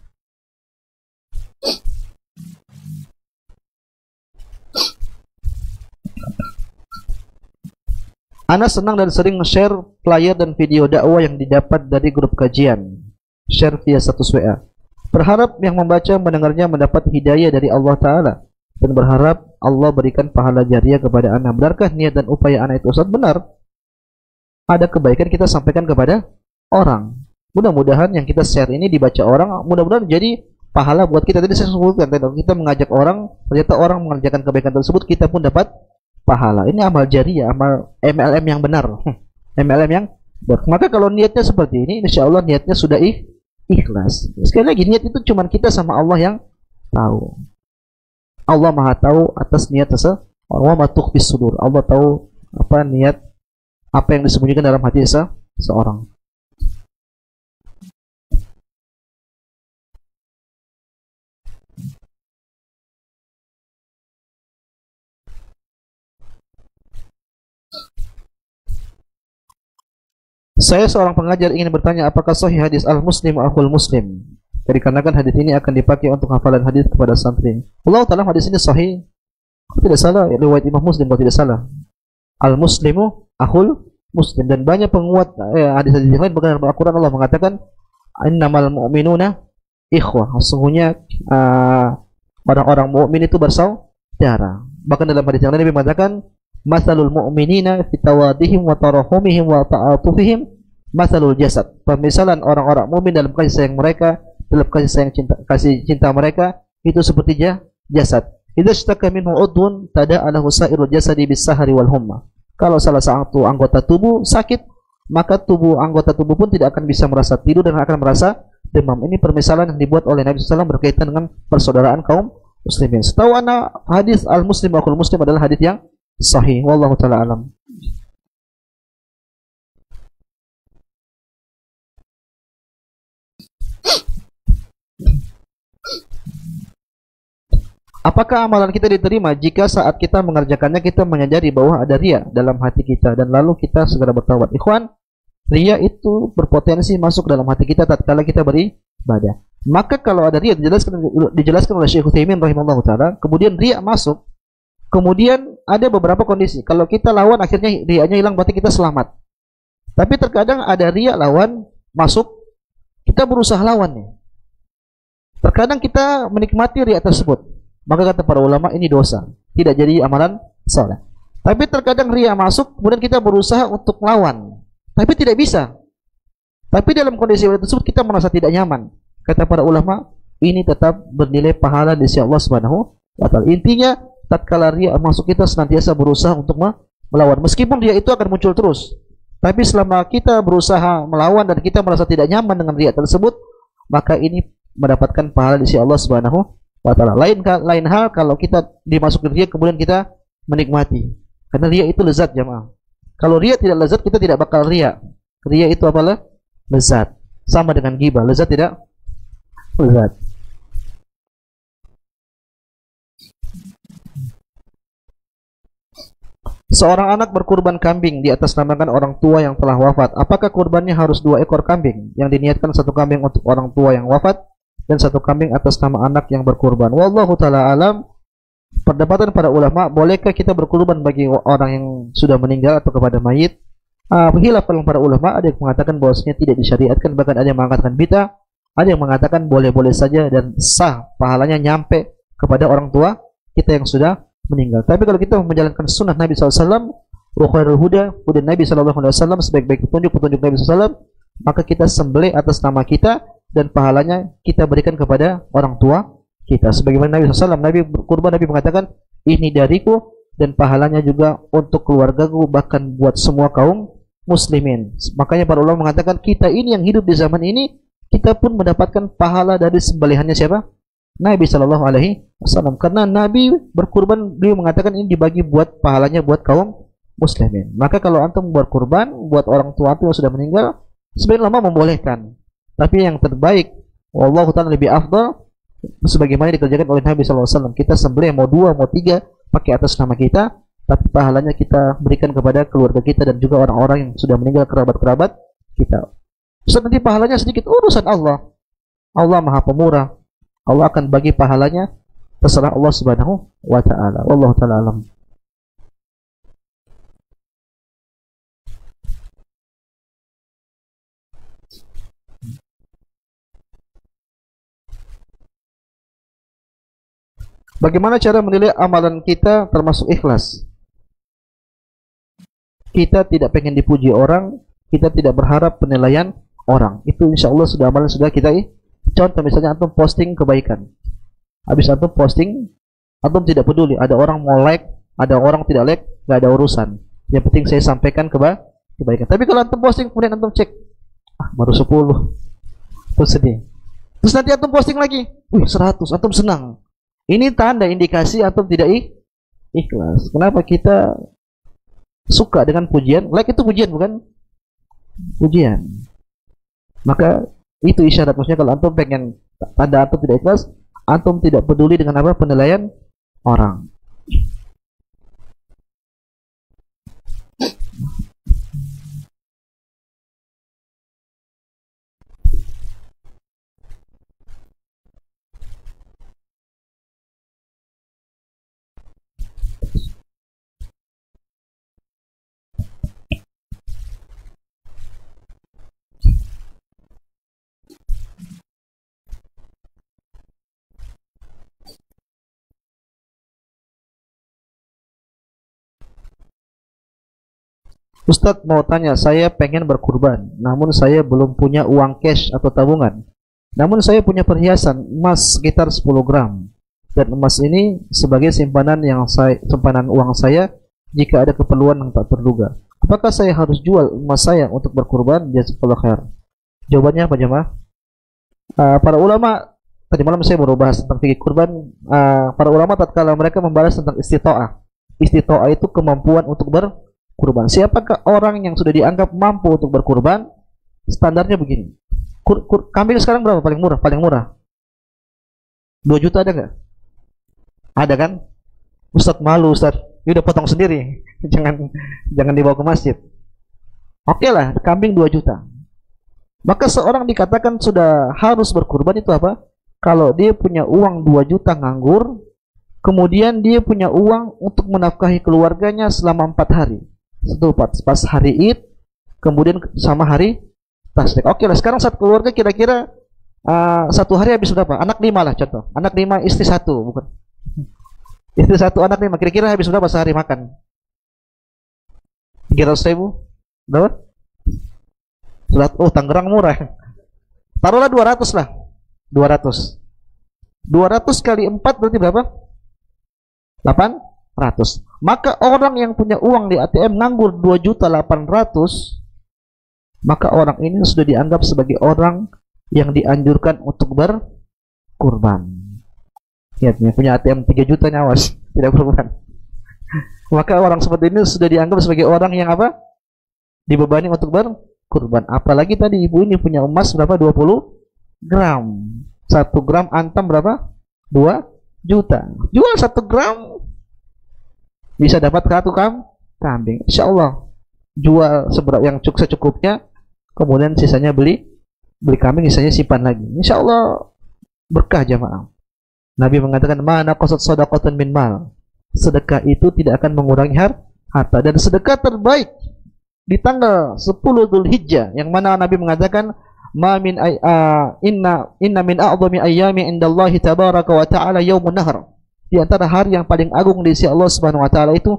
Ana senang dan sering share flyer dan video dakwah yang didapat dari grup kajian. Share via status WA. Berharap yang membaca mendengarnya mendapat hidayah dari Allah Ta'ala, dan berharap Allah berikan pahala jariah kepada Ana. Benarkah niat dan upaya Ana itu Ustaz? Benar. Ada kebaikan kita sampaikan kepada orang. Mudah-mudahan yang kita share ini dibaca orang, mudah-mudahan jadi pahala buat kita. Tadi saya sebutkan, kita mengajak orang, ternyata orang mengerjakan kebaikan tersebut, kita pun dapat pahala. Ini amal jariah, amal MLM yang benar. MLM yang benar. Maka kalau niatnya seperti ini, insya Allah niatnya sudah ikhlas. Sekali lagi, niat itu cuma kita sama Allah yang tahu. Allah Maha tahu atas niat seseorang. Wa ma tukhfis sudur. Allah tahu apa niat, apa yang disembunyikan dalam hati seseorang. Saya seorang pengajar ingin bertanya, apakah sahih hadis al-muslim akhul muslim? Dikarenakan hadis ini akan dipakai untuk hafalan hadis kepada santri. Allah Ta'ala, hadis ini sahih. Tidak salah, riwayat Imam Muslim kalau tidak salah. Al-muslimu akhul muslim. Dan banyak penguat hadis-hadis yang lain berkaitan dengan Al-Quran. Allah mengatakan, innamal mu'minuna ikhwah. Sesungguhnya orang-orang mukmin itu bersaudara. Bahkan dalam hadis yang lain Nabi mengatakan, masalul mu'minina fi tawadihim wa tarahumihim wa ta'atufihim masalul jasad. Pemisalan orang-orang mukmin dalam kasih sayang mereka, dalam kasih cinta mereka itu seperti jasad. Idza ishtaka minhu udhun tada'alahu sa'irul jasadi bis-sahari wal humma. Kalau salah satu anggota tubuh sakit, maka anggota tubuh pun tidak akan bisa merasa tidur dan akan merasa demam. Ini permisalan yang dibuat oleh Nabi SAW berkaitan dengan persaudaraan kaum muslimin. Setahu ana hadis al-muslim akhul muslim adalah hadis yang sahih. Wallahu ta'ala alam. Apakah amalan kita diterima jika saat kita mengerjakannya kita menyadari bahwa ada riya dalam hati kita dan lalu kita segera bertaubat? Ikhwan, riya itu berpotensi masuk dalam hati kita tatkala kita beribadah. Maka kalau ada riya, dijelaskan oleh Syekh Utsaimin rahimahullah taala, kemudian riya masuk, kemudian ada beberapa kondisi. Kalau kita lawan akhirnya riyanya hilang, berarti kita selamat. Tapi terkadang ada riya lawan masuk, kita berusaha lawannya. Terkadang kita menikmati riya tersebut. Maka kata para ulama ini dosa, tidak jadi amalan saleh. Tapi terkadang riya masuk, kemudian kita berusaha untuk lawan, tapi tidak bisa. Tapi dalam kondisi tersebut kita merasa tidak nyaman. Kata para ulama, ini tetap bernilai pahala di sisi Allah Subhanahu wa taala. Intinya tatkala riya masuk, kita senantiasa berusaha untuk melawan, meskipun riya itu akan muncul terus. Tapi selama kita berusaha melawan dan kita merasa tidak nyaman dengan riya tersebut, maka ini mendapatkan pahala di sisi Allah Subhanahu wa taala. Lain hal kalau kita dimasukin riya kemudian kita menikmati. Karena riya itu lezat, jemaah. Kalau riya tidak lezat, kita tidak bakal riya. Riya itu apalah? Lezat. Sama dengan ghibah, lezat tidak? Lezat. Seorang anak berkurban kambing di atas namakan orang tua yang telah wafat. Apakah kurbannya harus 2 ekor kambing? Yang diniatkan 1 kambing untuk orang tua yang wafat dan 1 kambing atas nama anak yang berkurban. Wallahu ta'ala alam. Perdebatan para ulama, bolehkah kita berkurban bagi orang yang sudah meninggal atau kepada mayit? Khilaf para ulama, ada yang mengatakan bahwasanya tidak disyariatkan, bahkan ada yang mengatakan bid'ah, ada yang mengatakan boleh-boleh saja dan sah, pahalanya nyampe kepada orang tua kita yang sudah meninggal. Tapi kalau kita menjalankan sunnah Nabi SAW, khairul huda Nabi SAW, sebaik-baik petunjuk Nabi SAW, maka kita sembelih atas nama kita dan pahalanya kita berikan kepada orang tua kita. Sebagaimana Nabi SAW, Nabi berkurban, Nabi mengatakan, ini dariku dan pahalanya juga untuk keluargaku, bahkan buat semua kaum muslimin. Makanya para ulama mengatakan, kita ini yang hidup di zaman ini, kita pun mendapatkan pahala dari sembelihannya siapa? Nabi SAW. Karena Nabi berkurban, beliau mengatakan ini dibagi buat pahalanya buat kaum muslimin. Maka kalau antum berkurban buat orang tua antum yang sudah meninggal, sebenarnya lama membolehkan. Tapi yang terbaik, wallahu ta'ala lebih afdal, sebagaimana dikerjakan oleh Nabi SAW. Kita sembelih mau 2, mau 3 pakai atas nama kita, tapi pahalanya kita berikan kepada keluarga kita dan juga orang-orang yang sudah meninggal, kerabat-kerabat kita. Ustaz, nanti pahalanya sedikit, urusan Allah. Allah Maha Pemurah. Allah akan bagi pahalanya, terserah Allah Subhanahu wa ta'ala. Wallahu ta'ala alam. Bagaimana cara menilai amalan kita termasuk ikhlas? Kita tidak pengen dipuji orang, kita tidak berharap penilaian orang. Itu insya Allah sudah amalan sudah kita. Contoh misalnya antum posting kebaikan, habis antum posting, antum tidak peduli ada orang mau like, ada orang tidak like, nggak ada urusan. Yang penting saya sampaikan kebaikan. Tapi kalau antum posting kemudian antum cek, baru 10, terus sedih. Terus nanti antum posting lagi, 100, antum senang. Ini tanda indikasi antum tidak ikhlas. Kenapa kita suka dengan pujian? Like itu pujian bukan? Pujian. Maka itu isyarat, maksudnya kalau antum pengen tanda antum tidak ikhlas, antum tidak peduli dengan apa penilaian orang. Ustadz mau tanya, saya pengen berkurban, namun saya belum punya uang cash atau tabungan. Namun saya punya perhiasan emas sekitar 10 gram. Dan emas ini sebagai simpanan uang saya jika ada keperluan yang tak terduga. Apakah saya harus jual emas saya untuk berkurban? Jazakallahu khair. Jawabannya apa jemaah? Para ulama, tadi malam saya baru bahas tentang fikih kurban. Para ulama tatkala mereka membahas tentang istita'ah. Istita'ah itu kemampuan untuk berkurban. Siapakah orang yang sudah dianggap mampu untuk berkurban? Standarnya begini. Kambing sekarang berapa paling murah? Paling murah 2 juta ada nggak? Ada kan? Ustadz malu Ustadz, dia udah potong sendiri. jangan dibawa ke masjid. Oke lah, kambing 2 juta. Maka seorang dikatakan sudah harus berkurban itu apa? Kalau dia punya uang 2 juta nganggur, kemudian dia punya uang untuk menafkahi keluarganya selama 4 hari. Pas hari Id, kemudian sama hari Tasrik. Oke lah, sekarang satu keluarga kira-kira 1 hari habis berapa? Anak 5 lah contoh. Anak 5, istri 1, bukan? Istri 1, anak 5. Kira-kira habis berapa sehari makan? 300.000? Berapa? Oh, Tangerang murah. Taruhlah 200 lah. 200. 200 kali 4 berarti berapa? 800. Maka orang yang punya uang di ATM nganggur 2.800.000, maka orang ini sudah dianggap sebagai orang yang dianjurkan untuk berkurban. Lihatnya, punya ATM 3 juta nyawas, tidak berkurban. Maka orang seperti ini sudah dianggap sebagai orang yang apa? Dibebani untuk berkurban. Apalagi tadi ibu ini punya emas berapa? 20 gram. 1 gram antam berapa? 2 juta. Jual 1 gram bisa dapat 1 kambing. Insya Allah jual seberapa yang secukupnya, kemudian sisanya beli kambing, sisanya simpan lagi. Insya Allah berkah jamaah. Nabi mengatakan, mana qasat sadaqatan min mal. Sedekah itu tidak akan mengurangi harta. Dan sedekah terbaik di tanggal 10 Dzulhijjah, yang mana Nabi mengatakan, ma min inna min a'dhami ayyami indallahi tabaraka wa ta'ala yaumun nahr. Di antara hari yang paling agung di sisi Allah Subhanahu wa taala itu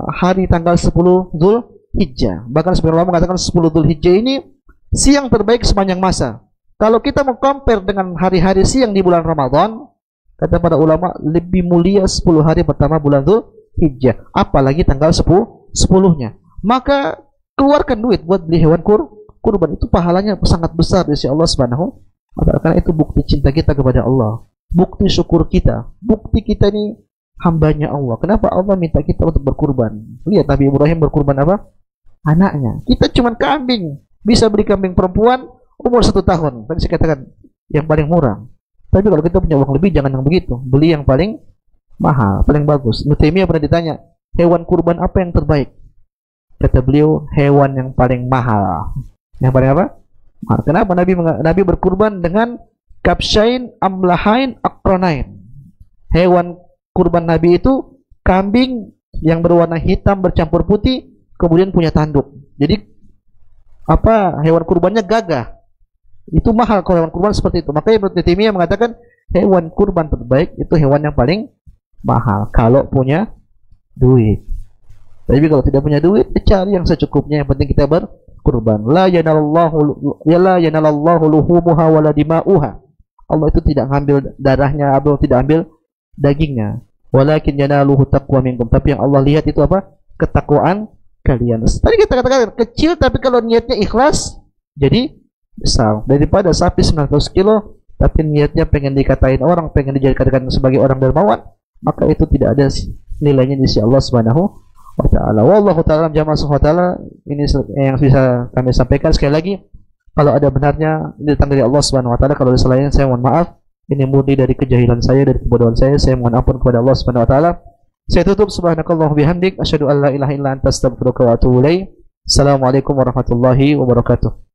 hari tanggal 10 Dzulhijjah. Bahkan sebagian ulama mengatakan 10 Dzulhijjah ini siang terbaik sepanjang masa. Kalau kita mau compare dengan hari-hari siang di bulan Ramadan, kata para ulama, lebih mulia 10 hari pertama bulan Dzulhijjah, apalagi tanggal 10-nya. Maka keluarkan duit buat beli hewan kurban, itu pahalanya sangat besar di sisi Allah Subhanahu wa taala. Karena itu bukti cinta kita kepada Allah, bukti syukur kita, bukti kita ini hambanya Allah. Kenapa Allah minta kita untuk berkurban? Lihat Nabi Ibrahim berkurban apa? Anaknya. Kita cuma kambing, bisa beli kambing perempuan umur 1 tahun. Tadi saya katakan yang paling murah. Tapi kalau kita punya uang lebih, jangan yang begitu, beli yang paling mahal, paling bagus. Ibnu Taimiyah pernah ditanya, hewan kurban apa yang terbaik? Kata beliau, hewan yang paling mahal. Yang paling apa? Kenapa Nabi berkurban dengan kabsyain, amlahain, akronain? Hewan kurban Nabi itu kambing yang berwarna hitam bercampur putih, kemudian punya tanduk. Jadi apa? Hewan kurbannya gagah. Itu mahal kalau hewan kurban seperti itu. Makanya Ibnu Taimiyah mengatakan hewan kurban terbaik itu hewan yang paling mahal kalau punya duit. Tapi kalau tidak punya duit, cari yang secukupnya. Yang penting kita berkurban. La yanalallahu luhumuha wala dima'uha. Allah itu tidak ngambil darahnya, Allah tidak ambil dagingnya. Walakin yanaluhu taqwa minkum. Tapi yang Allah lihat itu apa? Ketakwaan kalian. Tadi kita katakan kecil, tapi kalau niatnya ikhlas, jadi besar. Daripada sapi 900 kilo, tapi niatnya pengen dikatain orang, pengen dijadikan sebagai orang dermawan, maka itu tidak ada nilainya di sisi Allah Subhanahu wa ta'ala. Wallahu ta'ala jamaah subhanahu wa ta'ala. Ini yang bisa kami sampaikan. Sekali lagi, kalau ada benarnya ini datang dari Allah Subhanahu wa ta'ala. Kalau ada salahnya, saya mohon maaf. Ini murni dari kejahilan saya, dari kebodohan saya mohon ampun kepada Allah Subhanahu wa ta'ala. Saya tutup, subhanakallah bihamdik, asyhadu an la ilaha illa anta astaghfiruka wa atubu ilaik. Assalamualaikum warahmatullahi wabarakatuh.